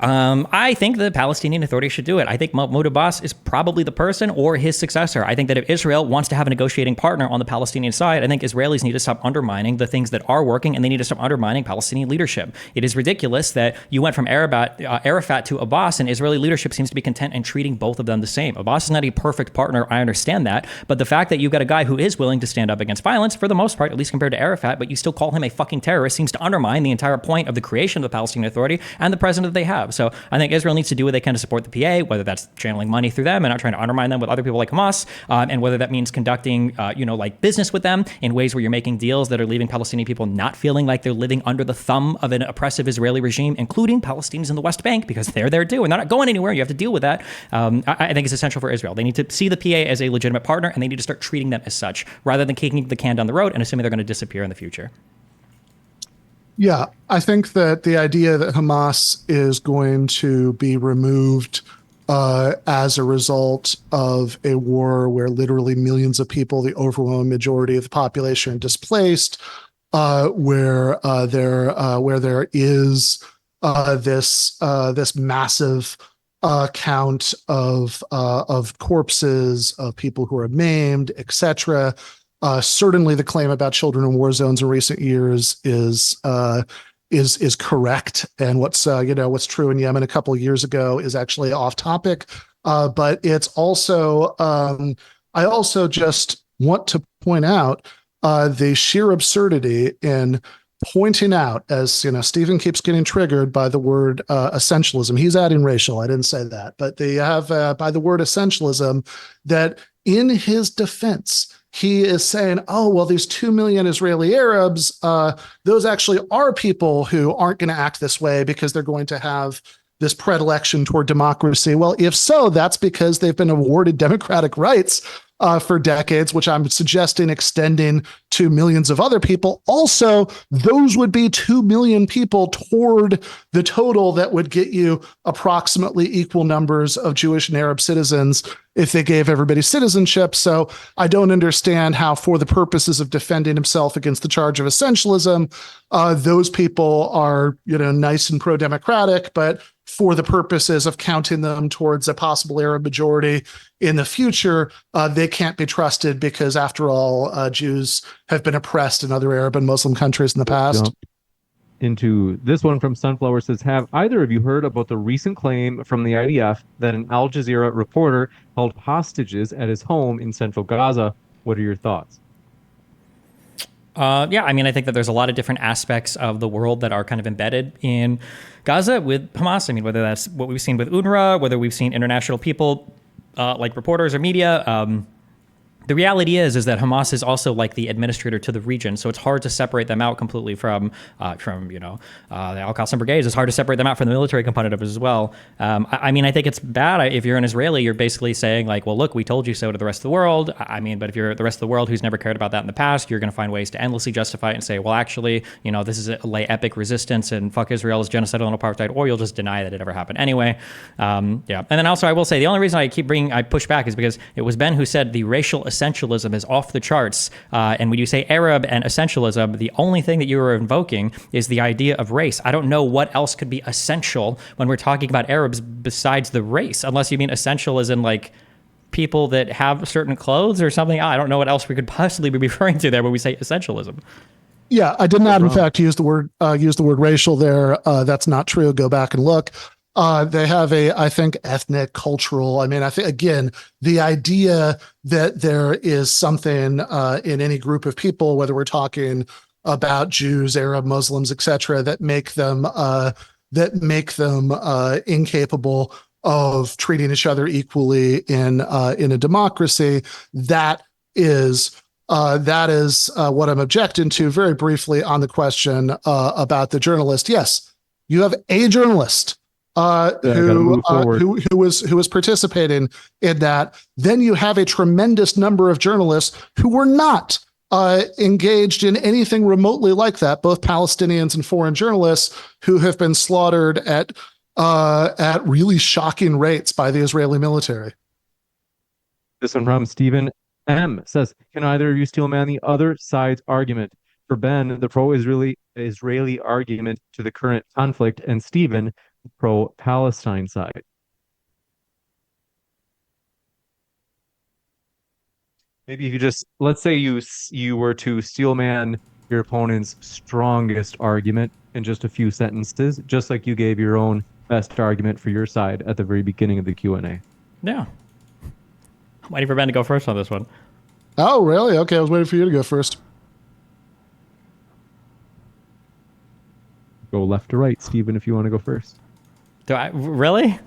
I think the Palestinian Authority should do it. I think Mahmoud Abbas is probably the person or his successor. I think that if Israel wants to have a negotiating partner on the Palestinian side, I think Israelis need to stop undermining the things that are working, and they need to stop undermining Palestinian leadership. It is ridiculous that you went from Arafat to Abbas, and Israeli leadership seems to be content in treating both of them the same. Abbas is not a perfect partner. I understand that. But the fact that you've got a guy who is willing to stand up against violence, for the most part, at least compared to Arafat, but you still call him a fucking terrorist, seems to undermine the entire point of the creation of the Palestinian Authority and the president that they have. So I think Israel needs to do what they can to support the PA, whether that's channeling money through them and not trying to undermine them with other people like Hamas, and whether that means conducting, like business with them in ways where you're making deals that are leaving Palestinian people not feeling like they're living under the thumb of an oppressive Israeli regime, including Palestinians in the West Bank, because they're there too, and they're not going anywhere. You have to deal with that. I think it's essential for Israel. They need to see the PA as a legitimate partner, and they need to start treating them as such, rather than kicking the can down the road and assuming they're going to disappear in the future. Yeah, I think that the idea that Hamas is going to be removed as a result of a war where literally millions of people, the overwhelming majority of the population, are displaced, where there is this massive count of corpses, of people who are maimed, etc. Certainly, the claim about children in war zones in recent years is correct, and what's true in Yemen a couple of years ago is actually off topic. But it's also I also just want to point out the sheer absurdity in pointing out, as Stephen keeps getting triggered by the word essentialism. He's adding racial. I didn't say that, but they have by the word essentialism, that in his defense, he is saying, oh, well, these 2 million Israeli Arabs, those actually are people who aren't going to act this way because they're going to have this predilection toward democracy. Well, if so, that's because they've been awarded democratic rights for decades, which I'm suggesting extending to millions of other people. Also, those would be 2 million people toward the total that would get you approximately equal numbers of Jewish and Arab citizens if they gave everybody citizenship. So I don't understand how, for the purposes of defending himself against the charge of essentialism, those people are, nice and pro-democratic, but for the purposes of counting them towards a possible Arab majority in the future, they can't be trusted because, after all, Jews have been oppressed in other Arab and Muslim countries in the past. Into this one from Sunflower says, have either of you heard about the recent claim from the IDF that an Al Jazeera reporter held hostages at his home in central Gaza? What are your thoughts? I think that there's a lot of different aspects of the world that are kind of embedded in Gaza with Hamas. Whether that's what we've seen with UNRWA, whether we've seen international people like reporters or media. The reality is that Hamas is also like the administrator to the region, so it's hard to separate them out completely from the Al-Qassam brigades. It's hard to separate them out from the military component of it as well. I think it's bad if you're an Israeli. You're basically saying like, well, look, we told you so to the rest of the world. But if you're the rest of the world who's never cared about that in the past, you're going to find ways to endlessly justify it and say, well, actually, this is a lay epic resistance and fuck Israel is genocidal and apartheid, or you'll just deny that it ever happened anyway. And then also I will say the only reason I push back is because it was Ben who said the racial essentialism is off the charts. And when you say Arab and essentialism, the only thing that you are invoking is the idea of race. I don't know what else could be essential when we're talking about Arabs besides the race, unless you mean essential as in like people that have certain clothes or something. I don't know what else we could possibly be referring to there when we say essentialism. Yeah, I did not, in fact, use the word racial there. That's not true. Go back and look. They have I think, ethnic, cultural. I mean, I think, again, the idea that there is something in any group of people, whether we're talking about Jews, Arab, Muslims, etc., that make them incapable of treating each other equally in a democracy. That is what I'm objecting to. Very briefly on the question about the journalist. Yes, you have a journalist who was participating in that. Then you have a tremendous number of journalists who were not engaged in anything remotely like that, both Palestinians and foreign journalists who have been slaughtered at really shocking rates by the Israeli military. This one from Stephen M says, can either of you steel man the other side's argument? For Ben, the pro-Israeli argument to the current conflict, and Stephen, the pro-Palestine side. Maybe if you just, let's say you were to steel man your opponent's strongest argument in just a few sentences, just like you gave your own best argument for your side at the very beginning of the Q&A. Yeah. I'm waiting for Ben to go first on this one. Oh, really? Okay, I was waiting for you to go first. Go left to right, Stephen, if you want to go first. Do I really?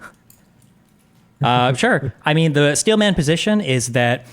Sure. I mean, the steelman position is that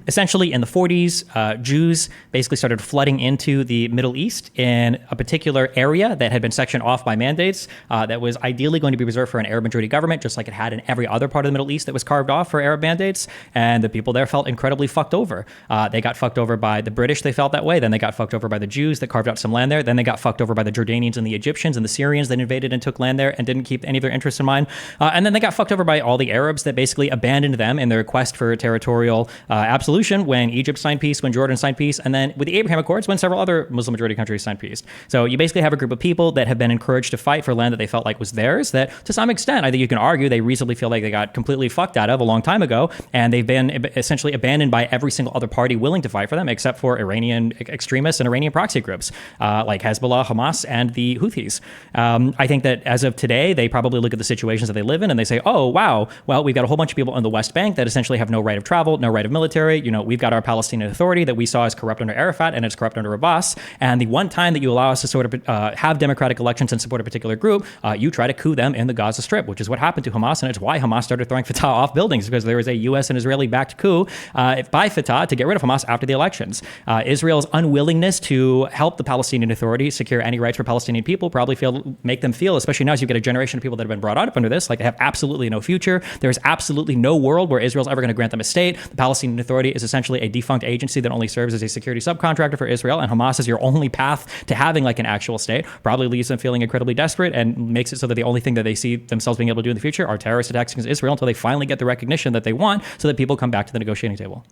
essentially in the 40s, Jews basically started flooding into the Middle East in a particular area that had been sectioned off by mandates that was ideally going to be reserved for an Arab majority government, just like it had in every other part of the Middle East that was carved off for Arab mandates. And the people there felt incredibly fucked over. They got fucked over by the British. They felt that way. Then they got fucked over by the Jews that carved out some land there. Then they got fucked over by the Jordanians and the Egyptians and the Syrians that invaded and took land there and didn't keep any of their interests in mind. And then they got fucked over by all the Arabs that basically abandoned them in their quest for territorial absolution when Egypt signed peace, when Jordan signed peace, and then with the Abraham Accords when several other Muslim majority countries signed peace. So you basically have a group of people that have been encouraged to fight for land that they felt like was theirs, that to some extent, I think you can argue they reasonably feel like they got completely fucked out of a long time ago, and they've been essentially abandoned by every single other party willing to fight for them, except for Iranian extremists and Iranian proxy groups like Hezbollah, Hamas, and the Houthis. I think that as of today, they probably look at the situations that they live in and they say, oh, wow, well, we've got a whole bunch of people in the West Bank that essentially have no right of travel, no right of military. You know, we've got our Palestinian Authority that we saw as corrupt under Arafat and it's corrupt under Abbas. And the one time that you allow us to sort of have democratic elections and support a particular group, you try to coup them in the Gaza Strip, which is what happened to Hamas. And it's why Hamas started throwing Fatah off buildings, because there was a U.S. and Israeli-backed coup by Fatah to get rid of Hamas after the elections. Israel's unwillingness to help the Palestinian Authority secure any rights for Palestinian people probably make them feel, especially now as you get a generation of people that have been brought up under this, like they have absolutely no future. There's absolutely no world where Israel's ever going to grant them a state. The Palestinian Authority is essentially a defunct agency that only serves as a security subcontractor for Israel, and Hamas is your only path to having like an actual state. Probably leaves them feeling incredibly desperate and makes it so that the only thing that they see themselves being able to do in the future are terrorist attacks against Israel until they finally get the recognition that they want, so that people come back to the negotiating table.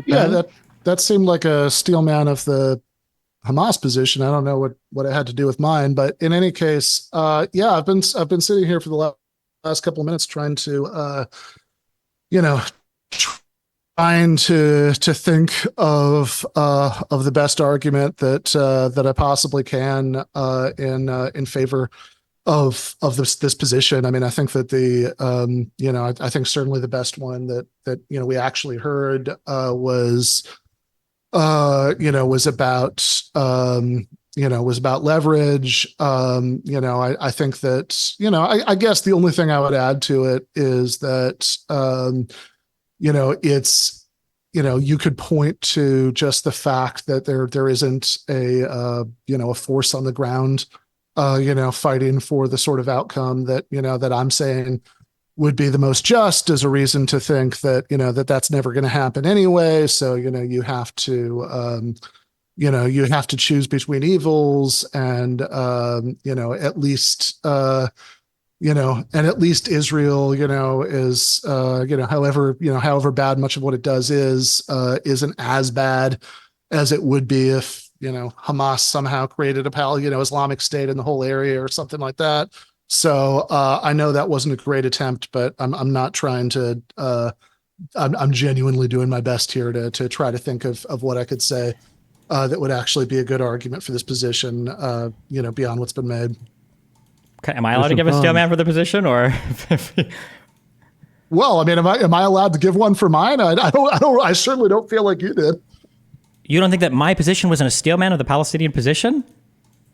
Yeah, that seemed like a steel man of the Hamas position. I don't know what it had to do with mine, but in any case, yeah, I've been sitting here for the last couple of minutes trying to trying to think of the best argument that I possibly can in favor of this position. I mean, I think that I think certainly the best one that we actually heard was about leverage. I think that I guess the only thing I would add to it is that it's, you could point to just the fact that there isn't a force on the ground, fighting for the sort of outcome that I'm saying would be the most just, as a reason to think that that's never going to happen anyway. So, you have to choose between evils, and, at least, and at least Israel, is, however bad much of what it does isn't as bad as it would be if, Hamas somehow created a Islamic State in the whole area or something like that. So I know that wasn't a great attempt, but I'm not trying to. I'm genuinely doing my best here to try to think of what I could say that would actually be a good argument for this position. Beyond what's been made. Am I allowed to give a steel man for the position, or? Well, I mean, am I allowed to give one for mine? I certainly don't feel like you did. You don't think that my position wasn't a steel man of the Palestinian position?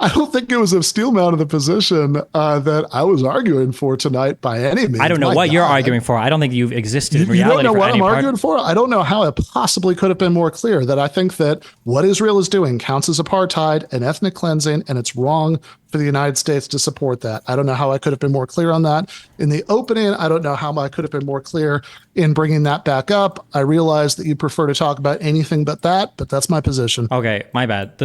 I don't think it was a steel man of the position that I was arguing for tonight by any means. I don't know what you're arguing for. I don't think you've existed in reality. You don't know for what any I'm part. arguing for? I don't know how it possibly could have been more clear that I think that what Israel is doing counts as apartheid and ethnic cleansing, and it's wrong for the United States to support that. I don't know how I could have been more clear on that in the opening. I don't know how I could have been more clear in bringing that back up. I realize that you prefer to talk about anything but that's my position. Okay, my bad.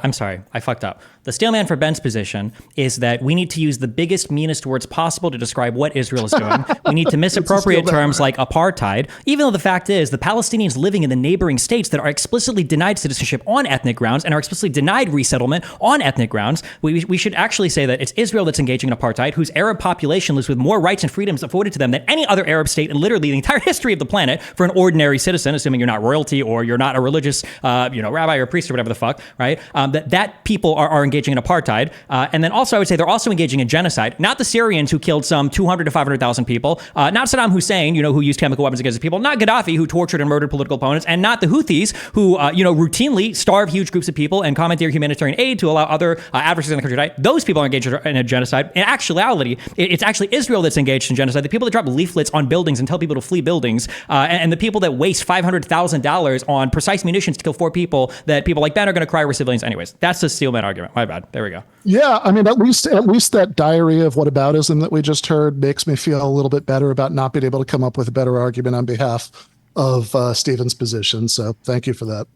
I'm sorry, I fucked up. The steelman for Ben's position is that we need to use the biggest, meanest words possible to describe what Israel is doing. We need to misappropriate terms like apartheid, even though the fact is the Palestinians living in the neighboring states that are explicitly denied citizenship on ethnic grounds and are explicitly denied resettlement on ethnic grounds. We should actually say that it's Israel that's engaging in apartheid, whose Arab population lives with more rights and freedoms afforded to them than any other Arab state in literally the entire history of the planet for an ordinary citizen, assuming you're not royalty or you're not a religious, rabbi or priest or whatever the fuck, right? That people are engaging in apartheid. And then also I would say they're also engaging in genocide. Not the Syrians who killed some 200 to 500,000 people. Not Saddam Hussein, who used chemical weapons against people. Not Gaddafi, who tortured and murdered political opponents. And not the Houthis, who, routinely starve huge groups of people and commandeer humanitarian aid to allow other adversaries in the country to die. Those people are engaged in a genocide. In actuality, it's actually Israel that's engaged in genocide. The people that drop leaflets on buildings and tell people to flee buildings, and the people that waste $500,000 on precise munitions to kill 4 people that people like Ben are going to cry were civilians anyways. That's the steelman argument. My bad. There we go. Yeah, I mean, at least that diary of whataboutism that we just heard makes me feel a little bit better about not being able to come up with a better argument on behalf of Stephen's position. So thank you for that.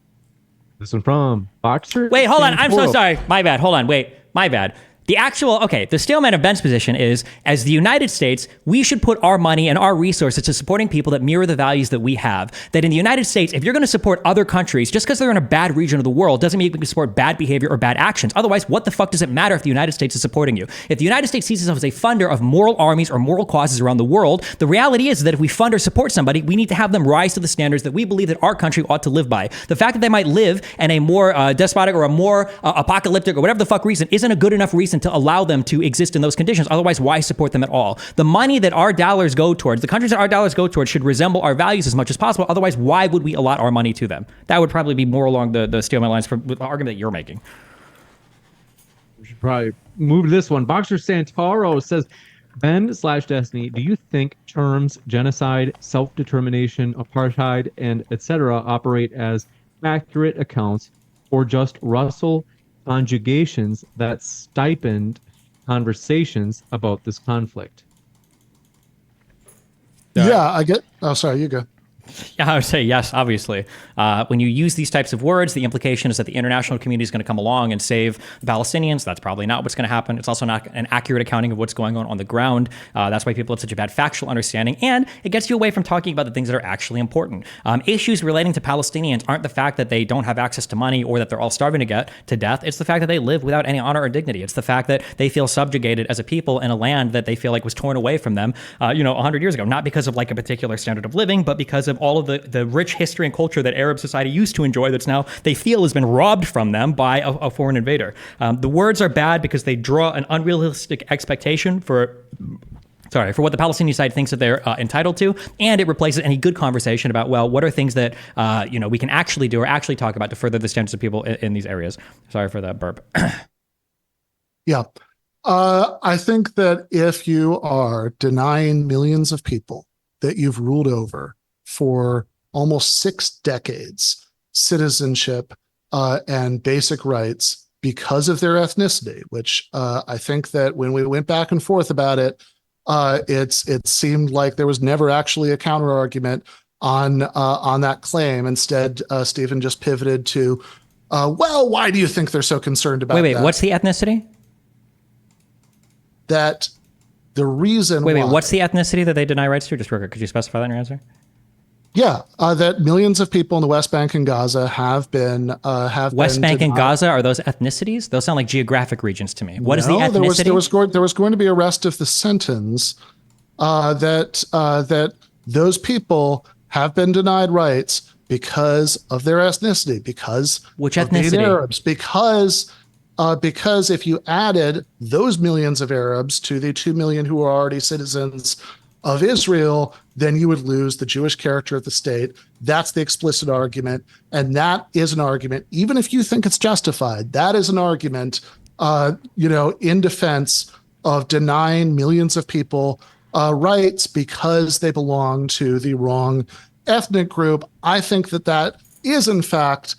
This one from Boxer. Wait, hold on. I'm so sorry. My bad. Hold on. Wait, my bad. The steelman of Ben's position is, as the United States, we should put our money and our resources to supporting people that mirror the values that we have. That in the United States, if you're going to support other countries, just because they're in a bad region of the world, doesn't mean you can support bad behavior or bad actions. Otherwise, what the fuck does it matter if the United States is supporting you? If the United States sees itself as a funder of moral armies or moral causes around the world, the reality is that if we fund or support somebody, we need to have them rise to the standards that we believe that our country ought to live by. The fact that they might live in a more despotic or a more apocalyptic or whatever the fuck reason isn't a good enough reason to allow them to exist in those conditions. Otherwise, why support them at all? The money that our dollars go towards, the countries that our dollars go towards, should resemble our values as much as possible. Otherwise, why would we allot our money to them? That would probably be more along the steelman lines from the argument that you're making. We should probably move to this one. Boxer Santaro says, Ben/Destiny, do you think terms genocide, self-determination, apartheid, and etc. operate as accurate accounts or just Russell conjugations that stipend conversations about this conflict? Yeah, I get. Oh, sorry, you go. Yeah, I would say yes, obviously. When you use these types of words, the implication is that the international community is going to come along and save the Palestinians. That's probably not what's going to happen. It's also not an accurate accounting of what's going on the ground. That's why people have such a bad factual understanding, and it gets you away from talking about the things that are actually important. Issues relating to Palestinians aren't the fact that they don't have access to money or that they're all starving to death. It's the fact that they live without any honor or dignity. It's the fact that they feel subjugated as a people in a land that they feel like was torn away from them, 100 years ago, not because of like a particular standard of living, but because of all of the rich history and culture that Arab society used to enjoy that's now they feel has been robbed from them by a foreign invader. The words are bad because they draw an unrealistic expectation for what the Palestinian side thinks that they're entitled to, and it replaces any good conversation about, well, what are things that we can actually do or actually talk about to further the standards of people in these areas. Sorry for that burp. Yeah. I think that if you are denying millions of people that you've ruled over for almost 6 decades citizenship and basic rights because of their ethnicity, which I think that when we went back and forth about it, it seemed like there was never actually a counter argument on that claim. Instead, Stephen just pivoted to, why do you think they're so concerned about that? What's the ethnicity? That the reason what's the ethnicity that they deny rights to? Just real quick, could you specify that in your answer? Yeah, that millions of people in the West Bank and Gaza have been West Bank and denied. Gaza, are those ethnicities? Those sound like geographic regions to me. What is the No, ethnicity? there was going to be a rest of the sentence that those people have been denied rights because of their ethnicity, because Which of being ethnicity? Arabs, because if you added those millions of Arabs to the 2 million who are already citizens of Israel, then you would lose the Jewish character of the state. That's the explicit argument. And that is an argument, even if you think it's justified, that is an argument, in defense of denying millions of people rights because they belong to the wrong ethnic group. I think that is, in fact,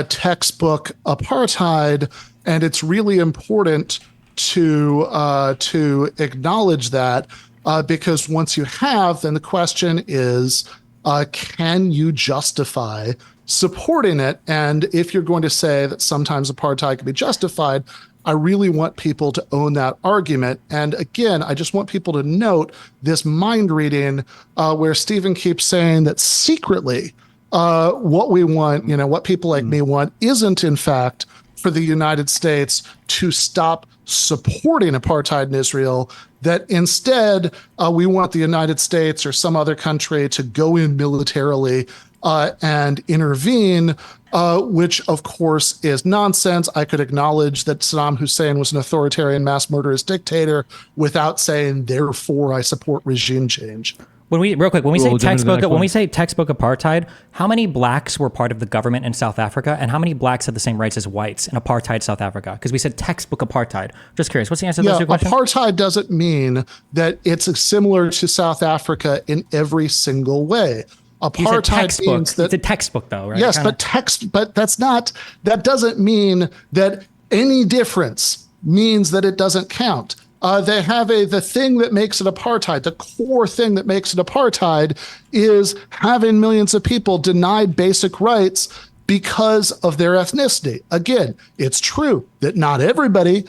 textbook apartheid. And it's really important to acknowledge that. Because once you have, then the question is, can you justify supporting it? And if you're going to say that sometimes apartheid can be justified, I really want people to own that argument. And again, I just want people to note this mind reading where Stephen keeps saying that secretly what we want, what people like me want, isn't in fact for the United States to stop supporting apartheid in Israel, that instead we want the United States or some other country to go in militarily and intervene, which of course is nonsense. I could acknowledge that Saddam Hussein was an authoritarian mass murderous dictator without saying, therefore, I support regime change. When we We'll jump into the next one. we say textbook apartheid, how many blacks were part of the government in South Africa, and how many blacks had the same rights as whites in apartheid South Africa? Because we said textbook apartheid. Just curious, what's the answer to those two questions? Apartheid doesn't mean that it's similar to South Africa in every single way. You said Apartheid textbook. means that It's a textbook, though, right? yes, Kinda- but that doesn't mean that any difference means that it doesn't count. They have the thing that makes it apartheid. The core thing that makes it apartheid is having millions of people denied basic rights because of their ethnicity. Again, it's true that not everybody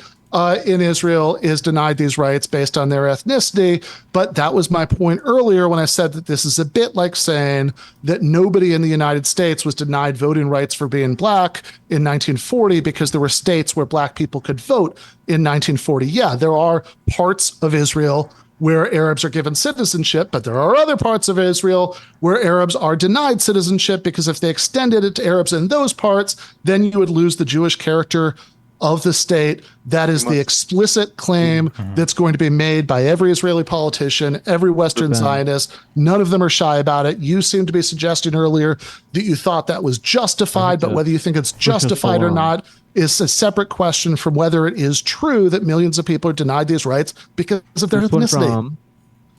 in Israel is denied these rights based on their ethnicity. But that was my point earlier when I said that this is a bit like saying that nobody in the United States was denied voting rights for being black in 1940 because there were states where black people could vote in 1940. Yeah, there are parts of Israel where Arabs are given citizenship, but there are other parts of Israel where Arabs are denied citizenship because if they extended it to Arabs in those parts, then you would lose the Jewish character of the state. That is the explicit claim that's going to be made by every Israeli politician, every Western Zionist. None of them are shy about it. You seem to be suggesting earlier that you thought that was justified, but whether you think it's justified or not is a separate question from whether it is true that millions of people are denied these rights because of their ethnicity. From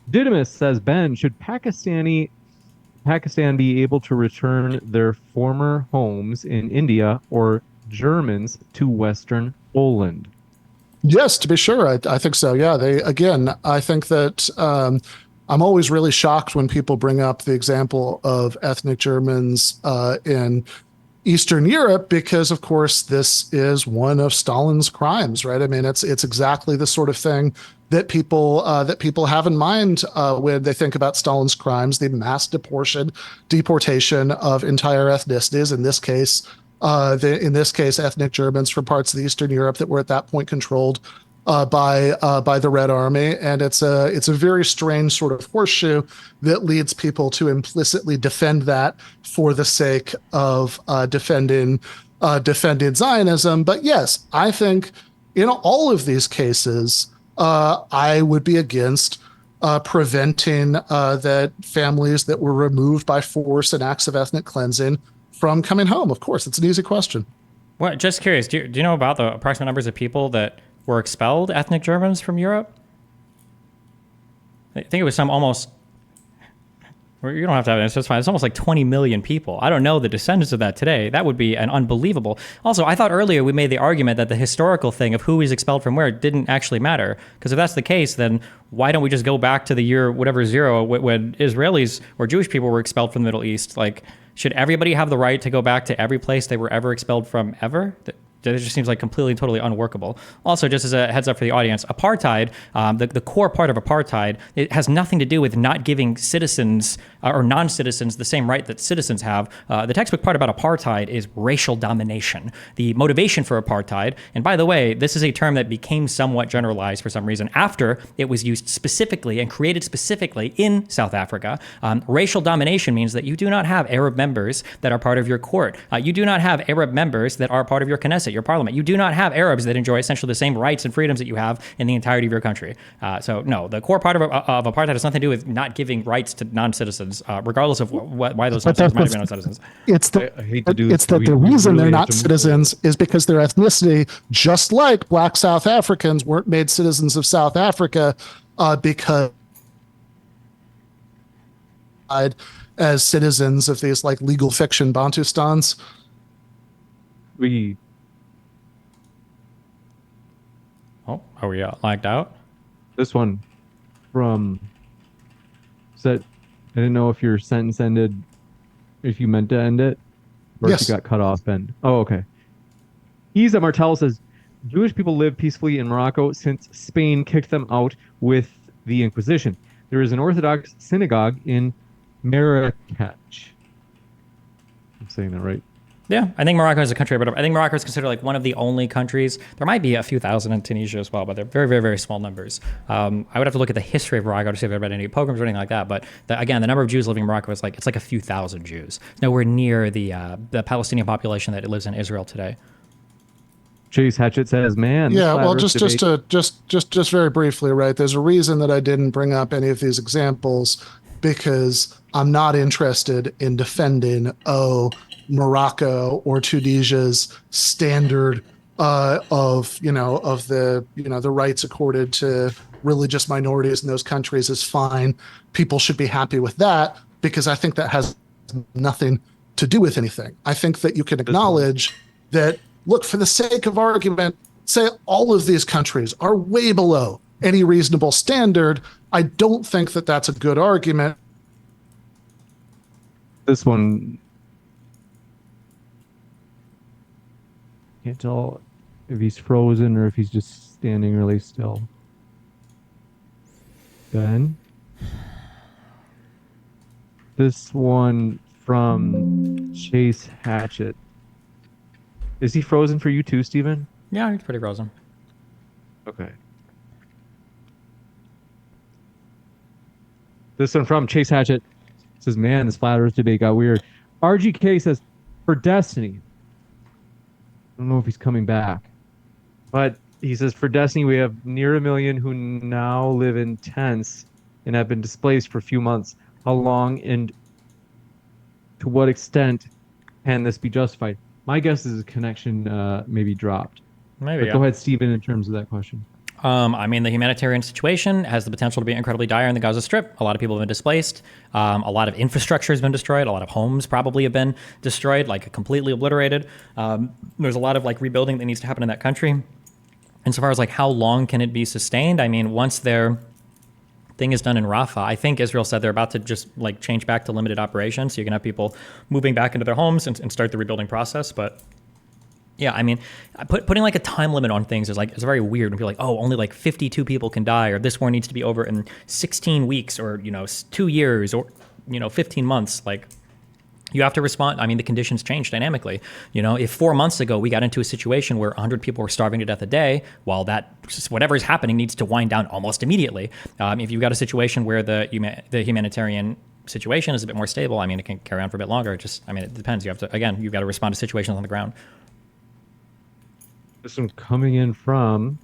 Didymus says, Ben, should Pakistan be able to return their former homes in India or Germans to Western Poland? Yes, to be sure. I think so. Yeah. I think that I'm always really shocked when people bring up the example of ethnic Germans in Eastern Europe, because of course this is one of Stalin's crimes, right? I mean, it's exactly the sort of thing that people have in mind when they think about Stalin's crimes, the mass deportation of entire ethnicities. In this case, ethnic Germans from parts of Eastern Europe that were at that point controlled by the Red Army, and it's a very strange sort of horseshoe that leads people to implicitly defend that for the sake of defending Zionism. But yes, I think in all of these cases, I would be against preventing that families that were removed by force and acts of ethnic cleansing from coming home. Of course, it's an easy question. Well, just curious, do you know about the approximate numbers of people that were expelled, ethnic Germans from Europe? I think it was some almost, you don't have to have it, it's fine. It's almost like 20 million people. I don't know the descendants of that today. That would be an unbelievable. Also, I thought earlier we made the argument that the historical thing of who is expelled from where didn't actually matter. Because if that's the case, then why don't we just go back to the year, whatever, zero, when Israelis or Jewish people were expelled from the Middle East? Like, should everybody have the right to go back to every place they were ever expelled from ever? That just seems like completely and totally unworkable. Also, just as a heads up for the audience, apartheid, the core part of apartheid, it has nothing to do with not giving citizens or non-citizens the same right that citizens have. The textbook part about apartheid is racial domination. The motivation for apartheid, and by the way, this is a term that became somewhat generalized for some reason after it was used specifically and created specifically in South Africa. Racial domination means that you do not have Arab members that are part of your court. You do not have Arab members that are part of your Knesset, your parliament. You do not have Arabs that enjoy essentially the same rights and freedoms that you have in the entirety of your country. So no, the core part of apartheid has nothing to do with not giving rights to non-citizens, regardless of why those non-citizens might be non-citizens. It's that the reason they're not citizens is because their ethnicity, just like Black South Africans weren't made citizens of South Africa because as citizens of these like legal fiction Bantustans. Oh, are we lagged out? This one from said, I didn't know if your sentence ended, if you meant to end it, or Yes. if you got cut off. And oh, okay. Isa Martel says, Jewish people live peacefully in Morocco since Spain kicked them out with the Inquisition. There is an Orthodox synagogue in Marrakech. I'm saying that right. Yeah, I think Morocco is a country, but I think Morocco is considered like one of the only countries. There might be a few thousand in Tunisia as well, but they're very, very, very small numbers. I would have to look at the history of Morocco to see if there have been any pogroms or anything like that. But again, the number of Jews living in Morocco is like it's like a few thousand Jews. It's nowhere near the Palestinian population that lives in Israel today. Chase Hatchett says, "Man, this Yeah, flat well, Earth just debate- very briefly, right? There's a reason that I didn't bring up any of these examples because I'm not interested in defending Morocco or Tunisia's standard of the rights accorded to religious minorities in those countries is fine. People should be happy with that because I think that has nothing to do with anything. I think that you can acknowledge that, look, for the sake of argument, say all of these countries are way below any reasonable standard. I don't think that that's a good argument. This one, can't tell if he's frozen or if he's just standing really still. Ben? This one from Chase Hatchett. Is he frozen for you too, Steven? Yeah, it's pretty frozen. Okay. This one from Chase Hatchett says, man, this flat earth debate got weird. RGK says, for Destiny. I don't know if he's coming back. But he says, for Destiny, we have near 1 million who now live in tents and have been displaced for a few months. How long and to what extent can this be justified? My guess is a connection maybe dropped. Maybe. But go ahead, Stephen, in terms of that question. I mean, the humanitarian situation has the potential to be incredibly dire in the Gaza Strip. A lot of people have been displaced. A lot of infrastructure has been destroyed. A lot of homes probably have been destroyed, like completely obliterated. There's a lot of like rebuilding that needs to happen in that country. And so far as like how long can it be sustained? I mean, once their thing is done in Rafah, I think Israel said they're about to just like change back to limited operations. So you can have people moving back into their homes and start the rebuilding process. But yeah, I mean, putting like a time limit on things is like, it's very weird when people are like, oh, only like 52 people can die, or this war needs to be over in 16 weeks, or, 2 years, or, 15 months. Like, you have to respond. I mean, the conditions change dynamically. If 4 months ago we got into a situation where 100 people were starving to death a day, well, that whatever is happening needs to wind down almost immediately. If you've got a situation where the humanitarian situation is a bit more stable, I mean, it can carry on for a bit longer. It depends. You've got to respond to situations on the ground. This one coming in from,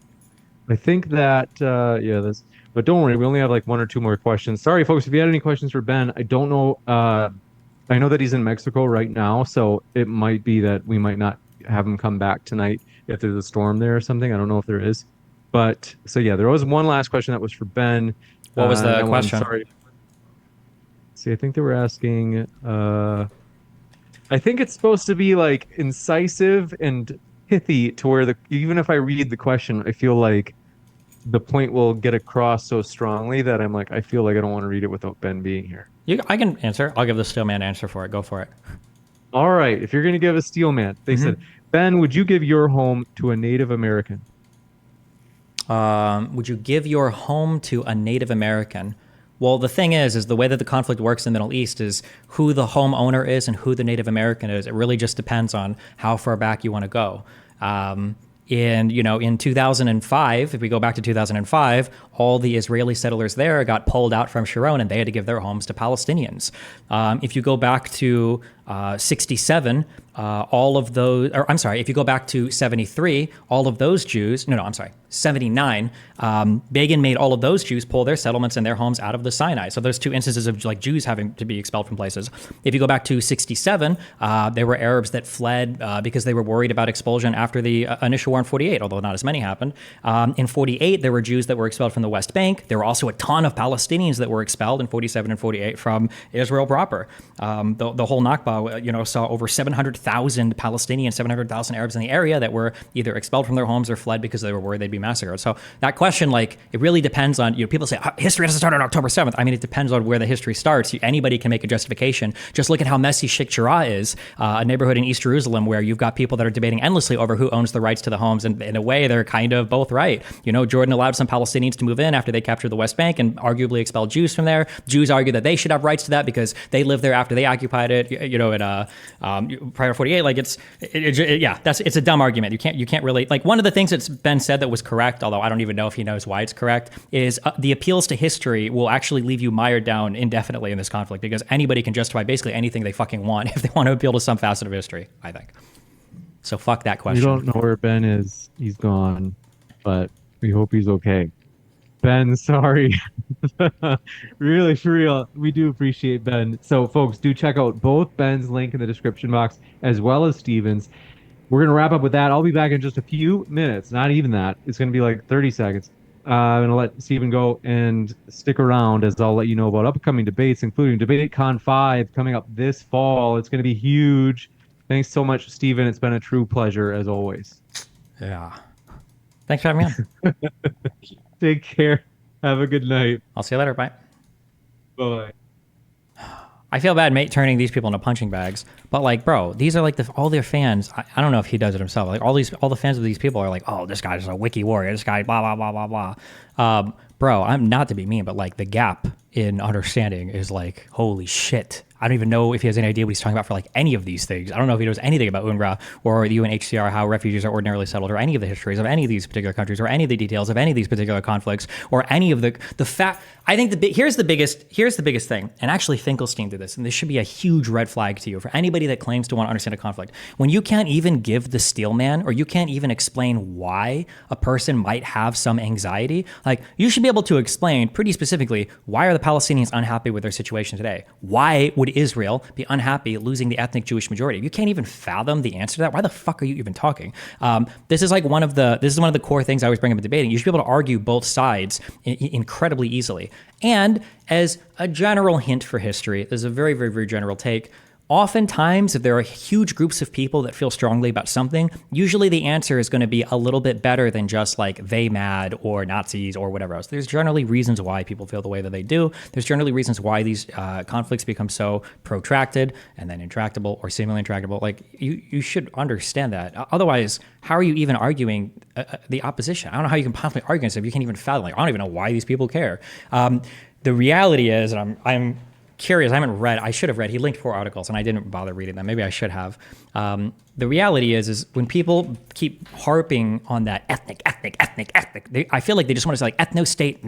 I think that, but don't worry, we only have like 1 or 2 more questions. Sorry, folks, if you had any questions for Ben, I don't know. I know that he's in Mexico right now, so it might be that we might not have him come back tonight if there's a storm there or something. I don't know if there is. But, so yeah, there was one last question that was for Ben. What was the question? Sorry. See, I think they were asking, I think it's supposed to be like incisive and pithy to where even if I read the question, I feel like the point will get across so strongly that I'm like, I feel like I don't want to read it without Ben being here. I can answer. I'll give the Steelman answer for it. Go for it. All right. If you're going to give a Steelman, they said, Ben, would you give your home to a Native American? Would you give your home to a Native American? Well, the thing is the way that the conflict works in the Middle East is who the homeowner is and who the Native American is. It really just depends on how far back you want to go. In 2005, if we go back to 2005, all the Israeli settlers there got pulled out from Sharon and they had to give their homes to Palestinians. If you go back to 67, if you go back to 73, all of those Jews, 79, Begin made all of those Jews pull their settlements and their homes out of the Sinai. So there's two instances of like Jews having to be expelled from places. If you go back to 67, there were Arabs that fled because they were worried about expulsion after the initial war in 48, although not as many happened. In 48, there were Jews that were expelled from the West Bank. There were also a ton of Palestinians that were expelled in 47 and 48 from Israel proper. The whole Nakba, saw over 700,000 Palestinians, 700,000 Arabs in the area that were either expelled from their homes or fled because they were worried they'd be massacred. So that question, it really depends on, people say, history doesn't start on October 7th. I mean, it depends on where the history starts. Anybody can make a justification. Just look at how messy Sheikh Jarrah is, a neighborhood in East Jerusalem where you've got people that are debating endlessly over who owns the rights to the homes. And in a way, they're kind of both right. Jordan allowed some Palestinians to move in after they captured the West Bank and arguably expelled Jews from there. Jews argue that they should have rights to that because they lived there after they occupied it, prior to 48. It's a dumb argument. You can't really, one of the things that's been said that was correct, although I don't even know if he knows why it's correct, is the appeals to history will actually leave you mired down indefinitely in this conflict because anybody can justify basically anything they fucking want if they want to appeal to some facet of history, I think. So fuck that question. We don't know where Ben is. He's gone, but we hope he's okay. Ben, sorry. Really, for real. We do appreciate Ben. So, folks, do check out both Ben's link in the description box as well as Steven's. We're going to wrap up with that. I'll be back in just a few minutes. Not even that. It's going to be like 30 seconds. I'm going to let Steven go and stick around as I'll let you know about upcoming debates, including DebateCon 5 coming up this fall. It's going to be huge. Thanks so much, Steven. It's been a true pleasure as always. Yeah. Thanks for having me on. Take care. Have a good night. I'll see you later. Bye. Bye. I feel bad, mate, turning these people into punching bags. But bro, these are all their fans. I don't know if he does it himself. All the fans of these people are like, oh, this guy's a wiki warrior. This guy, blah, blah, blah, blah, blah. Bro, I'm not to be mean, but the gap in understanding is holy shit. I don't even know if he has any idea what he's talking about for any of these things. I don't know if he knows anything about UNRWA or the UNHCR, how refugees are ordinarily settled, or any of the histories of any of these particular countries, or any of the details of any of these particular conflicts, or any of the fact. I think here's the biggest thing, and actually Finkelstein did this, and this should be a huge red flag to you for anybody that claims to want to understand a conflict. When you can't even give the steel man, or you can't even explain why a person might have some anxiety, you should be able to explain pretty specifically, why are the Palestinians unhappy with their situation today? Why would Israel be unhappy losing the ethnic Jewish majority? If you can't even fathom the answer to that, why the fuck are you even talking? This is one of the core things I always bring up in debating. You should be able to argue both sides incredibly easily. And as a general hint for history, there's a very, very, very general take. Oftentimes, if there are huge groups of people that feel strongly about something, usually the answer is going to be a little bit better than just they mad or Nazis or whatever else. There's generally reasons why people feel the way that they do. There's generally reasons why these conflicts become so protracted and then intractable or seemingly intractable. You should understand that. Otherwise, how are you even arguing the opposition? I don't know how you can possibly argue against it if you can't even fathom. I don't even know why these people care. The reality is, and I'm curious. I should have read. He linked 4 articles, and I didn't bother reading them. Maybe I should have. The reality is when people keep harping on that ethnic, I feel like they just want to say ethno-state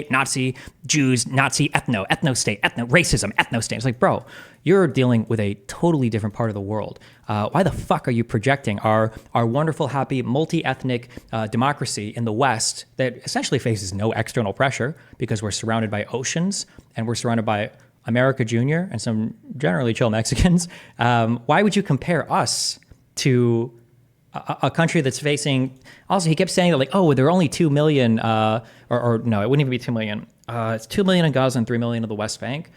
Nazi, Jews, Nazi, ethno-state, racism, ethno-state. It's bro, you're dealing with a totally different part of the world. Why the fuck are you projecting our wonderful, happy, multi-ethnic democracy in the West that essentially faces no external pressure because we're surrounded by oceans and we're surrounded by America Junior and some generally chill Mexicans? Why would you compare us to a country that's facing? Also, he kept saying that there are only 2 million, or no, it wouldn't even be 2 million. It's 2 million in Gaza and 3 million in the West Bank,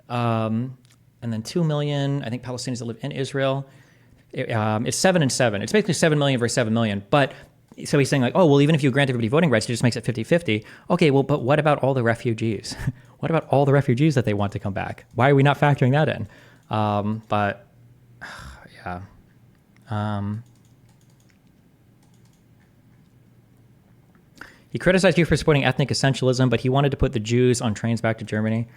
and then 2 million, I think, Palestinians that live in Israel. It's 7 and 7. It's basically 7 million versus 7 million. But so he's saying even if you grant everybody voting rights, it just makes it 50-50. Okay, well, but what about all the refugees? What about all the refugees that they want to come back? Why are we not factoring that in? But yeah. He criticized you for supporting ethnic essentialism, but he wanted to put the Jews on trains back to Germany.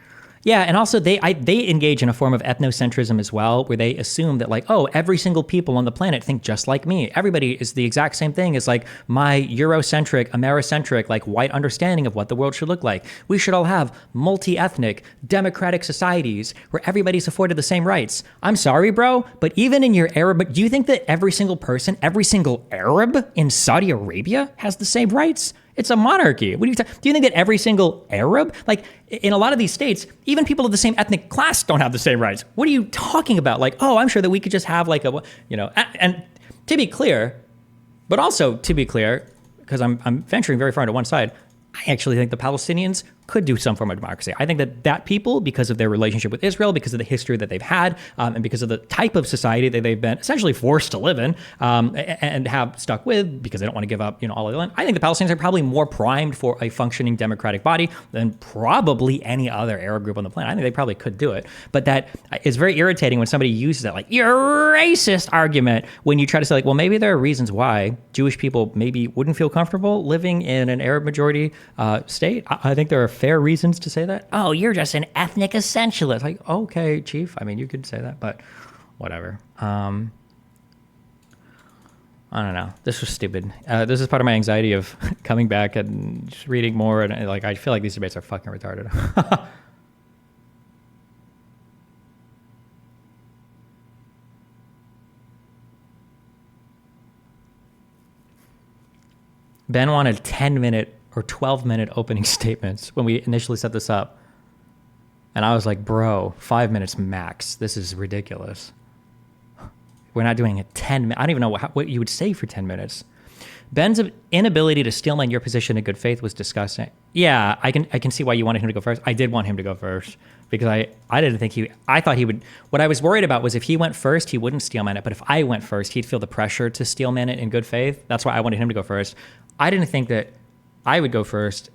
Yeah, and also they engage in a form of ethnocentrism as well, where they assume that like, oh, every single people on the planet think just like me. Everybody is the exact same thing as like my Eurocentric, Americentric, like white understanding of what the world should look like. We should all have multi-ethnic, democratic societies where everybody's afforded the same rights. I'm sorry, bro, but even in your Arab, do you think that every single person, every single Arab in Saudi Arabia has the same rights? It's a monarchy. What do you think that every single Arab, like in a lot of these states, even people of the same ethnic class don't have the same rights? What are you talking about? Like, oh, I'm sure that we could just have like a, you know, and to be clear, but also to be clear, because I'm venturing very far into one side, I actually think the Palestinians could do some form of democracy. I think that people, because of their relationship with Israel, because of the history that they've had, and because of the type of society that they've been essentially forced to live in, and have stuck with because they don't want to give up, you know, all of the land. I think the Palestinians are probably more primed for a functioning democratic body than probably any other Arab group on the planet. I think they probably could do it. But that is very irritating when somebody uses that, like, you're a racist argument, when you try to say, like, well, maybe there are reasons why Jewish people maybe wouldn't feel comfortable living in an Arab majority state. I think there are fair reasons to say that. Oh, you're just an ethnic essentialist. Like, okay, chief. I mean, you could say that, but whatever. I don't know. This was stupid. This is part of my anxiety of coming back and just reading more. And like, I feel like these debates are fucking retarded. Ben wanted 10-minute or 12-minute opening statements when we initially set this up. And I was like, bro, 5 minutes max. This is ridiculous. We're not doing a 10 minutes. I don't even know what you would say for 10 minutes. Ben's inability to steelman your position in good faith was disgusting. Yeah, I can see why you wanted him to go first. I did want him to go first because I didn't think I thought he would. What I was worried about was if he went first, he wouldn't steelman it. But if I went first, he'd feel the pressure to steelman it in good faith. That's why I wanted him to go first. I didn't think that I would go first,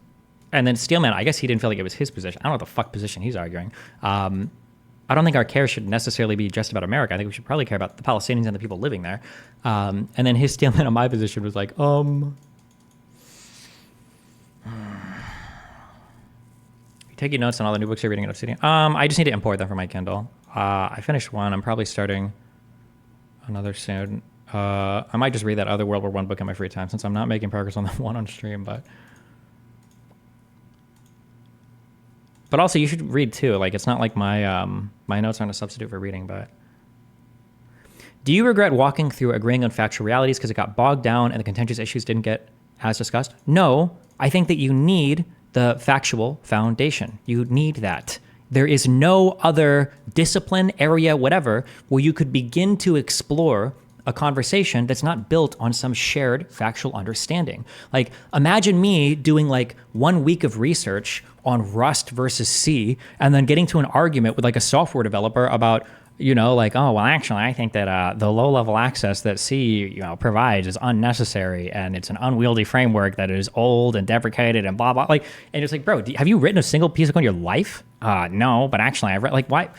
and then Steelman, I guess he didn't feel like it was his position. I don't know what the fuck position he's arguing. I don't think our care should necessarily be just about America. I think we should probably care about the Palestinians and the people living there. And then his Steelman on my position was like, taking notes on all the new books you're reading at Obsidian. I just need to import them from my Kindle. I finished one. I'm probably starting another soon. I might just read that other World War I book in my free time since I'm not making progress on the one on stream, but also you should read too. Like, it's not like my my notes aren't a substitute for reading, but do you regret walking through agreeing on factual realities because it got bogged down and the contentious issues didn't get as discussed? No, I think that you need the factual foundation. You need that. There is no other discipline, area, whatever, where you could begin to explore a conversation that's not built on some shared factual understanding. Like, imagine me doing like 1 week of research on Rust versus C and then getting to an argument with like a software developer about, you know, like, oh, well, actually, I think that the low-level access that C, you know, provides is unnecessary and it's an unwieldy framework that is old and deprecated and blah, blah. Like, and it's like, bro, have you written a single piece of code in your life? No, but actually, I've read, like, why?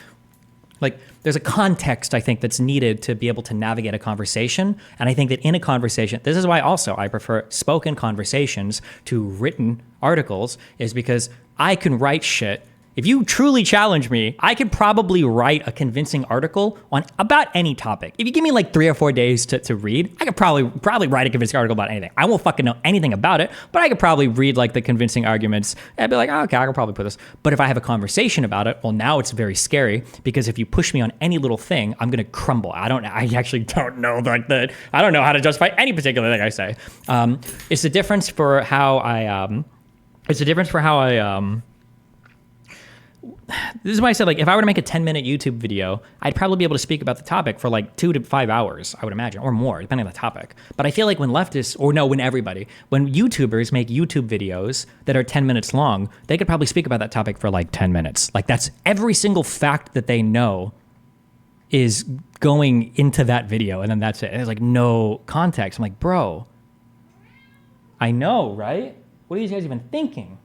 Like, there's a context, I think, that's needed to be able to navigate a conversation. And I think that in a conversation, this is why also I prefer spoken conversations to written articles, is because I can write shit. If you truly challenge me, I could probably write a convincing article on about any topic. If you give me like 3 or 4 days to read, I could probably write a convincing article about anything. I won't fucking know anything about it, but I could probably read like the convincing arguments and be like, oh, okay, I can probably put this. But if I have a conversation about it, well, now it's very scary because if you push me on any little thing, I'm gonna crumble. I actually don't know like that. I don't know how to justify any particular thing I say. It's the difference for how I. This is why I said, like, if I were to make a 10-minute YouTube video, I'd probably be able to speak about the topic for like 2 to 5 hours, I would imagine, or more, depending on the topic. But I feel like when leftists, when YouTubers make YouTube videos that are 10 minutes long, they could probably speak about that topic for like 10 minutes. Like, that's every single fact that they know is going into that video, and then that's it. And there's like no context. I'm like, bro, I know, right? What are these guys even thinking?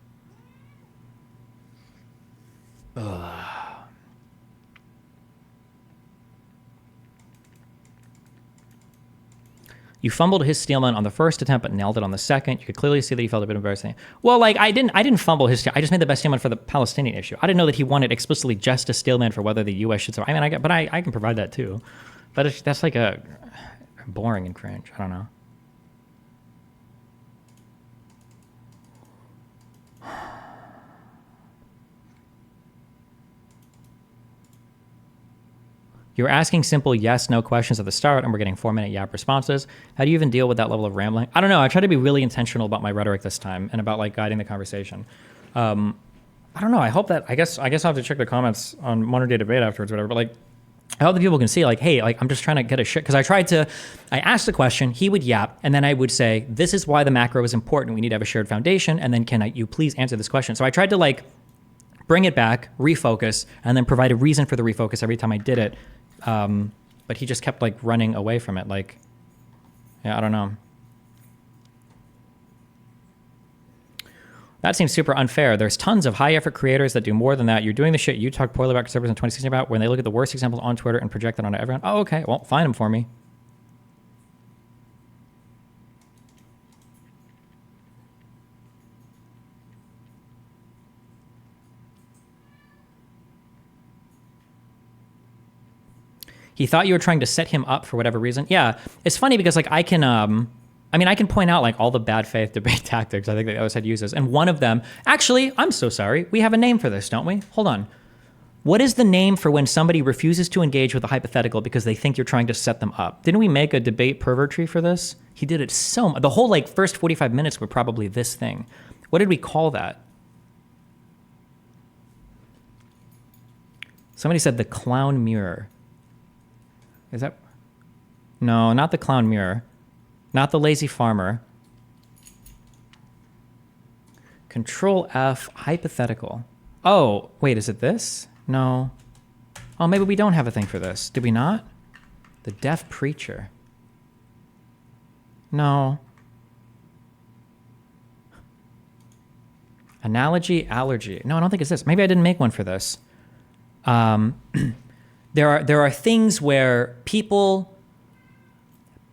You fumbled his Steelman on the first attempt, but nailed it on the second. You could clearly see that he felt a bit embarrassing. Well, like I didn't fumble his. I just made the best Steelman for the Palestinian issue. I didn't know that he wanted explicitly just a Steelman for whether the U.S. should. I mean, I can provide that too, but that's like a boring and cringe. I don't know. You're asking simple yes, no questions at the start, and we're getting 4-minute yap responses. How do you even deal with that level of rambling? I don't know. I try to be really intentional about my rhetoric this time and about like guiding the conversation. I don't know. I hope that, I guess I'll have to check the comments on Modern Day Debate afterwards, whatever. But like, I hope that people can see like, hey, like I'm just trying to get a shit. Because I asked the question, he would yap, and then I would say, this is why the macro is important. We need to have a shared foundation. And then you please answer this question? So I tried to like bring it back, refocus, and then provide a reason for the refocus every time I did it. But he just kept like running away from it. Like, yeah, I don't know. That seems super unfair. There's tons of high effort creators that do more than that. You're doing the shit you talked poorly about conservatives in 2016 about when they look at the worst examples on Twitter and project that onto everyone. Oh, okay. Well, find them for me. He thought you were trying to set him up for whatever reason. Yeah, it's funny because like I can point out like all the bad faith debate tactics I think that the other side uses. And one of them, actually, I'm so sorry. We have a name for this, don't we? Hold on. What is the name for when somebody refuses to engage with a hypothetical because they think you're trying to set them up? Didn't we make a debate pervertry for this? He did it so much. The whole like first 45 minutes were probably this thing. What did we call that? Somebody said the clown mirror. Is that? No, not the clown mirror. Not the lazy farmer. Control F, hypothetical. Oh, wait, is it this? No. Oh, maybe we don't have a thing for this. Did we not? The deaf preacher. No. Analogy, allergy. No, I don't think it's this. Maybe I didn't make one for this. There are things where people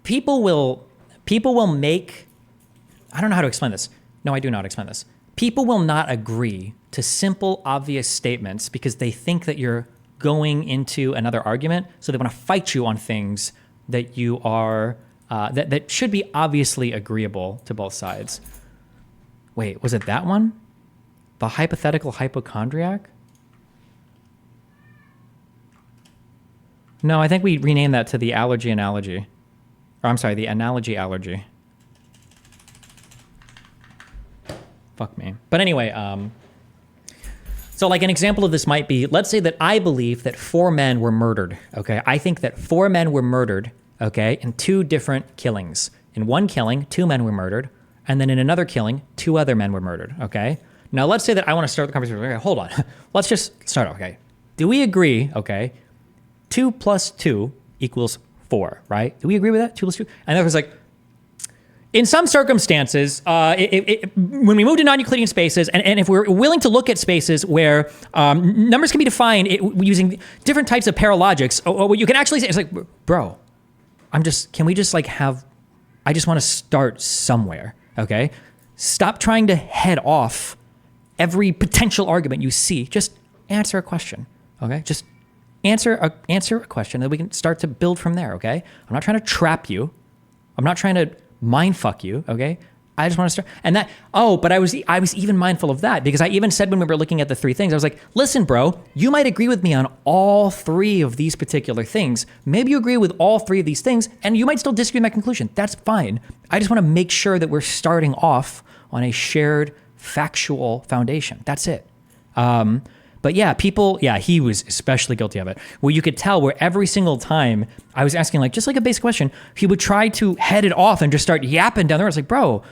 will make, I don't know how to explain this. No, I do not explain this. People will not agree to simple, obvious statements because they think that you're going into another argument. So they want to fight you on things that you are, that should be obviously agreeable to both sides. Wait, was it that one? The hypothetical hypochondriac? No, I think we renamed that to the allergy analogy. Or I'm sorry, the analogy allergy. Fuck me. But anyway, so like an example of this might be, let's say that I believe that 4 men were murdered, okay? I think that 4 men were murdered, okay, in 2 different killings. In one killing, 2 men were murdered, and then in another killing, 2 other men were murdered, okay? Now let's say that I want to start the conversation. Okay, hold on. Let's just start, okay? Do we agree, okay, 2 plus 2 equals 4, right? Do we agree with that? 2 plus 2? And that was like, in some circumstances, when we move to non-Euclidean spaces, and if we're willing to look at spaces where numbers can be defined using different types of paralogics, or what you can actually say, it's like, bro, can we just like I just want to start somewhere, okay? Stop trying to head off every potential argument you see. Just answer a question, okay? Just answer a question, and we can start to build from there, okay? I'm not trying to trap you. I'm not trying to mind fuck you, okay? I just want to start. And that, but I was even mindful of that because I even said when we were looking at the 3 things, I was like, listen, bro, you might agree with me on all 3 of these particular things. Maybe you agree with all 3 of these things, and you might still disagree with my conclusion. That's fine. I just want to make sure that we're starting off on a shared factual foundation. That's it. But yeah, he was especially guilty of it. Where you could tell where every single time I was asking just like a basic question, he would try to head it off and just start yapping down there. I was like, bro,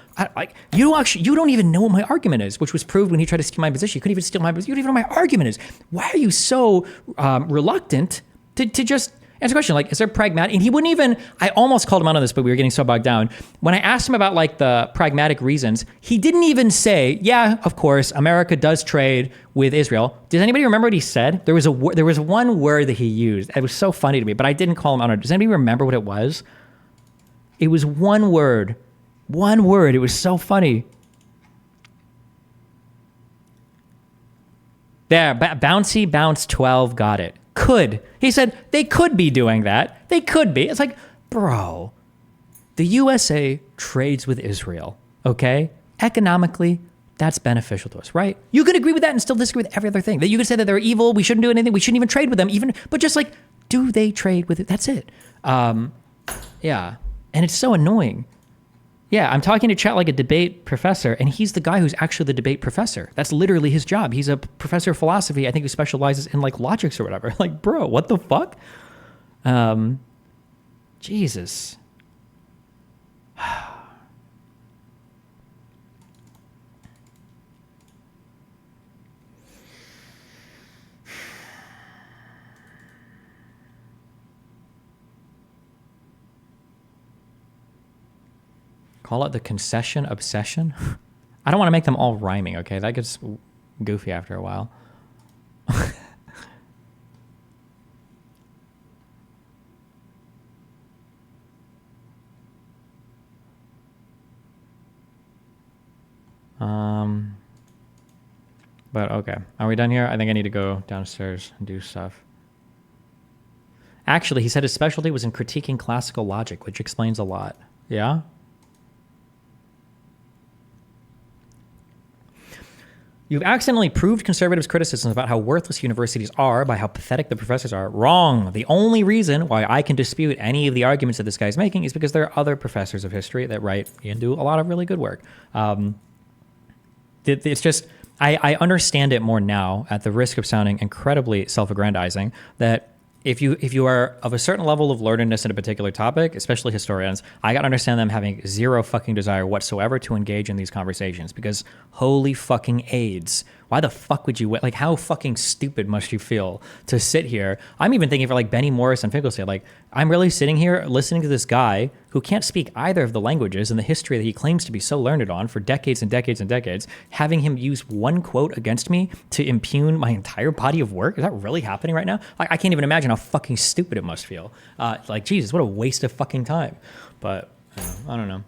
you don't even know what my argument is, which was proved when he tried to steal my position. You couldn't even steal my position. You don't even know what my argument is. Why are you so reluctant to just answer a question? Like, is there pragmatic? And he wouldn't even, I almost called him out on this, but we were getting so bogged down. When I asked him about the pragmatic reasons, he didn't even say, yeah, of course, America does trade with Israel. Does anybody remember what he said? There was one word that he used. It was so funny to me, but I didn't call him out on it. Does anybody remember what it was? It was one word. One word. It was so funny. There, Bouncy Bounce 12 got it. Could. He said they could be doing that. They could be. It's like, bro, the USA trades with Israel, okay? Economically, that's beneficial to us, right? You could agree with that and still disagree with every other thing. That you could say that they're evil, we shouldn't do anything, we shouldn't even trade with them, even, but just like, do they trade with it? That's it. Yeah. And it's so annoying. Yeah, I'm talking to chat like a debate professor, and he's the guy who's actually the debate professor. That's literally his job. He's a professor of philosophy, I think, who specializes in like logics or whatever. Like, bro, what the fuck? Jesus. Call it the concession obsession. I don't want to make them all rhyming, okay? That gets goofy after a while. But okay. Are we done here? I think I need to go downstairs and do stuff. Actually, he said his specialty was in critiquing classical logic, which explains a lot. Yeah? You've accidentally proved conservatives' criticisms about how worthless universities are by how pathetic the professors are. Wrong. The only reason why I can dispute any of the arguments that this guy's making is because there are other professors of history that write and do a lot of really good work. It's just, I understand it more now, at the risk of sounding incredibly self-aggrandizing, that if you are of a certain level of learnedness in a particular topic, especially historians, I gotta understand them having zero fucking desire whatsoever to engage in these conversations, because holy fucking AIDS. Why the fuck would you, like, how fucking stupid must you feel to sit here? I'm even thinking for like Benny Morris and Finkelstein, like, I'm really sitting here listening to this guy who can't speak either of the languages and the history that he claims to be so learned on for decades and decades and decades, having him use one quote against me to impugn my entire body of work. Is that really happening right now? Like, I can't even imagine how fucking stupid it must feel. Like, Jesus, what a waste of fucking time. But I don't know.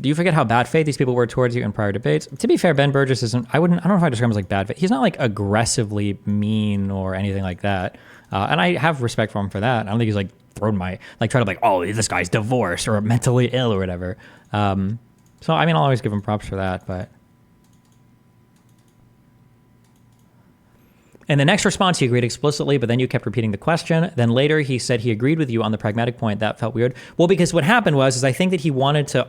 Do you forget how bad faith these people were towards you in prior debates? To be fair, Ben Burgis isn't, I don't know if I describe him as like bad faith. He's not like aggressively mean or anything like that. And I have respect for him for that. I don't think he's like thrown my, like try to like, oh, this guy's divorced or mentally ill or whatever. So, I mean, I'll always give him props for that, but. In the next response, he agreed explicitly, but then you kept repeating the question. Then later, he said he agreed with you on the pragmatic point. That felt weird. Well, because what happened was, I think that he wanted to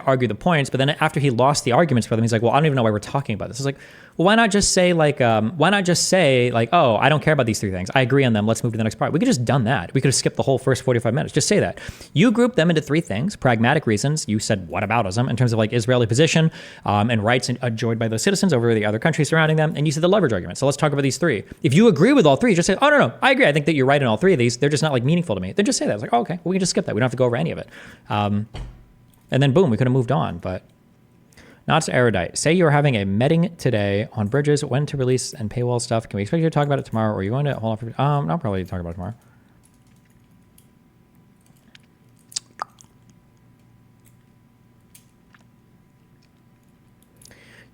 argue the points, but then after he lost the arguments for them, he's like, well, I don't even know why we're talking about this. It's like, well, why not just say like, oh, I don't care about these three things. I agree on them. Let's move to the next part. We could just done that. We could have skipped the whole first 45 minutes. Just say that. You grouped them into three things: pragmatic reasons. You said whataboutism in terms of like Israeli position and rights enjoyed by those citizens over the other countries surrounding them. And you said the leverage argument. So let's talk about these three. If you agree with all three, just say, oh, no, I agree. I think that you're right in all three of these. They're just not like meaningful to me. Then just say that. It's like, oh, okay, well, we can just skip that. We don't have to go over any of it. And then boom, we could have moved on. But not so erudite. Say you're having a meeting today on bridges, when to release and paywall stuff. Can we expect you to talk about it tomorrow? Or are you going to hold off? I'll probably talk about it tomorrow.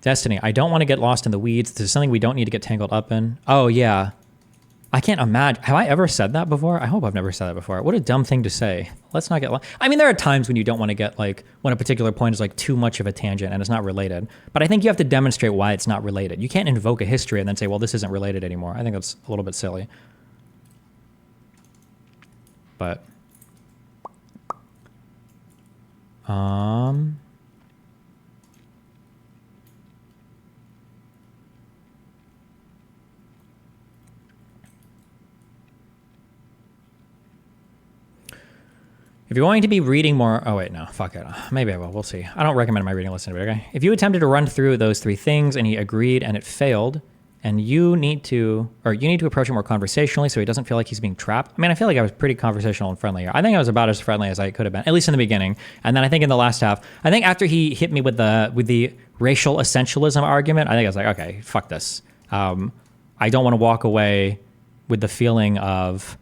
Destiny, I don't want to get lost in the weeds. This is something we don't need to get tangled up in. Oh, yeah. I can't imagine. Have I ever said that before? I hope I've never said that before. What a dumb thing to say. Let's not get lost. I mean, there are times when you don't want to get like, when a particular point is like too much of a tangent and it's not related. But I think you have to demonstrate why it's not related. You can't invoke a history and then say, well, this isn't related anymore. I think that's a little bit silly. But, if you're going to be reading more, oh wait, no, fuck it. Maybe I will, we'll see. I don't recommend my reading list anyway, okay? If you attempted to run through those three things and he agreed and it failed, and you need to approach it more conversationally so he doesn't feel like he's being trapped. I mean, I feel like I was pretty conversational and friendly here. I think I was about as friendly as I could have been, at least in the beginning. And then I think in the last half, I think after he hit me with the racial essentialism argument, I think I was like, okay, fuck this. I don't want to walk away with the feeling of.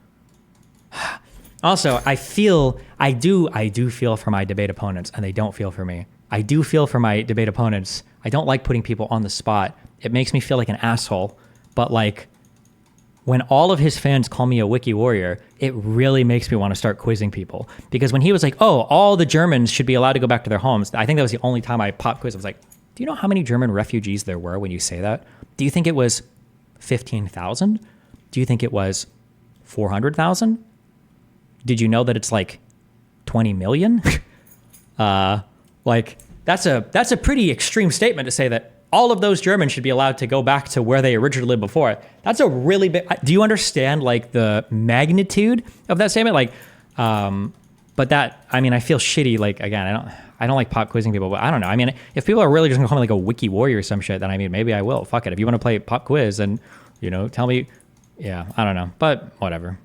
Also, I do feel for my debate opponents, and they don't feel for me. I do feel for my debate opponents. I don't like putting people on the spot. It makes me feel like an asshole. But like, when all of his fans call me a wiki warrior, it really makes me want to start quizzing people. Because when he was like, oh, all the Germans should be allowed to go back to their homes, I think that was the only time I pop quiz. I was like, do you know how many German refugees there were when you say that? Do you think it was 15,000? Do you think it was 400,000? Did you know that it's like 20 million? Like, that's a pretty extreme statement to say that all of those Germans should be allowed to go back to where they originally lived before. That's a really big. Do you understand like the magnitude of that statement? Like, but that, I mean, I feel shitty. Like, again, I don't like pop quizzing people, but I don't know. I mean, if people are really just gonna call me like a wiki warrior or some shit, then I mean, maybe I will. Fuck it. If you want to play pop quiz and, you know, tell me, yeah, I don't know, but whatever.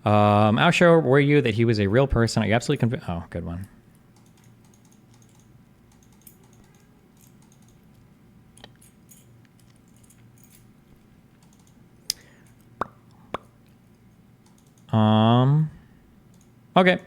How sure were you that he was a real person? Are you absolutely convinced? Oh, good one. Okay.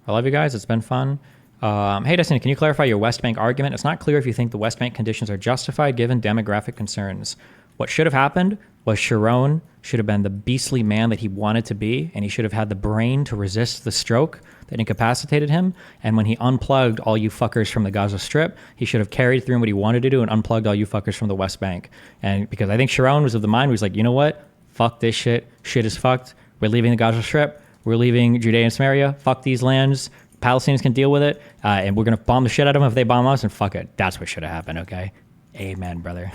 I love you guys. It's been fun. Hey, Destiny, can you clarify your West Bank argument? It's not clear if you think the West Bank conditions are justified given demographic concerns. What should have happened was Sharon should have been the beastly man that he wanted to be, and he should have had the brain to resist the stroke that incapacitated him. And when he unplugged all you fuckers from the Gaza Strip, he should have carried through what he wanted to do and unplugged all you fuckers from the West Bank. And because I think Sharon was of the mind where he's like, you know what? Fuck this shit. Shit is fucked. We're leaving the Gaza Strip. We're leaving Judea and Samaria. Fuck these lands. Palestinians can deal with it. And we're going to bomb the shit out of them if they bomb us, and fuck it. That's what should have happened, okay? Amen, brother.